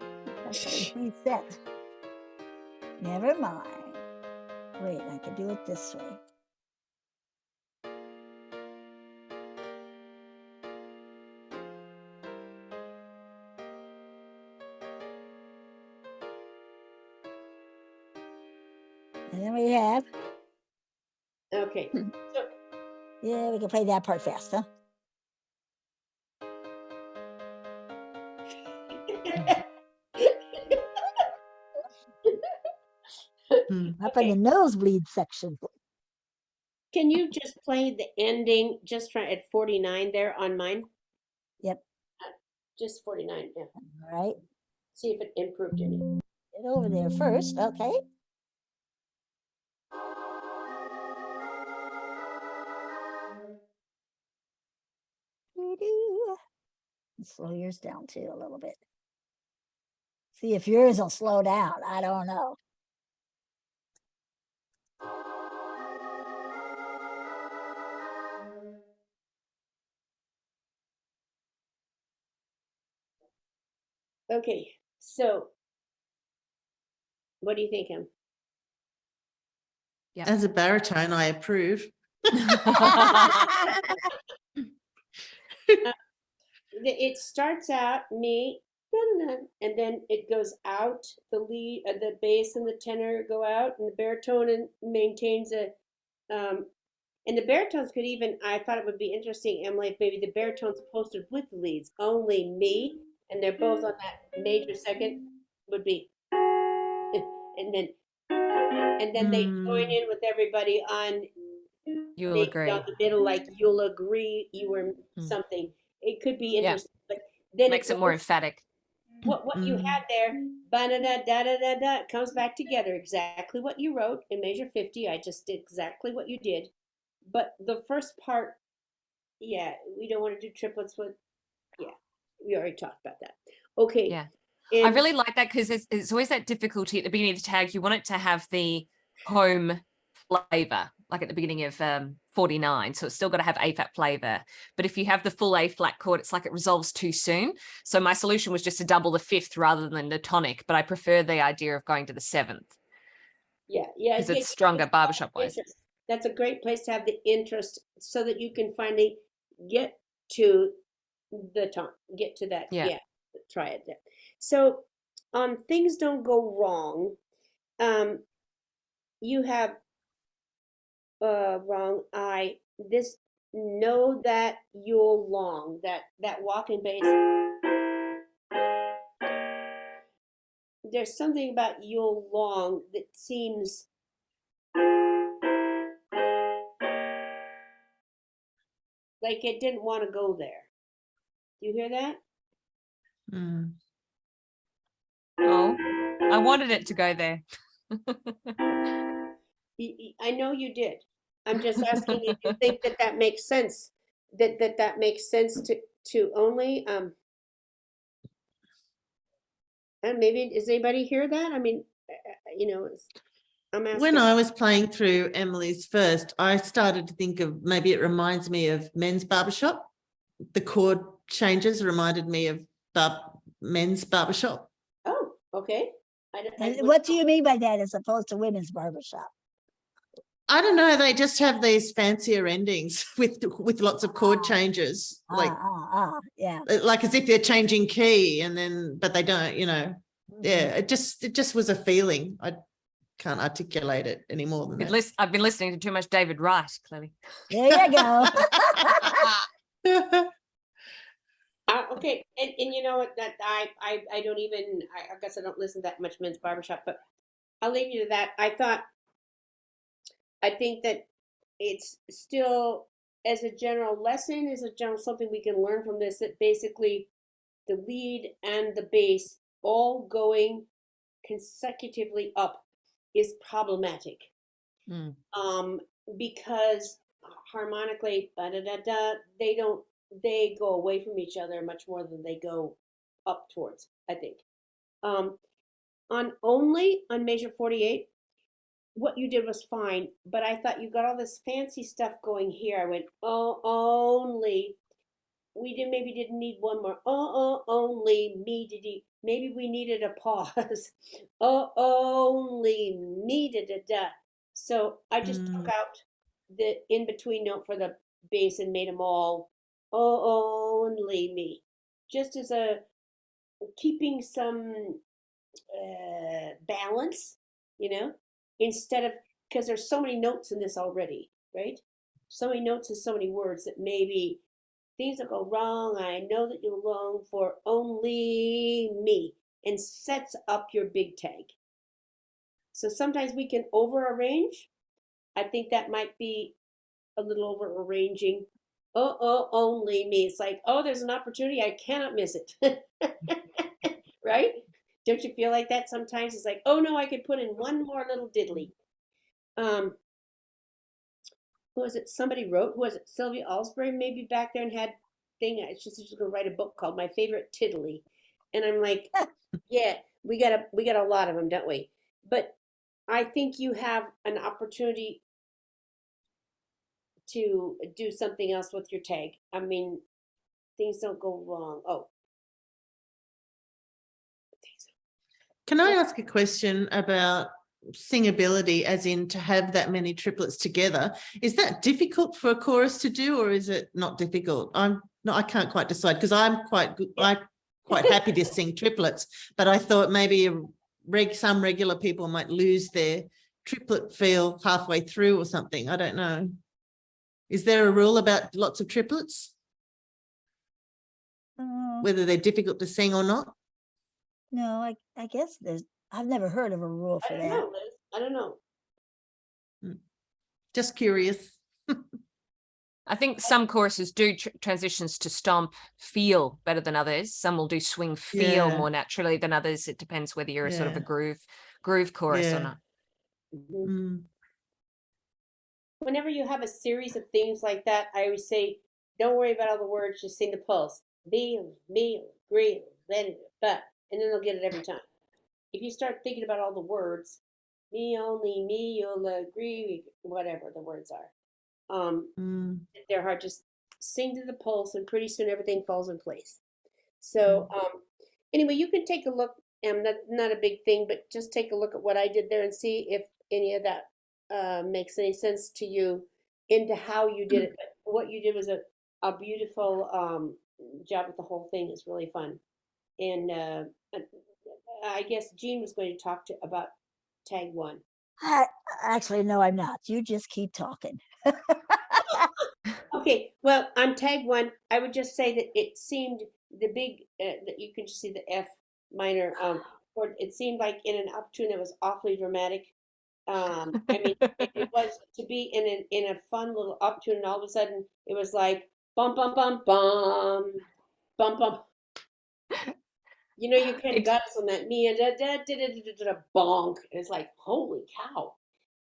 reset. Never mind. Wait, I can do it this way. And then we have, Okay. So yeah, we can play that part fast, huh? Up in the nosebleed section. can you just play the ending just at 49 there on mine? Yep. Just 49. Yeah. All right. See if it improved any. Get over there first. Okay. Slow yours down too a little bit. See if yours will slow down. I don't know. Okay. So what do you think, Em? As a baritone, I approve. It starts out me, and then it goes out. The lead, the bass and the tenor go out, and the baritone maintains a. And the baritones could even. I thought it would be interesting, Emily, if maybe the baritones posted with the leads. Only me, and they're both on that major second, would be, and then they join in with everybody on You'll maybe agree. down the middle, like you'll agree you were something. It could be interesting, but then Makes it more emphatic. what you had there, ba-da-da-da-da-da-da, comes back together exactly what you wrote in measure 50. I just did exactly what you did. But the first part, yeah, we don't want to do triplets with, yeah, we already talked about that. Okay. Yeah. I And really like that because it's always that difficulty at the beginning of the tag. You want it to have the home flavor, like at the beginning of 49. So it's still got to have A flat flavor. But if you have the full A flat chord, it's like it resolves too soon. So my solution was just to double the fifth rather than the tonic. But I prefer the idea of going to the seventh yeah, because it's stronger barbershop wise. interest. That's a great place to have the interest so that you can finally get to the tone, get to that. Yeah. Yeah, try it there. So things don't go wrong. You have wrong I this know that you're long, that walking bass. There's something about you're long that seems like it didn't want to go there. Do you hear that? Mm. Oh, I wanted it to go there. I know you did. I'm just asking if you think that that makes sense. That makes sense to only and maybe does anybody hear that? I mean, you know, I'm asking. When I was playing through Emily's first, I started to think of maybe it reminds me of men's barbershop. The chord changes reminded me of men's barbershop. Oh, okay. And what do you mean by that as opposed to women's barbershop? I don't know. They just have these fancier endings with lots of chord changes, like Yeah. as if they're changing key, and then but they don't. Yeah. It just was a feeling. I can't articulate it any more than that. I've been listening to too much David Wright, clearly. There you go. Okay, and you know what, that I don't even, I guess I don't listen that much men's barbershop, but I'll leave you to that. I think that it's still, as a general lesson, as a general something we can learn from this, that basically the lead and the bass all going consecutively up is problematic. Mm. Because harmonically, they go away from each other much more than they go up towards, I think. On Measure 48, what you did was fine, but I thought you got all this fancy stuff going here. I went, oh, only. Maybe didn't need one more. Only me did he. Maybe we needed a pause. Only me da. So I just took out the in between note for the bass and made them all only me, just as a keeping some balance, instead of, because there's so many notes in this already, right? So many notes and so many words that maybe things that go wrong. I know that you long for only me, and sets up your big tag. So sometimes we can over arrange. I think that might be a little over arranging. Only me. It's like, oh, there's an opportunity. I cannot miss it. Right? Don't you feel like that sometimes? It's like, oh no, I could put in one more little diddly. Who was it? Somebody wrote, who was it? Sylvia Alsbury maybe back there and had thing. She's gonna write a book called My Favorite Tiddly. And I'm like, yeah, we got a lot of them, don't we? But I think you have an opportunity to do something else with your tag. I mean, things don't go wrong. Oh. Can I ask a question about singability, as in to have that many triplets together? Is that difficult for a chorus to do, or is it not difficult? I can't quite decide, because I'm quite good. I'm quite happy to sing triplets, but I thought maybe some regular people might lose their triplet feel halfway through or something. I don't know. Is there a rule about lots of triplets, whether they're difficult to sing or not? No, I guess I've never heard of a rule for I don't that. know, Liz. I don't know. Just curious. I think some choruses do transitions to stomp feel better than others. Some will do swing feel Yeah. more naturally than others. It depends whether you're a sort of a Yeah. groove chorus or Yeah. not. Mm. Whenever you have a series of things like that, I always say, don't worry about all the words, just sing the pulse. Be, agree, let it, but and then they'll get it every time. If you start thinking about all the words, me only, me, you'll agree, whatever the words are, they're hard. Just sing to the pulse, and pretty soon everything falls in place. So anyway, you can take a look, and that's not a big thing, but just take a look at what I did there and see if any of that makes any sense to you into how you did it. But what you did was a beautiful job with the whole thing. It's really fun. And I guess Jean was going to talk about tag 1. Actually, no, I'm not. You just keep talking. Okay, well, on tag 1, I would just say that it seemed the big, that you can just see the F minor chord. It seemed like in an uptune that was awfully dramatic. I mean, it was to be in a fun little uptune, and all of a sudden it was like bum bum bum bum bum bum. You know, you kind of got us on that me da da da da da da bonk. It's like, holy cow.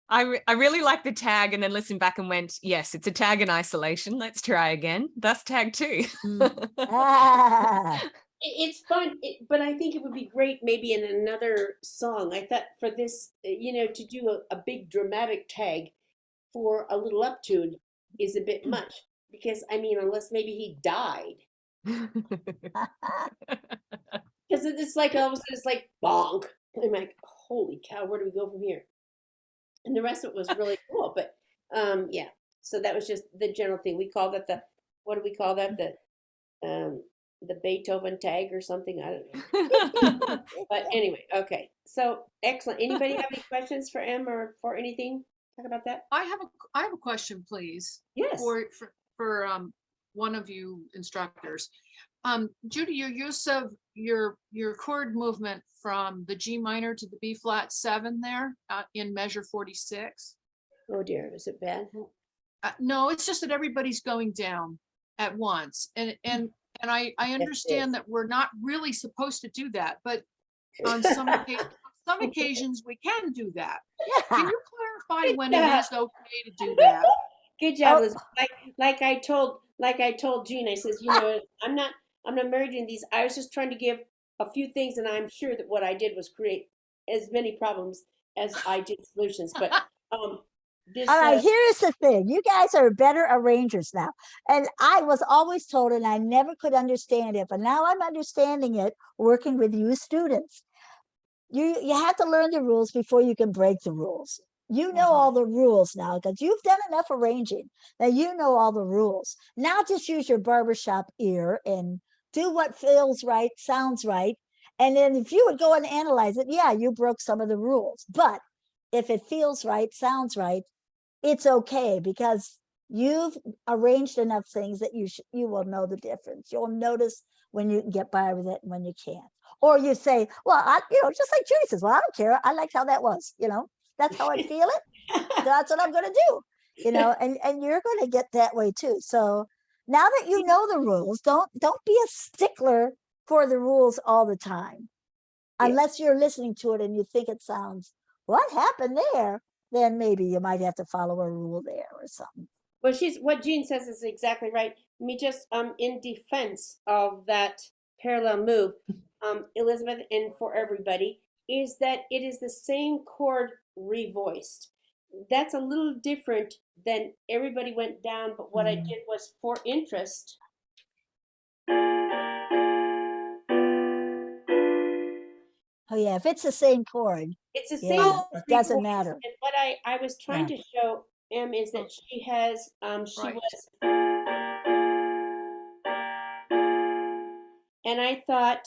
I really like the tag, and then listened back and went, yes, it's a tag in isolation. Let's try again. That's tag 2. Ah, It's fun, but I think it would be great maybe in another song. I thought for this, to do a big dramatic tag for a little uptune is a bit much, because I mean, unless maybe he died, because it's like all of a sudden it's like bonk. I'm like, holy cow, where do we go from here? And the rest of it was really cool, but yeah. So that was just the general thing. We call that what do we call that? The Beethoven tag or something. I don't know. But anyway, okay. So excellent. Anybody have any questions for Em or for anything? Talk about that. I have a question, please, Yes. for one of you instructors. Judy, your use of your chord movement from the G minor to the B flat 7 there in measure 46. Oh dear, is it bad? No, it's just that everybody's going down at once, and I understand that we're not really supposed to do that, but on some occasions we can do that. Can you clarify when it is okay to do that? Good job, Oh. Liz. Like I told Jean, I says, I'm not married in these. I was just trying to give a few things, and I'm sure that what I did was create as many problems as I did solutions. But this. all right, here's the thing. You guys are better arrangers now. And I was always told, and I never could understand it, but now I'm understanding it working with you students. You have to learn the rules before you can break the rules. You know all the rules now because you've done enough arranging that you know all the rules. Now just use your barbershop ear and do what feels right, sounds right. And then if you would go and analyze it, yeah, you broke some of the rules. But if it feels right, sounds right, it's okay because you've arranged enough things that you will know the difference. You'll notice when you can get by with it and when you can't. Or you say, well, just like Judy says, well, I don't care. I liked how that was, that's how I feel it. That's what I'm going to do, and you're going to get that way too. So now that you know the rules, don't be a stickler for the rules all the time. Yeah. Unless you're listening to it and you think it sounds, what happened there? Then maybe you might have to follow a rule there or something. Well, what Jean says is exactly right. Let me just in defense of that parallel move, Elizabeth, and for everybody, is that it is the same chord revoiced. That's a little different than everybody went down, but what I did was for interest. Oh yeah, if it's the same chord, It's the yeah, same. it doesn't revoiced. matter. And what I was trying to show Em is that she has Right. was, and I thought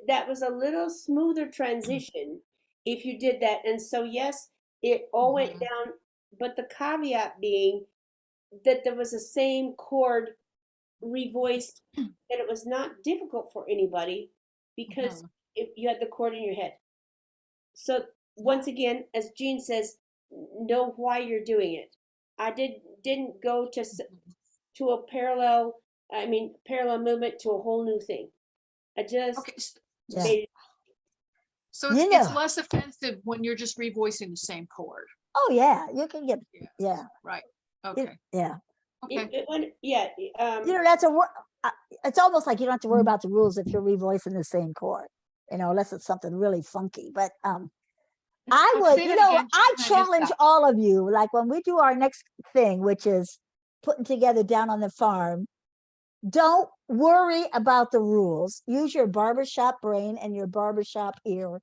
that was a little smoother transition if you did that. And so yes, it all went down, but the caveat being that there was the same chord revoiced, that it was not difficult for anybody because you had the chord in your head. So once again, as Jean says, know why you're doing it. I didn't go to a parallel movement to a whole new thing. I just made it. So it's less offensive when you're just revoicing the same chord. Oh yeah, you can get Right. Okay. yeah. Okay. Yeah, You know, it's almost like you don't have to worry about the rules if you're revoicing the same chord, you know, unless it's something really funky. But I Oh, would, say you that know, again, I Susan, I missed challenge that. all of you, like when we do our next thing, which is putting together down on the farm, don't worry about the rules. Use your barbershop brain and your barbershop ear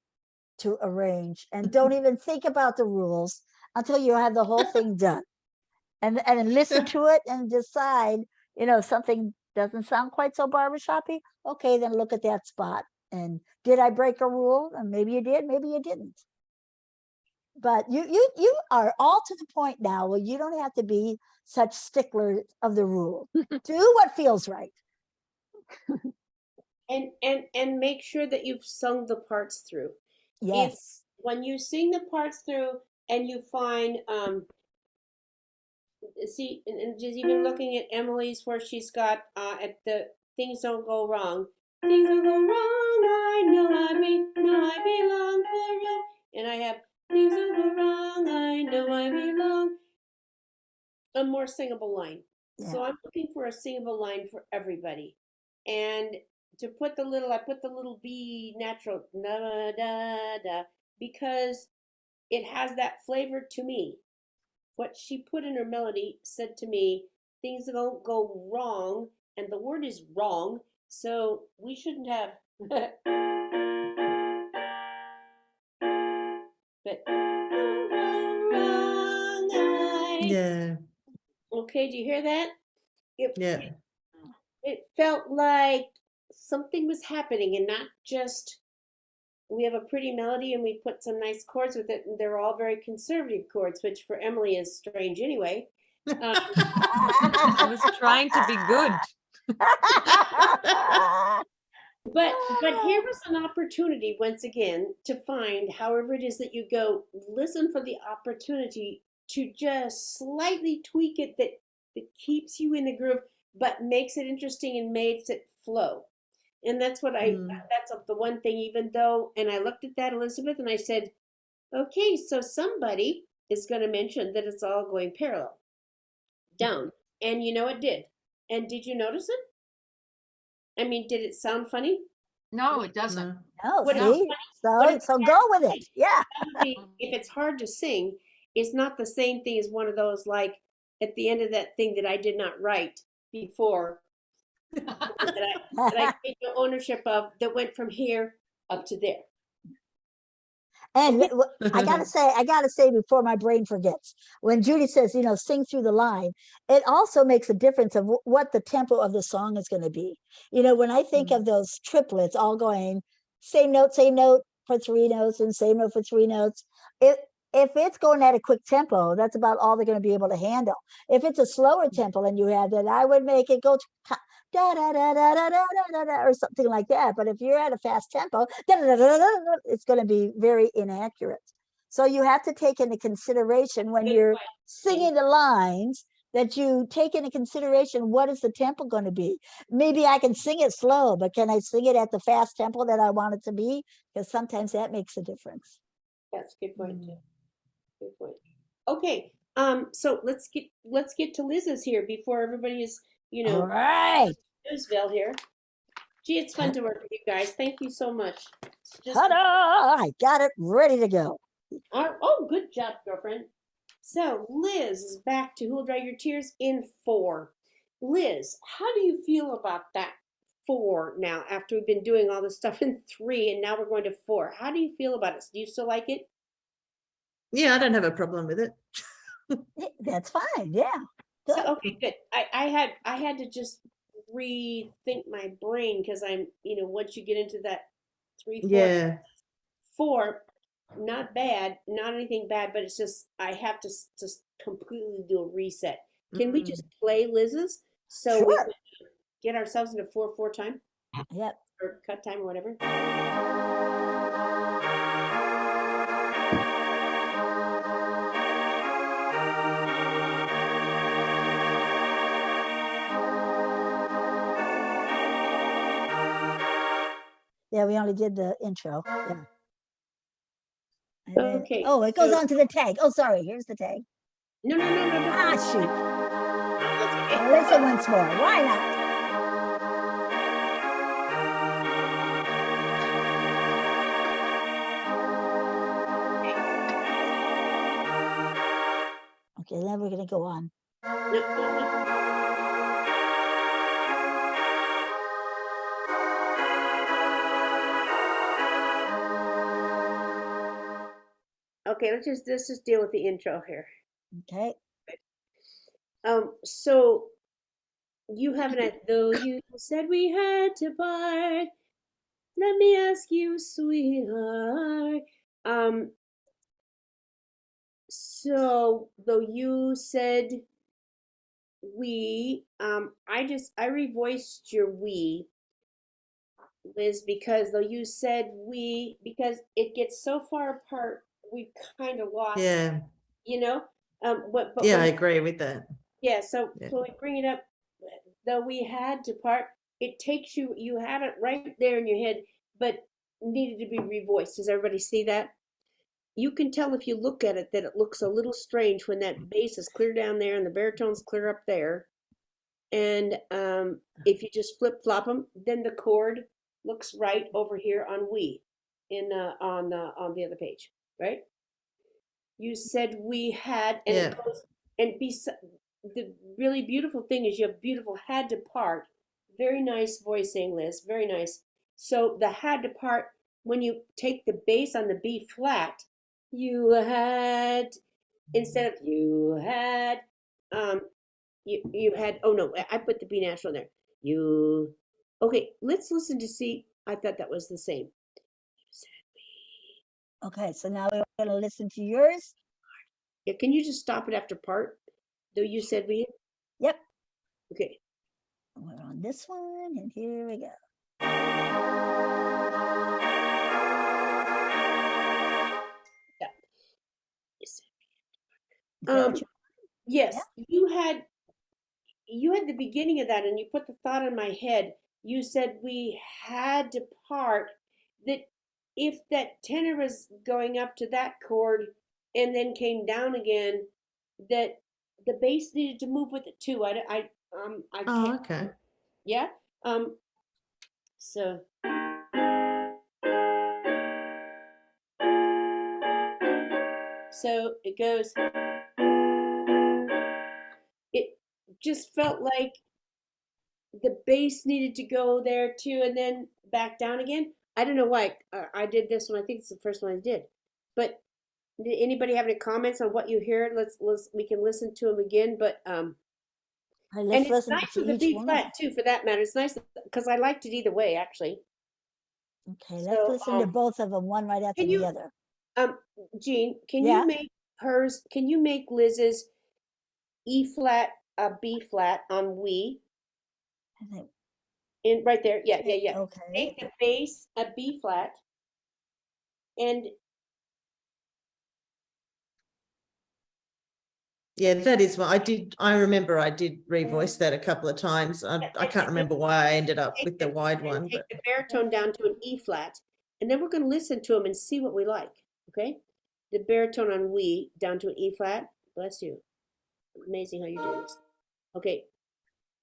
to arrange, and don't even think about the rules until you have the whole thing done. And then listen to it and decide, you know, something doesn't sound quite so barbershoppy. Okay, then look at that spot. And did I break a rule? And maybe you did, maybe you didn't. But you are all to the point now where you don't have to be such sticklers of the rule. Do what feels right. and make sure that you've sung the parts through. If Yes. when you sing the parts through and you find see, and just even looking at Emily's where she's got at the things don't go wrong. Things don't go wrong. I know I belong for you. And I have things don't go wrong. I know I belong. A more singable line. So Yeah. I'm looking for a singable line for everybody. And to put I put the little B natural da da da because it has that flavor to me. What she put in her melody said to me, things don't go wrong, and the word is wrong, so we shouldn't have. But wrong, Yeah, okay, do you hear that? It yeah. it felt like something was happening, and not just we have a pretty melody and we put some nice chords with it, and they're all very conservative chords, which for Emily is strange anyway. I was trying to be good. But here was an opportunity once again to find, however it is that you go, listen for the opportunity to just slightly tweak it that keeps you in the groove, but makes it interesting and makes it flow. And that's what Mm. that's the one thing, even though, and I looked at that, Elizabeth, and I said, okay, so somebody is going to mention that it's all going parallel down. And you know it did. And did you notice it? I mean, did it sound funny? No, it doesn't. No. Oh, What is No. see? what is So go with it. Yeah. probably, if it's hard to sing, it's not the same thing as one of those like at the end of that thing that I did not write before that I take no ownership of that went from here up to there. And Okay. I gotta say before my brain forgets, when Judy says, you know, sing through the line, it also makes a difference of what the tempo of the song is going to be. You know, when I think Mm. of those triplets all going same note for 3 notes and same note for 3 notes, if it's going at a quick tempo, that's about all they're going to be able to handle. If it's a slower tempo and you have that, I would make it go da da da da da da da da or something like that. But if you're at a fast tempo, it's going to be very inaccurate. So you have to take into consideration when Good you're point. singing the lines that you take into consideration what is the tempo going to be. Maybe I can sing it slow, but can I sing it at the fast tempo that I want it to be? Because sometimes that makes a difference. That's a good point too. Mm. Good point. Okay. So let's get to Liz's here before everybody is, you All know, right. Newsville here. Gee, it's fun to work with you guys. Thank you so much. It's just Ta-da! I got it ready to go. oh, good job, girlfriend. So Liz is back to Who'll Dry Your Tears in 4. Liz, how do you feel about that 4 now after we've been doing all this stuff in 3 and now we're going to 4? How do you feel about it? Do you still like it? Yeah, I don't have a problem with it. That's fine. Yeah. So Good. okay, good. I had to just rethink my brain because I'm, once you get into that 3, 4, Yeah. 4, not bad, not anything bad, but it's just I have to just completely do a reset. Can we just play Liz's so we Sure. can get ourselves into 4/4 time Yep. or cut time or whatever? Yeah, we only did the intro. Yeah. And then, Okay, oh, it goes so on to the tag. Oh, sorry. Here's the tag. no. Ah, shoot. We'll listen once more. Why not? Okay, then we're gonna go on. Okay, let's just deal with the intro here. Okay. So you haven't had, though you said we had to part. Let me ask you, sweetheart. So though you said we, I revoiced your we, Liz, because though you said we, because it gets so far apart, we kind of lost, Yeah, you know? But yeah, when I agree with that. Yeah, so Yeah. when we bring it up, though we had to part, it takes you, you had it right there in your head, but needed to be revoiced. Does everybody see that? You can tell if you look at it that it looks a little strange when that bass is clear down there and the baritone's clear up there. And if you just flip flop them, then the chord looks right over here on we, on the other page, right? You said we had, and Yeah. it goes, and the really beautiful thing is you have beautiful had to part. Very nice voicing, Liz, very nice. So the had to part, when you take the bass on the B flat, you had, instead of you had, you had, oh no, I put the B natural there. You, okay, let's listen to see, I thought that was the same. Okay, so now we're gonna listen to yours. Yeah, can you just stop it after part? Though you said we, Yep. okay. We're on this one, and here we go. Yeah. Okay, Um, what you- yes, Yeah. you had the beginning of that and you put the thought in my head. You said we had to part, that if that tenor was going up to that chord and then came down again, that the bass needed to move with it too. I Oh, can't, okay. yeah. Um, so so it goes, it just felt like the bass needed to go there too and then back down again. I don't know why I did this one. I think it's the first one I did. But did anybody have any comments on what you hear? Let's we can listen to them again. But and Let's it's listen nice to with the each B one. flat too, for that matter. It's nice because I liked it either way, actually. Okay, let's So listen to both of them, one right after can the you other. Jean, can Yeah. you make hers? Can you make Liz's E flat B flat on we? I think- In right there, yeah. Okay. Make the bass a B flat, and Yeah, that is what I did. I remember I did revoice that a couple of times. I can't remember why I ended up with the wide one, take but the baritone down to an E flat, and then we're going to listen to them and see what we like. Okay, the baritone on we down to an E flat. Bless you. Amazing how you do this. Okay,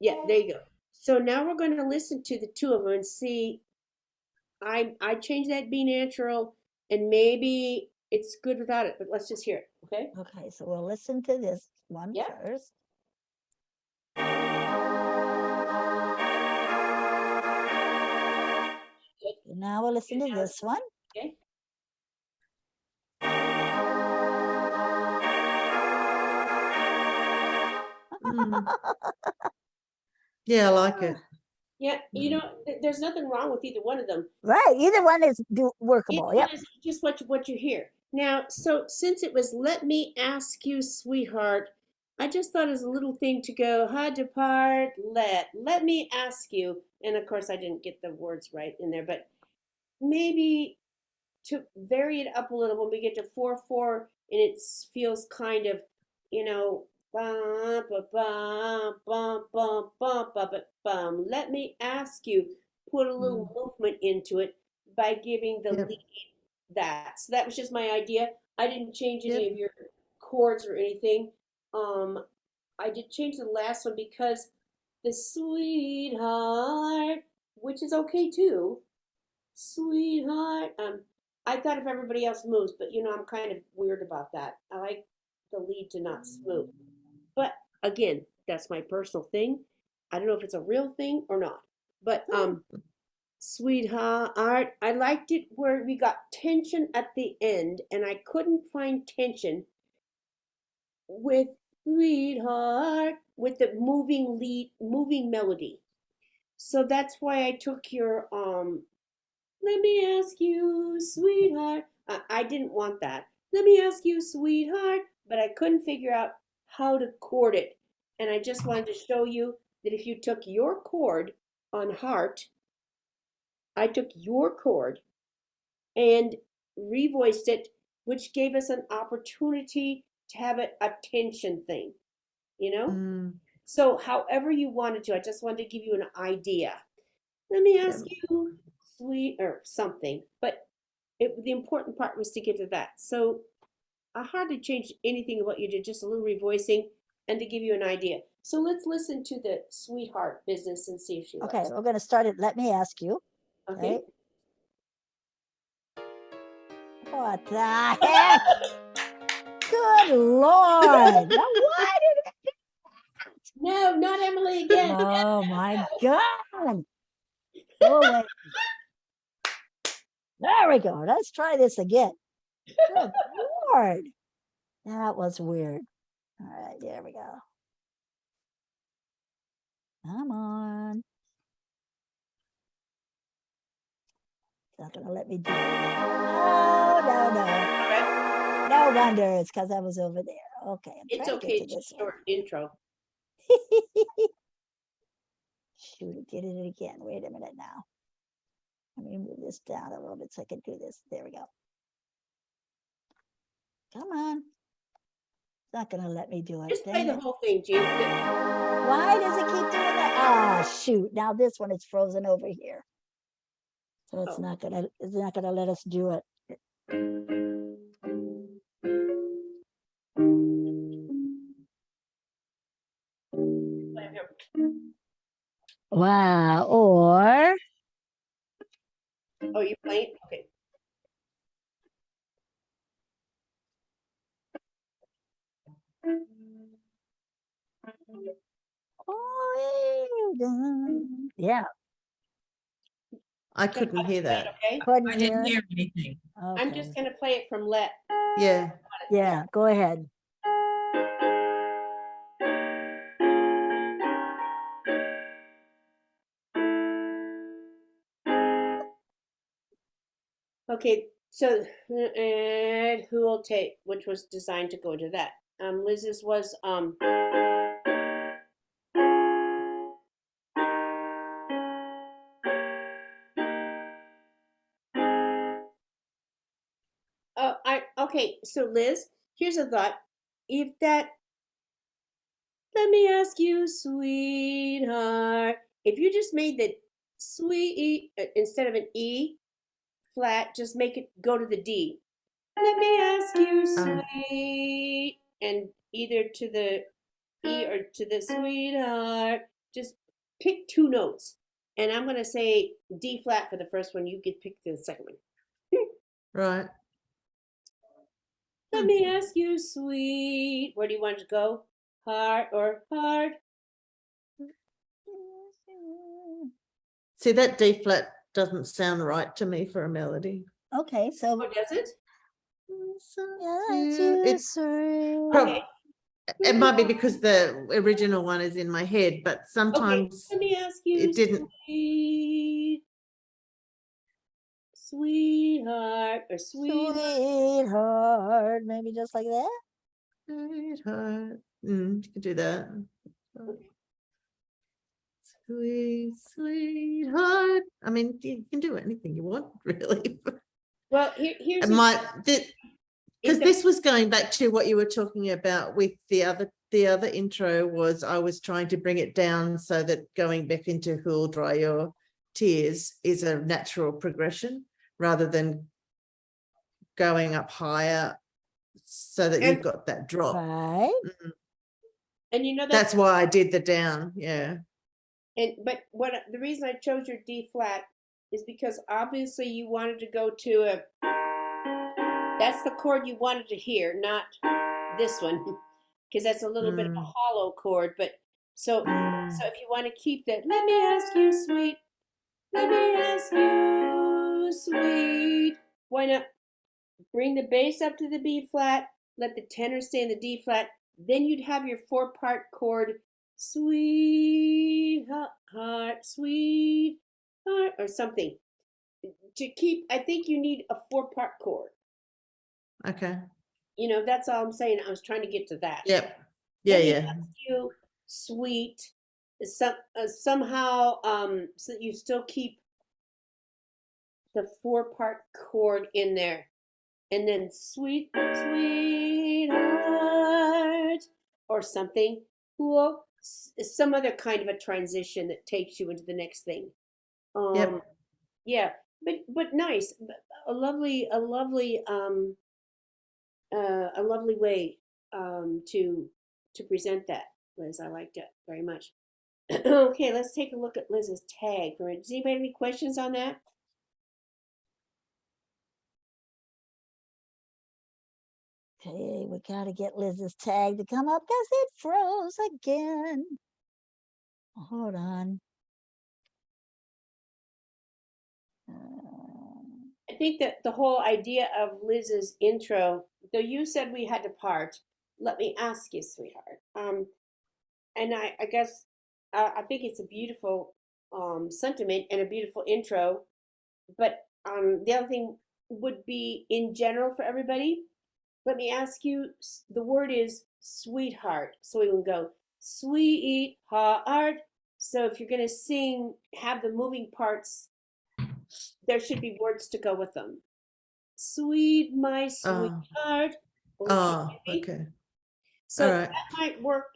yeah, there you go. So now we're going to listen to the two of them and see. I changed that B natural, and maybe it's good without it, but let's just hear it. Okay. Okay, so we'll listen to this one Yeah. first. Now we'll listen to Now this one. Okay. mm, yeah, I like it. Yeah, you know, there's nothing wrong with either one of them. Right, either one is workable. Either Yep. one is just what you hear. Now, so since it was "Let me ask you, sweetheart," I just thought as a little thing to go, "Hard to part, let me ask you," and of course I didn't get the words right in there, but maybe to vary it up a little when we get to 4/4 and it feels kind of, you know, bum ba bum bum bum bum bum bum. Let me ask you, put a little movement into it by giving the Yep. lead that. So that was just my idea. I didn't change any Yep. of your chords or anything. Um, I did change the last one because the sweetheart, which is okay too. Sweetheart. I thought if everybody else moves, but I'm kind of weird about that. I like the lead to not move. But again, that's my personal thing. I don't know if it's a real thing or not. But sweetheart, I liked it where we got tension at the end, and I couldn't find tension with sweetheart with the moving lead, moving melody. So that's why I took your let me ask you, sweetheart. I didn't want that. Let me ask you, sweetheart, but I couldn't figure out how to chord it. And I just wanted to show you that if you took your chord on heart, I took your chord and revoiced it, which gave us an opportunity to have a tension thing, you know? Mm, So however you wanted to, I just wanted to give you an idea. Let me ask you, sweet, or something. But the important part was to get to that. So I hardly changed anything of what you did, just a little revoicing and to give you an idea. So let's listen to the sweetheart business and see if she Okay, likes it. we're gonna start it. Let me ask you. Okay. Okay. What the heck? Good Lord. Now why did No, not Emily again. Oh my God. Go away. There we go. Let's try this again. Good Lord. That was weird. All right, there we go. Come on. It's not gonna let me do it. No, no, no. No wonder it's because I was over there. Okay, I'm It's trying to okay. get to It's this a short intro. one. Shoot, it did it again. Wait a minute now. Let me move this down a little bit so I can do this. There we go. Come on. It's not gonna let me do it. Just play Dang the it. whole thing, Jean. Why does it keep doing that? Oh shoot. Now this one is frozen over here. So it's Oh. not gonna let us do it. Wow. Or Oh, you playing? Okay. yeah. I couldn't hear that. Okay. Couldn't I didn't hear. hear anything. I'm Okay. just gonna play it from Let. Yeah. Yeah, go ahead. Okay, so and who will take, which was designed to go to that. Liz's was okay, so Liz, here's a thought. If that let me ask you, sweetheart, if you just made the sweet instead of an E flat, just make it go to the D. Let me ask you, sweet, and either to the E or to the sweetheart. Just pick two notes. And I'm going to say D flat for the first one. You get pick the second one. Right. Let me ask you, sweet. Where do you want to go? Heart or hard? See, that D flat doesn't sound right to me for a melody. Okay, so Oh, does it? Prob- it might be because the original one is in my head, but Okay, sometimes let me ask you, it didn't. sweet, sweetheart or sweetheart, maybe just like that. Sweetheart. You can do that. Sweet, sweetheart. I mean, you can do anything you want, really. Well, here's It might, because this was going back to what you were talking about with the other intro was I was trying to bring it down so that going back into Who'll Dry Your Tears is a natural progression rather than going up higher so that you've got that drop. Right. And you know That's why I did the down. Yeah. but what the reason I chose your D flat is because obviously you wanted to go to a, that's the chord you wanted to hear, not this one, because that's a little bit of a Mm, hollow chord. But so mm. if you want to keep that, let me ask you, sweet, let me ask you, sweet, why not bring the bass up to the B flat, let the tenor stay in the D flat, then you'd have your 4-part chord, sweetheart, sweetheart, or something. To keep, I think you need a 4-part chord. Okay. You know, that's all I'm saying. I was trying to get to that. Yep. Yeah, Let me yeah. ask you, sweet, somehow, so that you still keep the 4-part chord in there. And then sweet, sweetheart, or something. Well, some other kind of a transition that takes you into the next thing. Yep. Yeah, but nice, a lovely way to present that, Liz. I liked it very much. Okay, let's take a look at Liz's tag. Does anybody have any questions on that? Okay, we gotta get Liz's tag to come up because it froze again. Hold on. I think that the whole idea of Liz's intro, though you said we had to part, let me ask you, sweetheart. And I guess I think it's a beautiful sentiment and a beautiful intro. But the other thing would be in general for everybody. Let me ask you, the word is sweetheart. So we can go sweetheart. So if you're going to sing, have the moving parts, there should be words to go with them. Sweet, my Oh, sweetheart. oh, Okay. okay. So All right. that might work.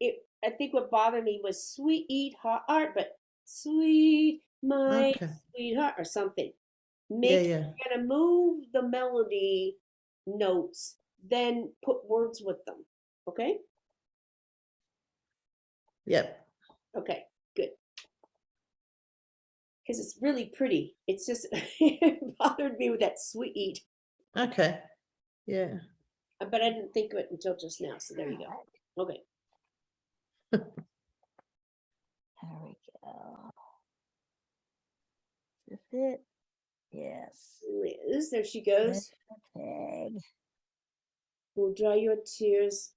I think what bothered me was sweetheart, but sweet, my Okay. sweetheart, or something. Yeah, Make, yeah. you're gonna move the melody notes, then put words with them. Okay? Yep. Okay, good. Because it's really pretty. It's just it bothered me with that sweet, Okay. Yeah. but I didn't think of it until just now. So there you go. Okay. There we go. Is this it? Yes. Liz, there she There's goes. the tag. Will dry your tears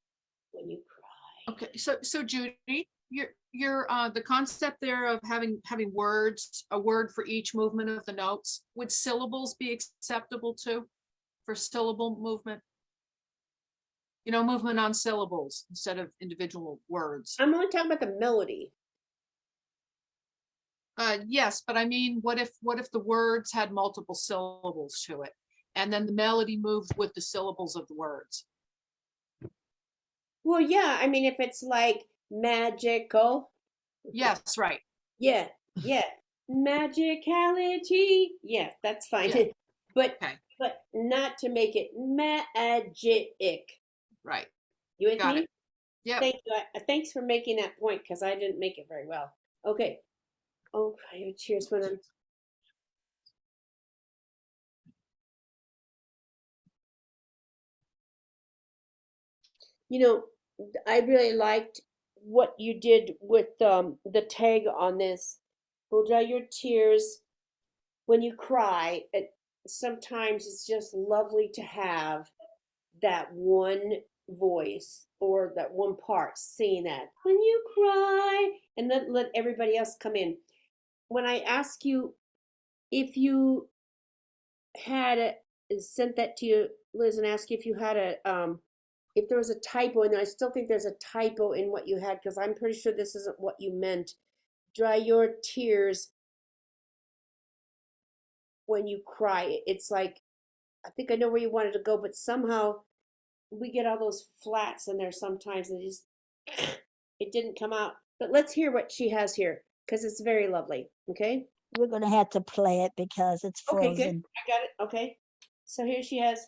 when you cry. Okay, so Judy, your the concept there of having words, a word for each movement of the notes, would syllables be acceptable too for syllable movement? You know, movement on syllables instead of individual words. I'm only talking about the melody. Yes, but I mean, what if the words had multiple syllables to it, and then the melody moved with the syllables of the words? Well, yeah, I mean, if it's like magical, Yes, right. yeah, yeah, magicality, yeah, that's fine. Yeah. But Okay, not to make it magic. right. You with Got me? it. Yep. Thank you. Thanks for making that point because I didn't make it very well. Okay. Oh, cheers when I'm. You know, I really liked what you did with the tag on this. Will dry your tears when you cry. Sometimes it's just lovely to have that one voice or that one part singing that when you cry, and then let everybody else come in. When I ask you if you had sent that to you, Liz, and ask you if you had if there was a typo, and I still think there's a typo in what you had because I'm pretty sure this isn't what you meant. Dry your tears when you cry. It's like, I think I know where you wanted to go, but somehow we get all those flats in there sometimes and it didn't come out. But let's hear what she has here because it's very lovely. Okay. We're gonna have to play it because it's Okay, good. frozen. I got it. Okay. So here she has.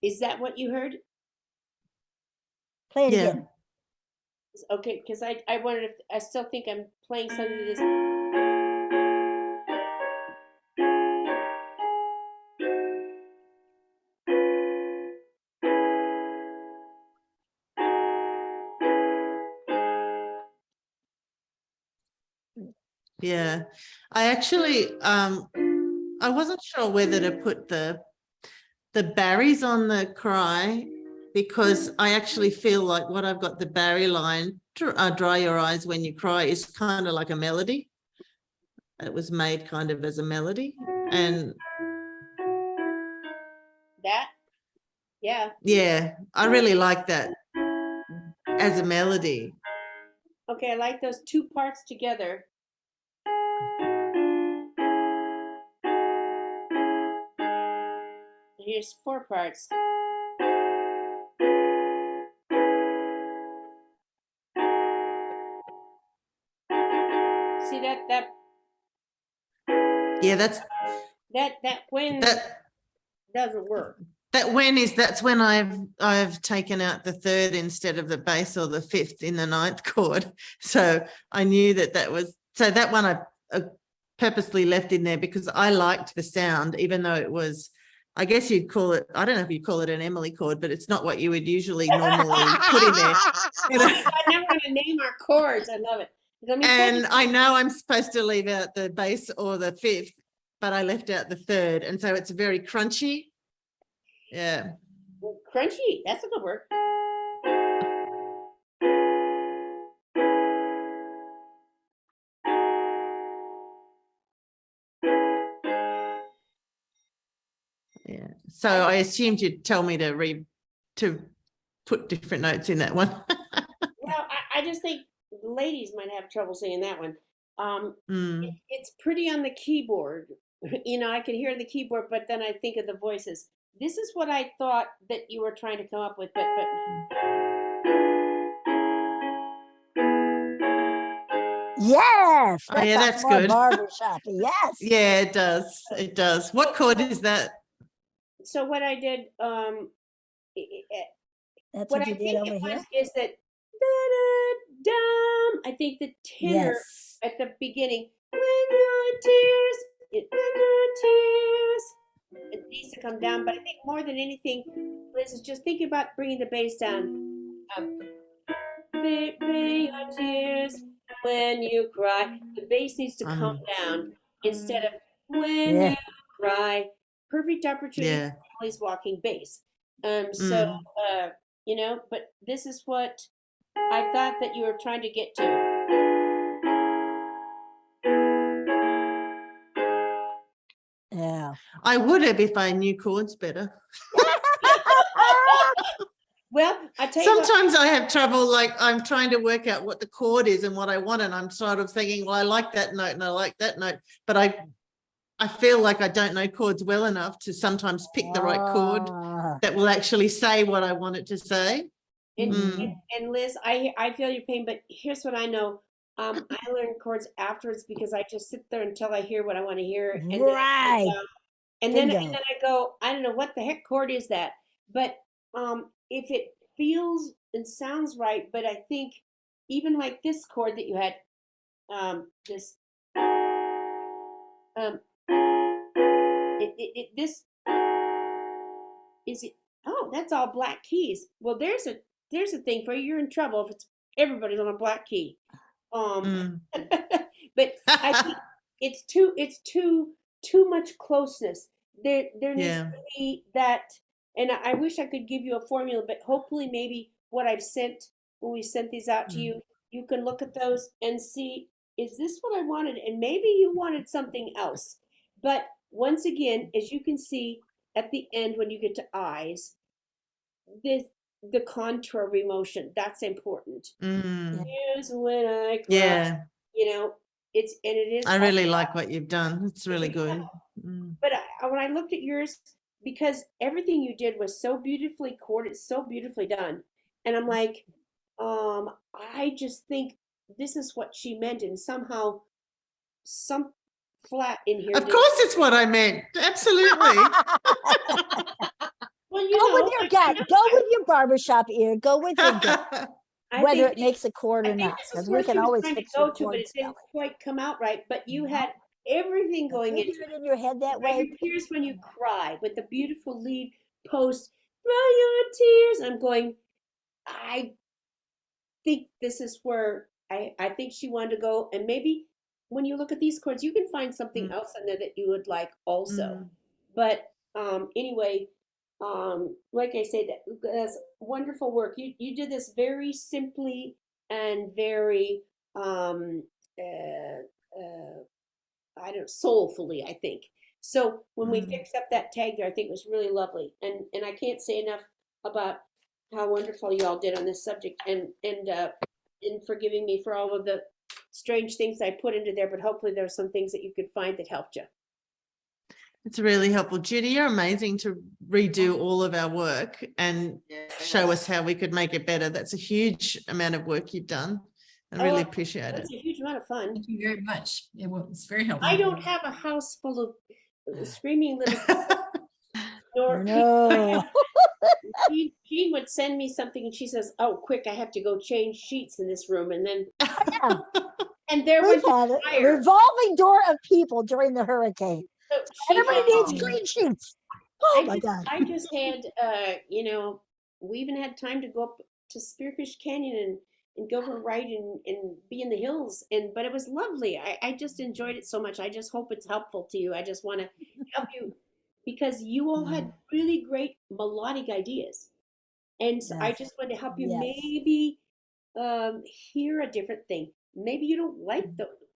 Is that what you heard? Play it Yeah. again. Okay, because I wondered if, I still think I'm playing some of this. Yeah. I actually, I wasn't sure whether to put the Barrys on the cry, because I actually feel like what I've got the Barry line, dry your eyes when you cry, is kind of like a melody. It was made kind of as a melody. And That? Yeah. yeah, I really like that as a melody. Okay, I like those two parts together. Here's 4 parts. See that Yeah, that when that doesn't work. that's when I've taken out the 3rd instead of the bass or the 5th in the 9th chord. So I knew that was, so that one I purposely left in there because I liked the sound, even though it was, I guess you'd call it, I don't know if you call it an Emily chord, but it's not what you would usually normally put in there. You know? I never want to name our chords. I love it. Let me And I know I'm supposed to leave out the bass or the 5th, but I left out the 3rd. And so it's very crunchy. Yeah. crunchy. That's a good word. Yeah. So I assumed you'd tell me to put different notes in that one. Well, I just think the ladies might have trouble saying that one. Mm. It's pretty on the keyboard. You know, I can hear the keyboard, but then I think of the voices. This is what I thought that you were trying to come up with, but Yes, Oh, that yeah, sounds that's more good. barbershop. Yes. Yeah, it does. It does. What chord is that? so what I did, That's what what I you did think over it here. was is that da-da-dum. I think the tenor Yes. at the beginning, when your tears, when your tears, it needs to come down. But I think more than anything, Liz, is just thinking about bringing the bass down. Bring your tears when you cry. The bass needs to come down instead of when Yeah. you cry. Perfect opportunity Yeah. for Molly's walking bass. So, Mm. you know, but this is what I thought that you were trying to get to. Yeah. I would have if I knew chords better. Well, I tell you what, Sometimes I have trouble, like I'm trying to work out what the chord is and what I want, and I'm sort of thinking, well, I like that note and I like that note, but I feel like I don't know chords well enough to sometimes pick the right chord Ah, that will actually say what I want it to say. and, Mm. and Liz, I feel your pain, but here's what I know. I learn chords afterwards because I just sit there until I hear what I want to hear, and then right. and then Bingo. I go, I don't know what the heck chord is that, but if it feels and sounds right, but I think even like this chord that you had, this this is it. Oh, that's all black keys. Well, there's a thing for you. You're in trouble if it's everybody's on a black key. Mm. But I think it's too much closeness. There needs Yeah. to be that, and I wish I could give you a formula, but hopefully maybe what I've sent when we sent these out to you, you can look at those and see, is this what I wanted? And maybe you wanted something else. But once again, as you can see at the end when you get to eyes, this the contour of emotion, that's important. Mm. Here's when I cry. Yeah. You know, it is. I really like what you've done. It's really good. Mm. But when I looked at yours, because everything you did was so beautifully chorded, so beautifully done, and I'm like, I just think this is what she meant, and somehow some flat in here. Of course, it's what I meant. Absolutely. Well, Well, you Go with know, your gut. Go with your barbershop ear. Go with your gut, I whether think it makes a chord I or think not, this is because where we she can was always trying to fix your go to, but chord it spelling. didn't quite come out right. But you No. had everything If going you into hear it. it in your head that Right, way, your tears when you cry with the beautiful lead post, throw your tears. I'm going, I think this is where I think she wanted to go. And maybe when you look at these chords, you can find something Mm. else in there that you would like also. Mm. But anyway, like I said, that's wonderful work. You did this very simply and very uh, I don't soulfully, I think. So when we Mm. fixed up that tag there, I think it was really lovely. And I can't say enough about how wonderful you all did on this subject and forgiving me for all of the strange things I put into there, but hopefully there are some things that you could find that helped you. It's really helpful. Judy, you're amazing to redo all of our work and show us how we could make it better. That's a huge amount of work you've done. I really appreciate It's it. a huge amount of fun. Thank you very much. It was very helpful. I don't have a house full of screaming little nor no. Jean would send me something and she says, "Oh, quick, I have to go change sheets in this room." And then Yeah, and there we've went the had a fire. revolving door of people during the hurricane. So she Everybody had needs clean sheets. Oh my God. I just had we even had time to go up to Spearfish Canyon and go for a ride and be in the hills but it was lovely. I just enjoyed it so much. I just hope it's helpful to you. I just want to help you because you all had really great melodic ideas. And so I Yes. just wanted to help you Yes. maybe hear a different thing. Maybe you don't like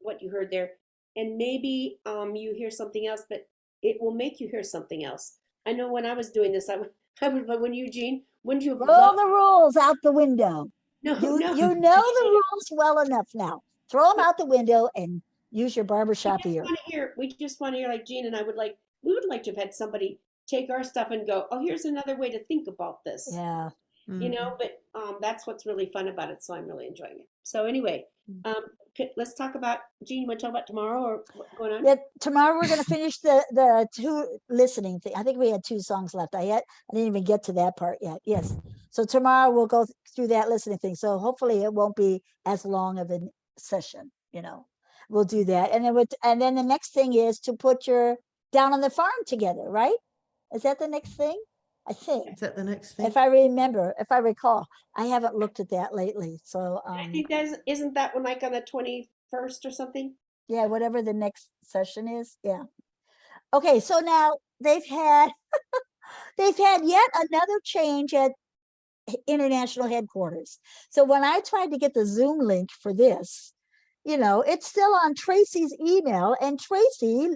what you heard there, and maybe you hear something else, but it will make you hear something else. I know when I was doing this, I would when Eugene, wouldn't you have Throw loved? the rules out the window. No, You know the rules well enough now. Throw them out the window and use your barbershop ear. we just want to hear like Gene and I would like. We would like to have had somebody take our stuff and go, oh, here's another way to think about this. Yeah. But that's what's really fun about it. So I'm really enjoying it. So anyway, let's talk about Gene. You want to talk about tomorrow or what's going on? Yeah, tomorrow we're going to finish the two listening thing. I think we had 2 songs left. I didn't even get to that part yet. Yes. So tomorrow we'll go through that listening thing. So hopefully it won't be as long of a session, We'll do that. And then the next thing is to put your down on the farm together, right? Is that the next thing? I think. Is that the next thing? If I recall. I haven't looked at that lately. So I think isn't that one like on the 21st or something? yeah, whatever the next session is. Yeah. Okay, so now they've had yet another change at international headquarters. So when I tried to get the Zoom link for this, it's still on Tracy's email, and Tracy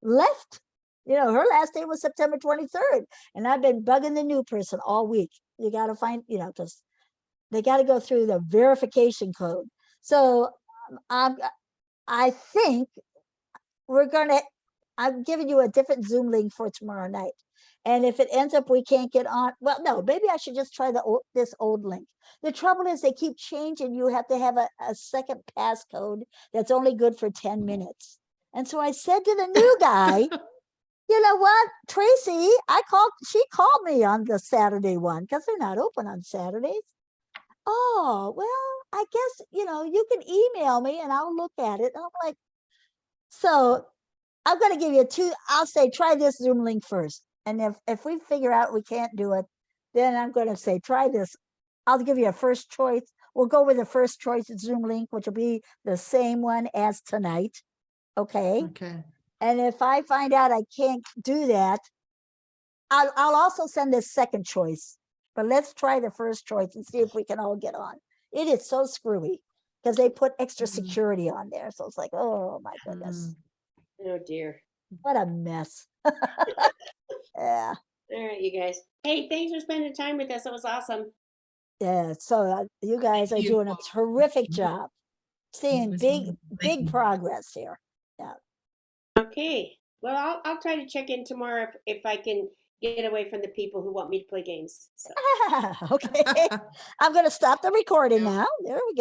left. Her last day was September 23rd, and I've been bugging the new person all week. You got to find, because they got to go through the verification code. So I think I'm giving you a different Zoom link for tomorrow night. And if it ends up we can't get on, well, no, maybe I should just try this old link. The trouble is they keep changing. You have to have a second passcode that's only good for 10 minutes. And so I said to the new guy, you know what, Tracy, she called me on the Saturday one because they're not open on Saturdays. Oh, well, I guess, you can email me and I'll look at it. And I'm like, so I'm going to give you I'll say, try this Zoom link first. And if we figure out we can't do it, then I'm going to say, try this. I'll give you a first choice. We'll go with the first choice Zoom link, which will be the same one as tonight. Okay. Okay. And if I find out I can't do that, I'll also send a second choice. But let's try the first choice and see if we can all get on. It is so screwy because they put extra security on there. So it's like, oh my goodness. Oh dear. What a mess. Yeah. All right, you guys. Hey, thanks for spending time with us. It was awesome. Yeah. So you guys are doing a terrific job. Seeing big progress here. Yeah. Okay. Well, I'll try to check in tomorrow if I can get away from the people who want me to play games. So. Okay. I'm going to stop the recording now. There we go.